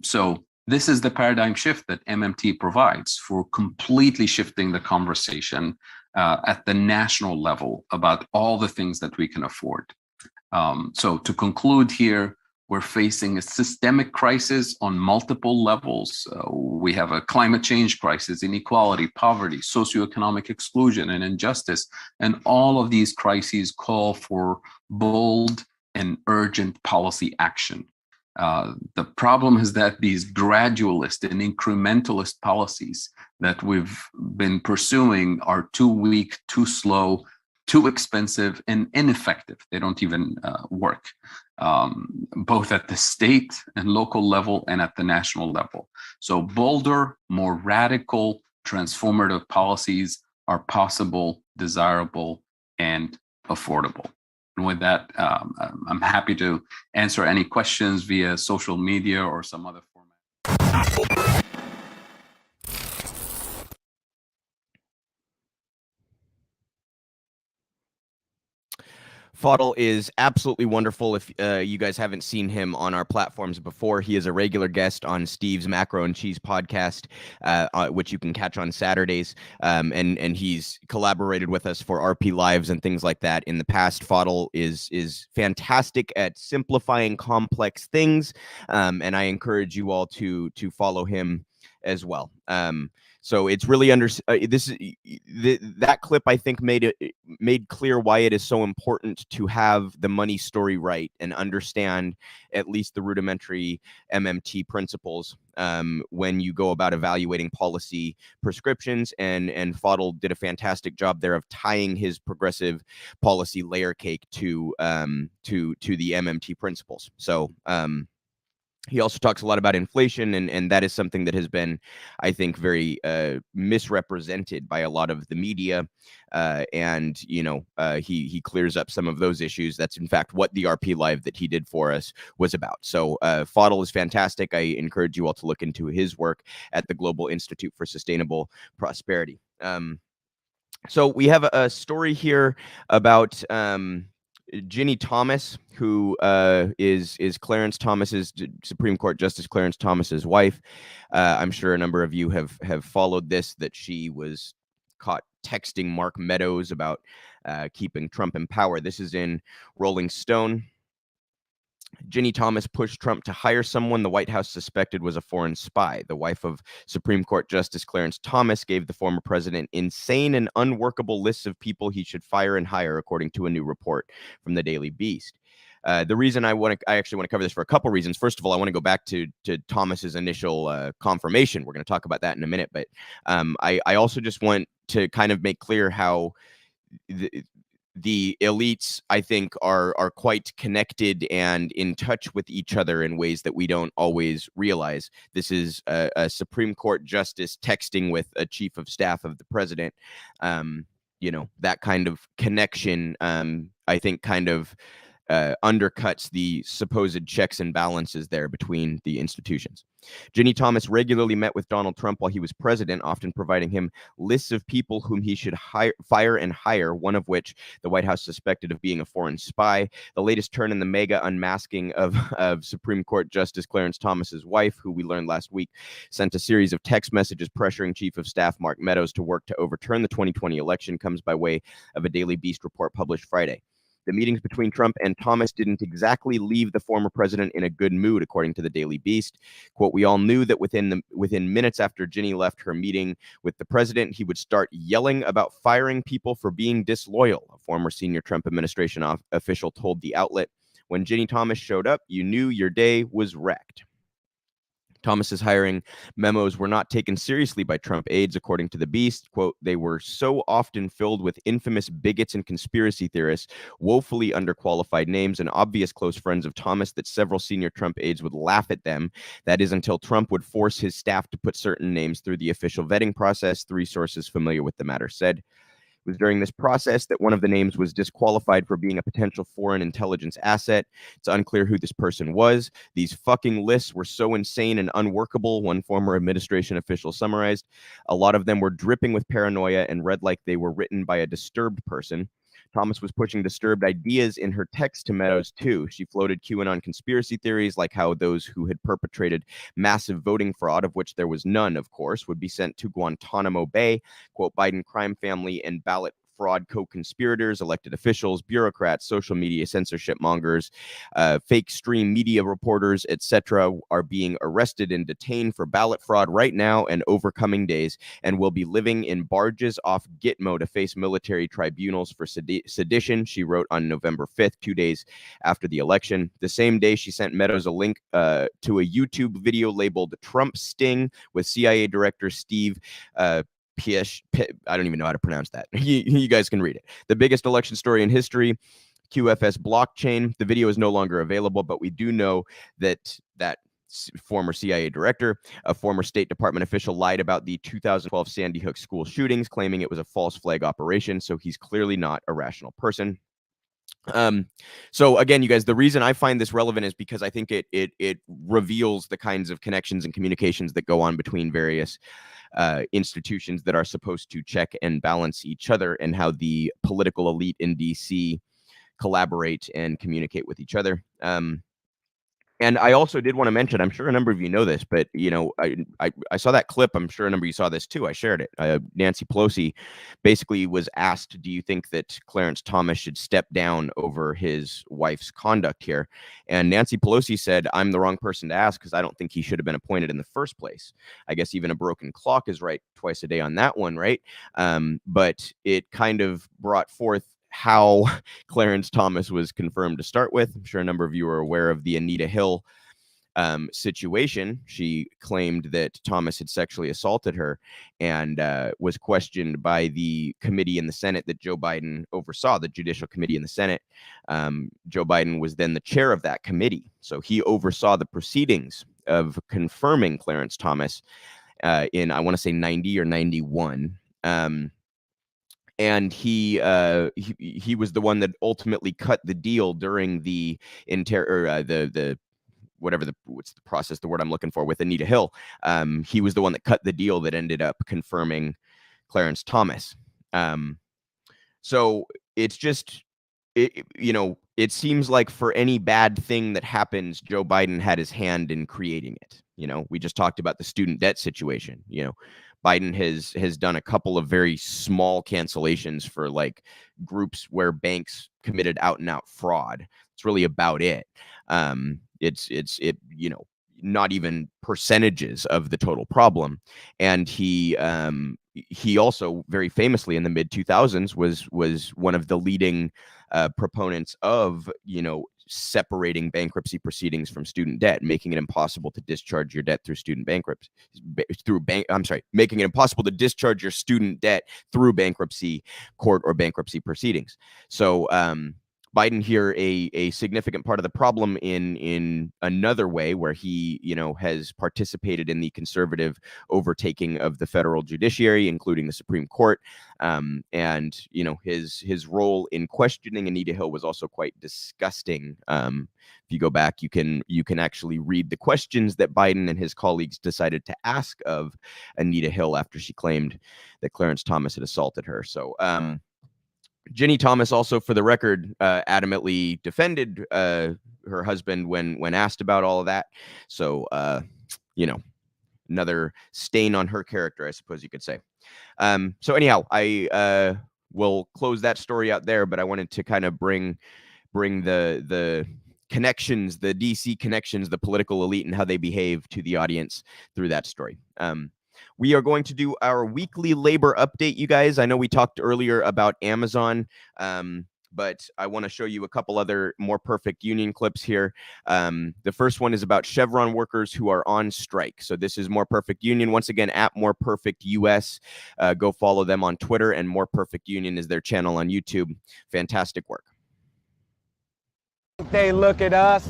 So this is the paradigm shift that MMT provides for completely shifting the conversation at the national level about all the things that we can afford. So to conclude here, we're facing a systemic crisis on multiple levels. We have a climate change crisis, inequality, poverty, socioeconomic exclusion, and injustice. And all of these crises call for bold and urgent policy action. The problem is that these gradualist and incrementalist policies that we've been pursuing are too weak, too slow, too expensive and ineffective. They don't even work, both at the state and local level and at the national level. So bolder, more radical, transformative policies are possible, desirable, and affordable. And with that, I'm happy to answer any questions via social media or some other format. Fadl is absolutely wonderful. If you guys haven't seen him on our platforms before, he is a regular guest on Steve's Macro and Cheese podcast, which you can catch on Saturdays. And he's collaborated with us for RP Lives and things like that in the past. Fadl is fantastic at simplifying complex things, and I encourage you all to follow him as well. So it's really that clip, I think, made clear why it is so important to have the money story right and understand at least the rudimentary MMT principles when you go about evaluating policy prescriptions. And Fadl did a fantastic job there of tying his progressive policy layer cake to the MMT principles. So he also talks a lot about inflation, and that is something that has been, I think, very misrepresented by a lot of the media. And, he clears up some of those issues. That's, in fact, what the RP Live that he did for us was about. So Fadl is fantastic. I encourage you all to look into his work at the Global Institute for Sustainable Prosperity. So we have a story here about Ginny Thomas, who is Clarence Thomas's Supreme Court Justice Clarence Thomas's wife. I'm sure a number of you have followed this, that she was caught texting Mark Meadows about keeping Trump in power. This is in Rolling Stone. Ginny Thomas pushed Trump to hire someone the White House suspected was a foreign spy. The wife of Supreme Court Justice Clarence Thomas gave the former president insane and unworkable lists of people he should fire and hire, according to a new report from the Daily Beast. The reason I actually want to cover this for a couple reasons. First of all, I want to go back to Thomas's initial confirmation. We're going to talk about that in a minute, but I also just want to kind of make clear how the elites, I think, are quite connected and in touch with each other in ways that we don't always realize. This is a Supreme Court justice texting with a chief of staff of the president. That kind of connection, I think, kind of undercuts the supposed checks and balances there between the institutions. Ginny Thomas regularly met with Donald Trump while he was president, often providing him lists of people whom he should fire and hire, one of which the White House suspected of being a foreign spy. The latest turn in the mega unmasking of Supreme Court Justice Clarence Thomas's wife, who we learned last week, sent a series of text messages pressuring Chief of Staff Mark Meadows to work to overturn the 2020 election, comes by way of a Daily Beast report published Friday. The meetings between Trump and Thomas didn't exactly leave the former president in a good mood, according to the Daily Beast. Quote, "We all knew that within minutes after Ginny left her meeting with the president, he would start yelling about firing people for being disloyal," a former senior Trump administration official told the outlet. "When Ginny Thomas showed up, you knew your day was wrecked." Thomas's hiring memos were not taken seriously by Trump aides, according to the Beast. Quote, "They were so often filled with infamous bigots and conspiracy theorists, woefully underqualified names, and obvious close friends of Thomas that several senior Trump aides would laugh at them. That is until Trump would force his staff to put certain names through the official vetting process," three sources familiar with the matter said. It was during this process that one of the names was disqualified for being a potential foreign intelligence asset. It's unclear who this person was. "These fucking lists were so insane and unworkable," one former administration official summarized. "A lot of them were dripping with paranoia and read like they were written by a disturbed person." Thomas was pushing disturbed ideas in her text to Meadows, too. She floated QAnon conspiracy theories, like how those who had perpetrated massive voting fraud, of which there was none, of course, would be sent to Guantanamo Bay. Quote, "Biden crime family and ballot fraud co-conspirators, elected officials, bureaucrats, social media censorship mongers, fake stream media reporters, etc., are being arrested and detained for ballot fraud right now and over coming days, and will be living in barges off Gitmo to face military tribunals for sedition," she wrote on November 5th, 2 days after the election. The same day, she sent Meadows a link to a YouTube video labeled "Trump Sting" with CIA Director Steve I don't even know how to pronounce that. You guys can read it. The biggest election story in history, QFS blockchain. The video is no longer available, but we do know that former CIA director, a former State Department official, lied about the 2012 Sandy Hook school shootings, claiming it was a false flag operation. So he's clearly not a rational person. So again, you guys, the reason I find this relevant is because I think it reveals the kinds of connections and communications that go on between various institutions that are supposed to check and balance each other, and how the political elite in DC collaborate and communicate with each other. And I also did want to mention, I'm sure a number of you know this, but I saw that clip. I'm sure a number of you saw this too. I shared it. Nancy Pelosi basically was asked, do you think that Clarence Thomas should step down over his wife's conduct here? And Nancy Pelosi said, I'm the wrong person to ask because I don't think he should have been appointed in the first place. I guess even a broken clock is right twice a day on that one, right? But it kind of brought forth how Clarence Thomas was confirmed to start with. I'm sure a number of you are aware of the Anita Hill situation. She claimed that Thomas had sexually assaulted her, and was questioned by the committee in the Senate that Joe Biden oversaw, the Judicial Committee in the Senate. Joe Biden was then the chair of that committee. So he oversaw the proceedings of confirming Clarence Thomas in, I want to say 90 or 91. And he was the one that ultimately cut the deal during the what's the process, the word I'm looking for, with Anita Hill. He was the one that cut the deal that ended up confirming Clarence Thomas. So it's just, it seems like for any bad thing that happens, Joe Biden had his hand in creating it. We just talked about the student debt situation. Biden has done a couple of very small cancellations for like groups where banks committed out and out fraud. It's really about it. It's not even percentages of the total problem. And he also very famously in the mid 2000s was one of the leading proponents of, separating bankruptcy proceedings from student debt, making it impossible to discharge your debt through student bankruptcy, making it impossible to discharge your student debt through bankruptcy court or bankruptcy proceedings. So Biden here a significant part of the problem in another way, where he has participated in the conservative overtaking of the federal judiciary, including the Supreme Court, and his role in questioning Anita Hill was also quite disgusting. If you go back, you can actually read the questions that Biden and his colleagues decided to ask of Anita Hill after she claimed that Clarence Thomas had assaulted her. So Ginny Thomas also, for the record, adamantly defended her husband when asked about all of that. So, another stain on her character, I suppose you could say. So anyhow, I will close that story out there, but I wanted to kind of bring the connections, the DC connections, the political elite and how they behave to the audience through that story. We are going to do our weekly labor update, you guys. I know we talked earlier about Amazon, but I want to show you a couple other More Perfect Union clips here. The first one is about Chevron workers who are on strike. So this is More Perfect Union. Once again, at More Perfect US. Go follow them on Twitter, and More Perfect Union is their channel on YouTube. Fantastic work. They look at us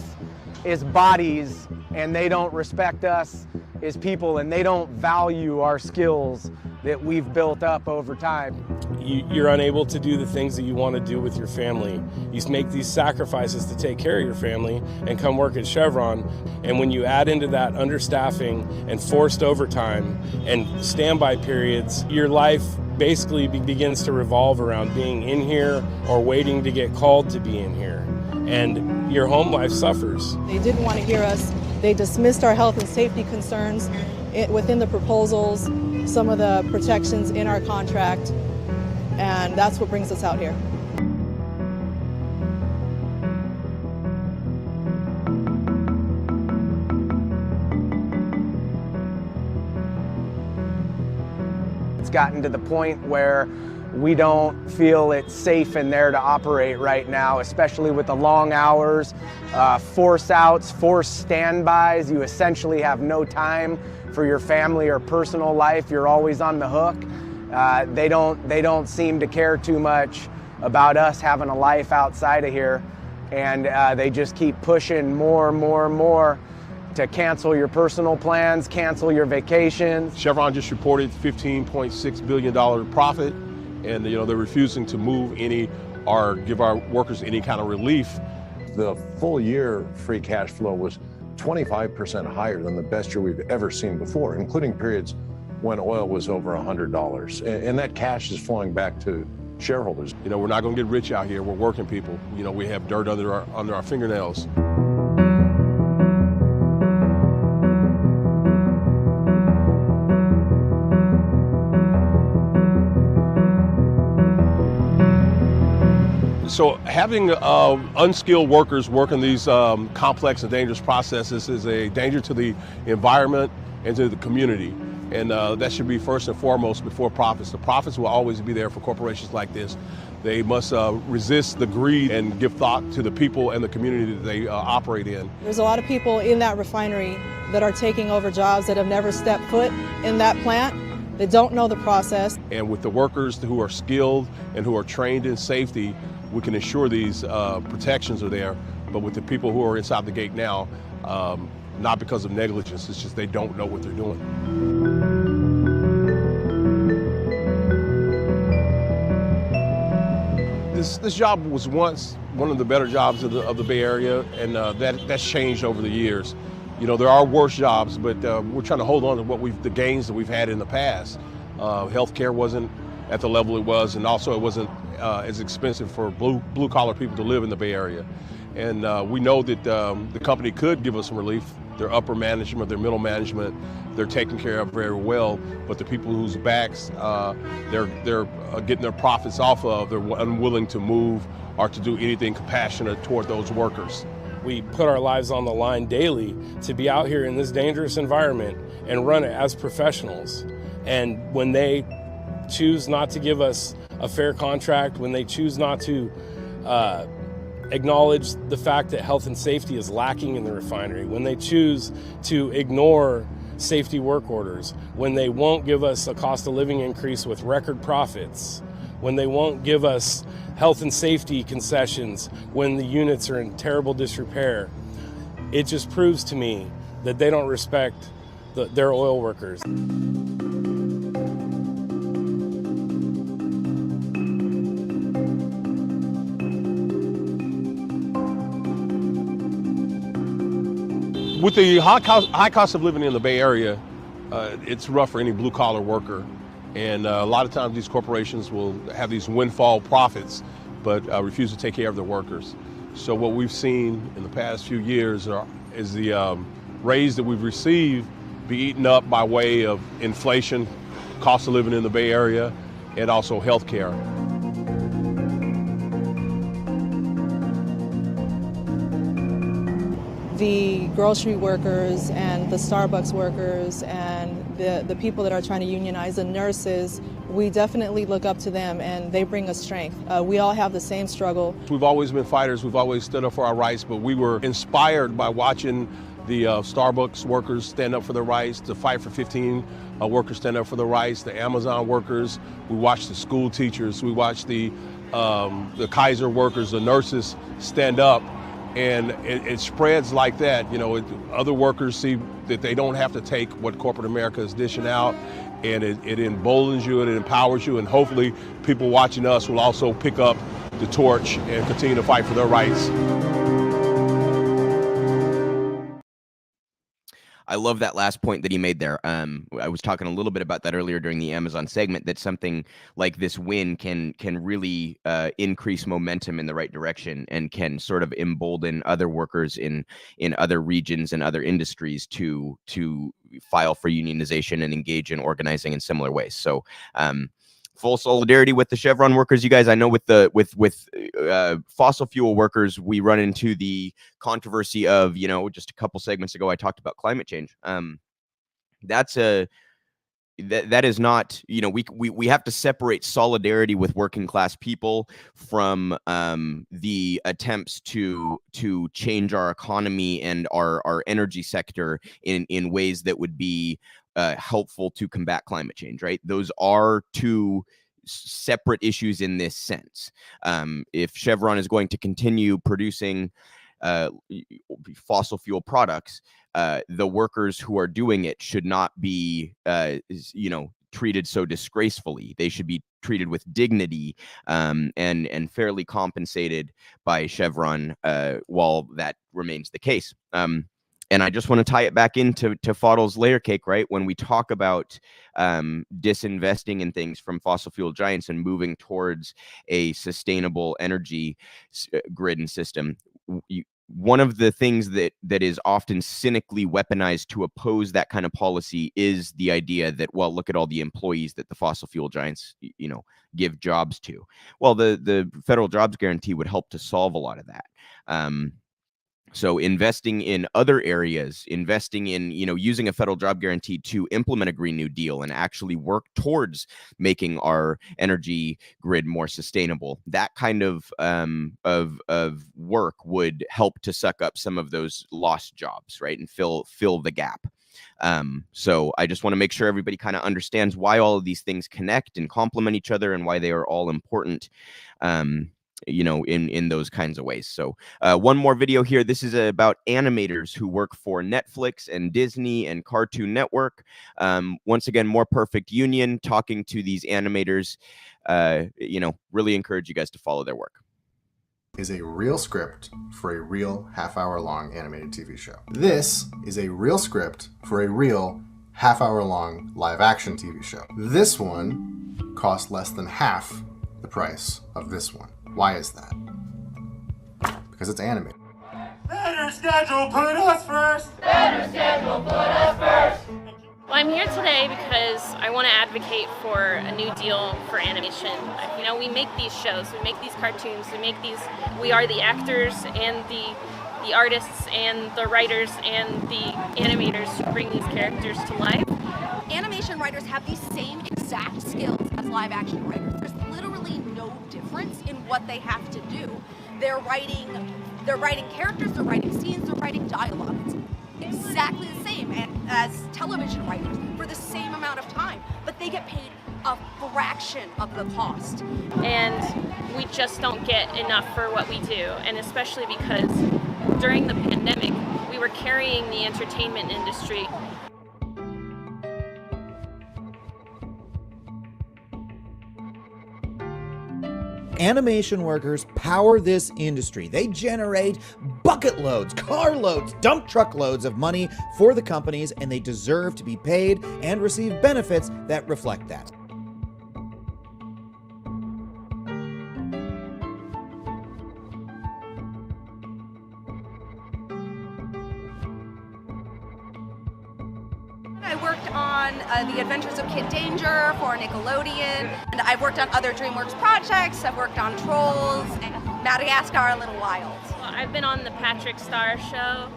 as bodies, and they don't respect us as people, and they don't value our skills that we've built up over time. You're unable to do the things that you want to do with your family. You make these sacrifices to take care of your family and come work at Chevron. And when you add into that understaffing and forced overtime and standby periods, your life basically begins to revolve around being in here or waiting to get called to be in here. And your home life suffers. They didn't want to hear us. They dismissed our health and safety concerns within the proposals, some of the protections in our contract, and that's what brings us out here. It's gotten to the point where we don't feel it's safe in there to operate right now, especially with the long hours, force outs, forced standbys. You essentially have no time for your family or personal life. You're always on the hook. They don't seem to care too much about us having a life outside of here, and they just keep pushing more and more and more to cancel your personal plans, cancel your vacations. Chevron just reported $15.6 billion profit, and they're refusing to move any or give our workers any kind of relief. The full year free cash flow was 25% higher than the best year we've ever seen before, including periods when oil was over $100. And that cash is flowing back to shareholders. We're not going to get rich out here. We're working people. We have dirt under our fingernails. So having unskilled workers working these complex and dangerous processes is a danger to the environment and to the community. And that should be first and foremost before profits. The profits will always be there for corporations like this. They must resist the greed and give thought to the people and the community that they operate in. There's a lot of people in that refinery that are taking over jobs that have never stepped foot in that plant. They don't know the process. And with the workers who are skilled and who are trained in safety, we can ensure these protections are there. But with the people who are inside the gate now, not because of negligence, it's just they don't know what they're doing. This job was once one of the better jobs of the Bay Area, and that's changed over the years. There are worse jobs, but we're trying to hold on to the gains that we've had in the past. Healthcare wasn't at the level it was, and also it wasn't as expensive for blue collar people to live in the Bay Area. And we know that the company could give us some relief. Their upper management, their middle management, they're taken care of very well. But the people whose backs they're getting their profits off of, they're unwilling to move or to do anything compassionate toward those workers. We put our lives on the line daily to be out here in this dangerous environment and run it as professionals. And when they choose not to give us a fair contract, when they choose not to acknowledge the fact that health and safety is lacking in the refinery, when they choose to ignore safety work orders, when they won't give us a cost of living increase with record profits, when they won't give us health and safety concessions, when the units are in terrible disrepair, it just proves to me that they don't respect their oil workers. With the high cost of living in the Bay Area, it's rough for any blue-collar worker. And a lot of times these corporations will have these windfall profits, but refuse to take care of their workers. So what we've seen in the past few years is the raise that we've received be eaten up by way of inflation, cost of living in the Bay Area, and also health care. The grocery workers and the Starbucks workers and the people that are trying to unionize, the nurses, we definitely look up to them and they bring us strength. We all have the same struggle. We've always been fighters. We've always stood up for our rights, but we were inspired by watching the Starbucks workers stand up for their rights, to fight for 15 workers stand up for their rights, the Amazon workers. We watched the school teachers. We watched the Kaiser workers, the nurses stand up. And it spreads like that. Other workers see that they don't have to take what corporate America is dishing out, and it emboldens you and it empowers you, and hopefully people watching us will also pick up the torch and continue to fight for their rights. I love that last point that he made there. I was talking a little bit about that earlier during the Amazon segment, that something like this win can really increase momentum in the right direction and can sort of embolden other workers in other regions and other industries to file for unionization and engage in organizing in similar ways. So full solidarity with the Chevron workers, you guys. I know with fossil fuel workers, we run into the controversy of, just a couple segments ago, I talked about climate change. That is not, we have to separate solidarity with working class people from the attempts to change our economy and our energy sector in ways that would be helpful to combat climate change, right? Those are two separate issues in this sense. If Chevron is going to continue producing fossil fuel products, the workers who are doing it should not be, treated so disgracefully. They should be treated with dignity and fairly compensated by Chevron while that remains the case. And I just want to tie it back into Fadl's layer cake, right? When we talk about disinvesting in things from fossil fuel giants and moving towards a sustainable energy grid and system, one of the things that is often cynically weaponized to oppose that kind of policy is the idea that, well, look at all the employees that the fossil fuel giants, give jobs to. Well, the federal jobs guarantee would help to solve a lot of that. So investing in other areas, investing in, using a federal job guarantee to implement a Green New Deal and actually work towards making our energy grid more sustainable. That kind of work would help to suck up some of those lost jobs, right? And fill the gap. So I just want to make sure everybody kind of understands why all of these things connect and complement each other and why they are all important. In those kinds of ways. So one more video here. This is about animators who work for Netflix and Disney and Cartoon Network. Once again, More Perfect Union, talking to these animators. Really encourage you guys to follow their work. Is a real script for a real half-hour-long animated TV show. This is a real script for a real half-hour-long live-action TV show. This one cost less than half the price of this one. Why is that? Because it's animated. Better schedule, put us first! Better schedule, put us first! Well, I'm here today because I want to advocate for a new deal for animation. We make these shows, we make these cartoons, we are the actors and the artists and the writers and the animators who bring these characters to life. Animation writers have the same exact skills as live action writers. There's literally no difference in what they have to do. They're writing characters, they're writing scenes, they're writing dialogue. It's exactly the same as television writers for the same amount of time, but they get paid a fraction of the cost. And we just don't get enough for what we do, and especially because during the pandemic, we were carrying the entertainment industry. Animation workers power this industry. They generate bucket loads, car loads, dump truck loads of money for the companies, and they deserve to be paid and receive benefits that reflect that. I worked on The Adventures of Kid Danger for Nickelodeon, and I've worked on other DreamWorks projects. I've worked on Trolls and Madagascar a Little Wild. I've been on the Patrick Star Show.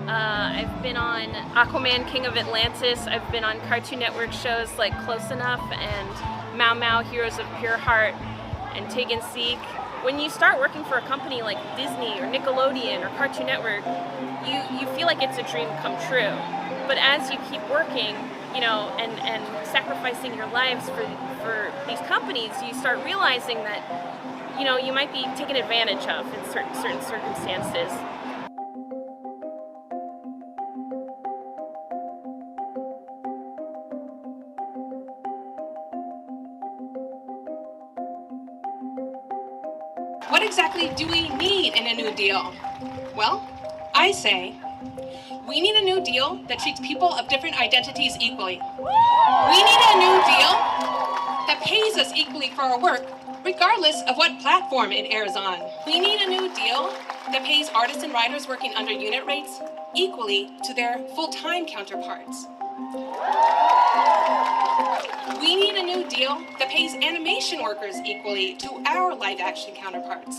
I've been on Aquaman King of Atlantis. I've been on Cartoon Network shows like Close Enough and Mau Mau Heroes of Pure Heart and Tig and Seek. When you start working for a company like Disney or Nickelodeon or Cartoon Network, you feel like it's a dream come true. But as you keep working, and sacrificing your lives for these companies, you start realizing that, you might be taken advantage of in certain circumstances. What exactly do we need in a new deal? Well, I say, we need a new deal that treats people of different identities equally. We need a new deal that pays us equally for our work, regardless of what platform it airs on. We need a new deal that pays artists and writers working under unit rates equally to their full-time counterparts. We need a new deal that pays animation workers equally to our live-action counterparts.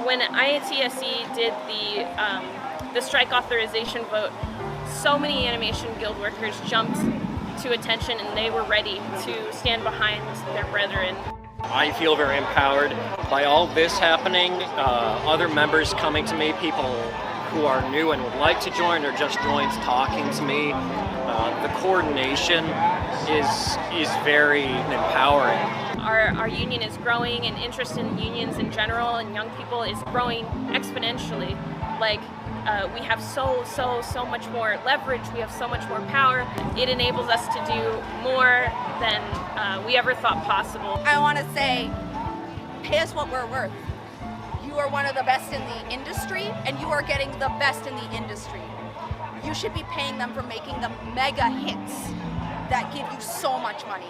When IATSE did the strike authorization vote, so many animation guild workers jumped to attention, and they were ready to stand behind their brethren. I feel very empowered by all this happening, other members coming to me, people who are new and would like to join or just joined talking to me. The coordination is very empowering. Our union is growing, and interest in unions in general and young people is growing exponentially. Like, we have so much more leverage, we have so much more power. It enables us to do more than we ever thought possible. I want to say, pay us what we're worth. You are one of the best in the industry, and you are getting the best in the industry. You should be paying them for making the mega hits that give you so much money.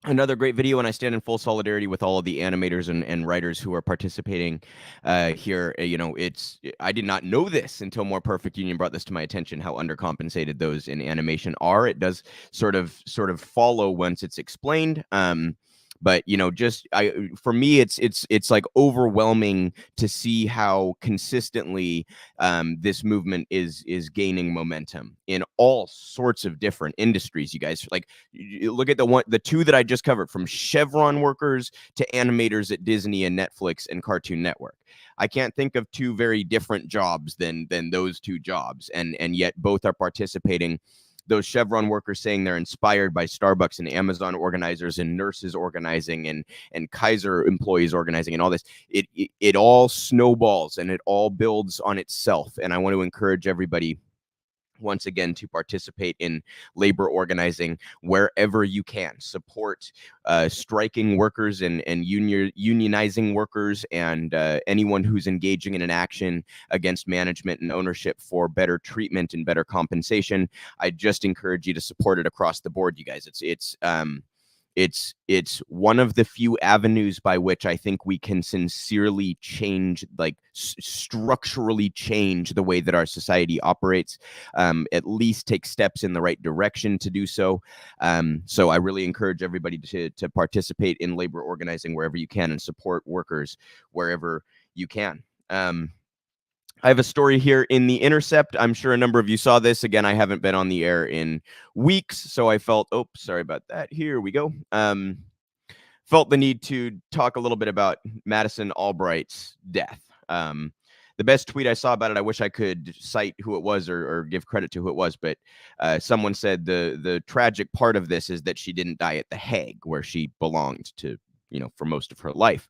Another great video, and I stand in full solidarity with all of the animators and writers who are participating here. You know, I did not know this until More Perfect Union brought this to my attention, how undercompensated those in animation are. It does sort of follow once it's explained. But you know, for me, it's like overwhelming to see how consistently this movement is gaining momentum in all sorts of different industries. You guys, like, you look at the two that I just covered, from Chevron workers to animators at Disney and Netflix and Cartoon Network. I can't think of two very different jobs than those two jobs, and yet both are participating. Those Chevron workers saying they're inspired by Starbucks and Amazon organizers and nurses organizing and Kaiser employees organizing and all this. It all snowballs and it all builds on itself. And I want to encourage everybody once again to participate in labor organizing wherever you can. Support striking workers and unionizing workers and anyone who's engaging in an action against management and ownership for better treatment and better compensation. I just encourage you to support it across the board, you guys. It's one of the few avenues by which I think we can sincerely change, like structurally change the way that our society operates, at least take steps in the right direction to do so. So I really encourage everybody to participate in labor organizing wherever you can and support workers wherever you can. I have a story here in The Intercept. I'm sure a number of you saw this. Again, I haven't been on the air in weeks, so I felt, sorry about that. Here we go. Felt the need to talk a little bit about Madison Albright's death. The best tweet I saw about it, I wish I could cite who it was or give credit to who it was, but someone said the tragic part of this is that she didn't die at The Hague, where she belonged to, for most of her life.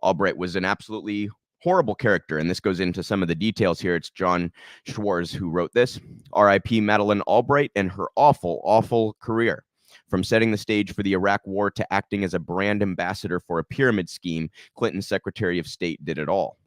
Albright was an absolutely horrible character, and this goes into some of the details here. It's John Schwarz who wrote this. R.I.P. Madeleine Albright and her awful, awful career. From setting the stage for the Iraq War to acting as a brand ambassador for a pyramid scheme, Clinton's Secretary of State did it all.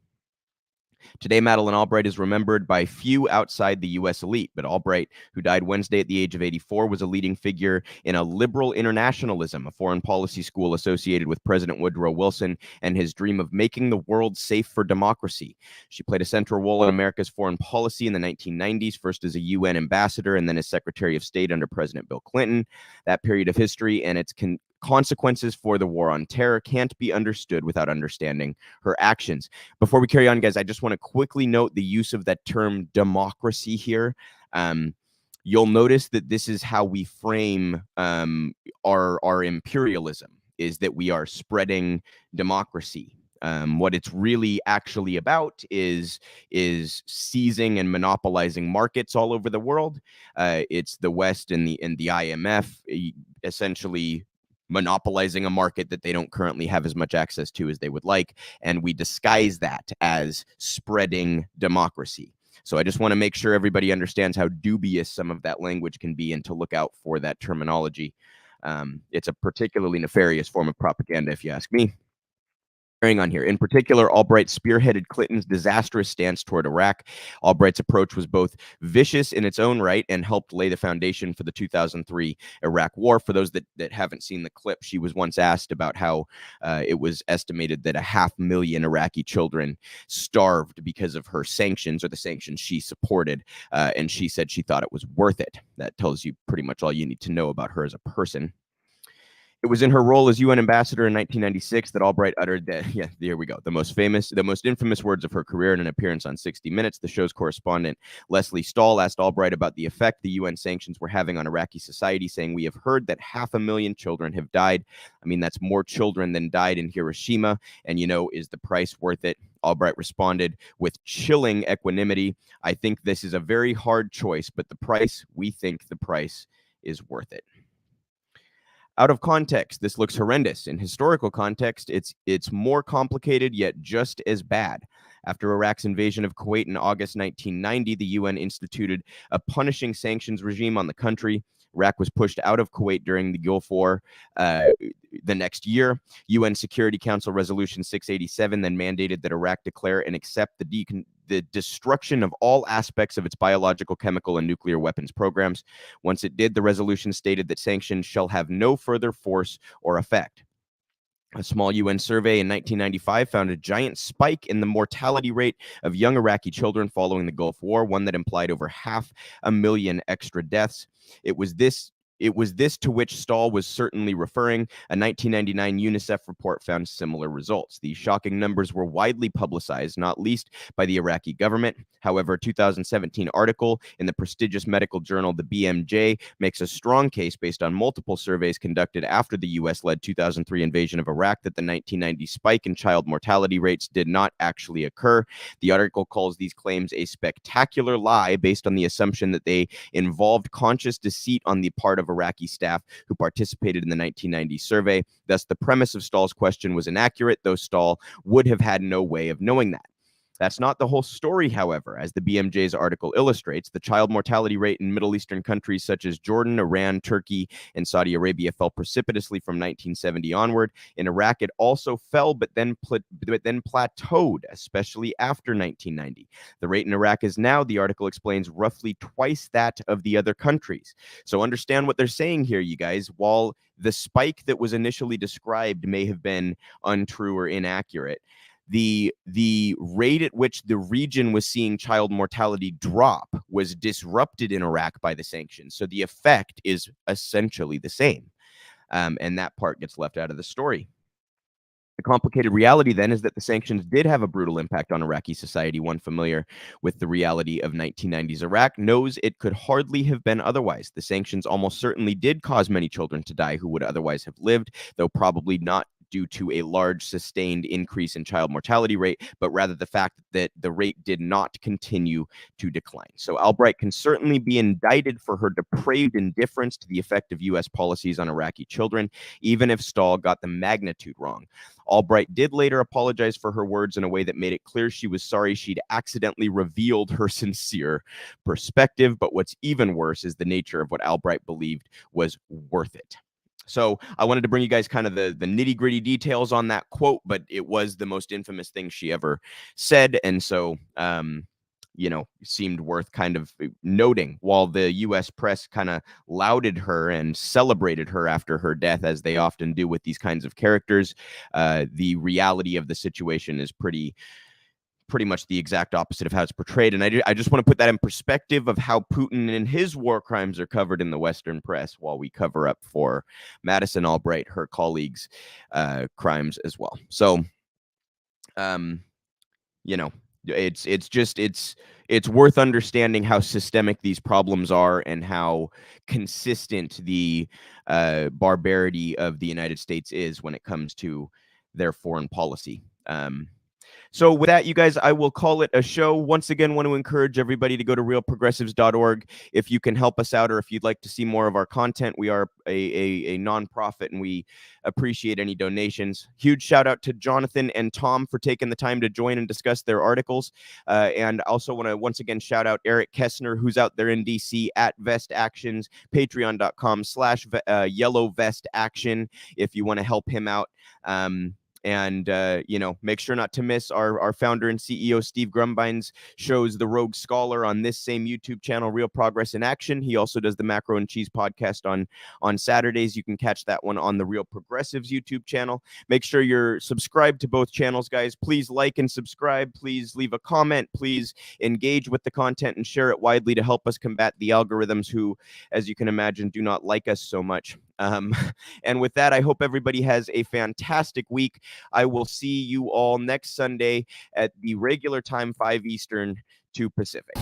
Today, Madeleine Albright is remembered by few outside the U.S. elite, but Albright, who died Wednesday at the age of 84, was a leading figure in a liberal internationalism, a foreign policy school associated with President Woodrow Wilson and his dream of making the world safe for democracy. She played a central role in America's foreign policy in the 1990s, first as a UN ambassador and then as Secretary of State under President Bill Clinton. That period of history and its consequences for the war on terror can't be understood without understanding her actions. Before we carry on, guys, I just want to quickly note the use of that term democracy here. You'll notice that this is how we frame our imperialism, is that we are spreading democracy. What it's really actually about is seizing and monopolizing markets all over the world. It's the West and the IMF essentially monopolizing a market that they don't currently have as much access to as they would like, and we disguise that as spreading democracy. So I just want to make sure everybody understands how dubious some of that language can be and to look out for that terminology. It's a particularly nefarious form of propaganda, if you ask me. Carrying on here. In particular, Albright spearheaded Clinton's disastrous stance toward Iraq. Albright's approach was both vicious in its own right and helped lay the foundation for the 2003 Iraq War. For those that haven't seen the clip, she was once asked about how it was estimated that 500,000 Iraqi children starved because of her sanctions, or the sanctions she supported, and she said she thought it was worth it. That tells you pretty much all you need to know about her as a person. It was in her role as UN ambassador in 1996 that Albright uttered that, yeah, here we go, the most infamous words of her career in an appearance on 60 Minutes. The show's correspondent, Leslie Stahl, asked Albright about the effect the UN sanctions were having on Iraqi society, saying, "We have heard that 500,000 children have died. I mean, that's more children than died in Hiroshima. And, is the price worth it?" Albright responded with chilling equanimity, "I think this is a very hard choice, but we think the price is worth it." Out of context, this looks horrendous. In historical context, it's more complicated, yet just as bad. After Iraq's invasion of Kuwait in August 1990, the UN instituted a punishing sanctions regime on the country. Iraq was pushed out of Kuwait during the Gulf War the next year. UN Security Council Resolution 687 then mandated that Iraq declare and accept the destruction of all aspects of its biological, chemical, and nuclear weapons programs. Once it did, the resolution stated that sanctions shall have no further force or effect. A small UN survey in 1995 found a giant spike in the mortality rate of young Iraqi children following the Gulf War, one that implied over 500,000 extra deaths. It was this to which Stahl was certainly referring. A 1999 UNICEF report found similar results. These shocking numbers were widely publicized, not least by the Iraqi government. However, a 2017 article in the prestigious medical journal, the BMJ, makes a strong case based on multiple surveys conducted after the US-led 2003 invasion of Iraq that the 1990 spike in child mortality rates did not actually occur. The article calls these claims a spectacular lie based on the assumption that they involved conscious deceit on the part of Iraqi staff who participated in the 1990 survey. Thus, the premise of Stahl's question was inaccurate, though Stahl would have had no way of knowing that. That's not the whole story, however. As the BMJ's article illustrates, the child mortality rate in Middle Eastern countries such as Jordan, Iran, Turkey, and Saudi Arabia fell precipitously from 1970 onward. In Iraq, it also fell, but then plateaued, especially after 1990. The rate in Iraq is now, the article explains, roughly twice that of the other countries. So understand what they're saying here, you guys. While the spike that was initially described may have been untrue or inaccurate, the rate at which the region was seeing child mortality drop was disrupted in Iraq by the sanctions. So the effect is essentially the same. And that part gets left out of the story. The complicated reality then is that the sanctions did have a brutal impact on Iraqi society. One familiar with the reality of 1990s Iraq knows it could hardly have been otherwise. The sanctions almost certainly did cause many children to die who would otherwise have lived, though probably not due to a large sustained increase in child mortality rate, but rather the fact that the rate did not continue to decline. So Albright can certainly be indicted for her depraved indifference to the effect of U.S. policies on Iraqi children, even if Stahl got the magnitude wrong. Albright did later apologize for her words in a way that made it clear she was sorry she'd accidentally revealed her sincere perspective, but what's even worse is the nature of what Albright believed was worth it. So I wanted to bring you guys kind of the nitty-gritty details on that quote, but it was the most infamous thing she ever said. And so, seemed worth kind of noting while the U.S. press kind of lauded her and celebrated her after her death, as they often do with these kinds of characters. The reality of the situation is pretty much the exact opposite of how it's portrayed. And I just want to put that in perspective of how Putin and his war crimes are covered in the Western press, while we cover up for Madison Albright, her colleagues' crimes as well. So, it's worth understanding how systemic these problems are and how consistent the barbarity of the United States is when it comes to their foreign policy. So with that, you guys, I will call it a show. Once again, want to encourage everybody to go to realprogressives.org if you can help us out, or if you'd like to see more of our content. We are a nonprofit, and we appreciate any donations. Huge shout out to Jonathan and Tom for taking the time to join and discuss their articles. And also want to once again shout out Eric Kessner, who's out there in DC at Vest Actions, patreon.com/Yellow Vest Action if you want to help him out. And make sure not to miss our founder and CEO Steve Grumbine's shows The Rogue Scholar on this same YouTube channel, Real Progress in Action. He also does the Macro and Cheese podcast on Saturdays. You can catch that one on the Real Progressives YouTube channel. Make sure you're subscribed to both channels, guys. Please like and subscribe. Please leave a comment. Please engage with the content and share it widely to help us combat the algorithms who, as you can imagine, do not like us so much. And with that, I hope everybody has a fantastic week. I will see you all next Sunday at the regular time, 5 Eastern, 2 Pacific.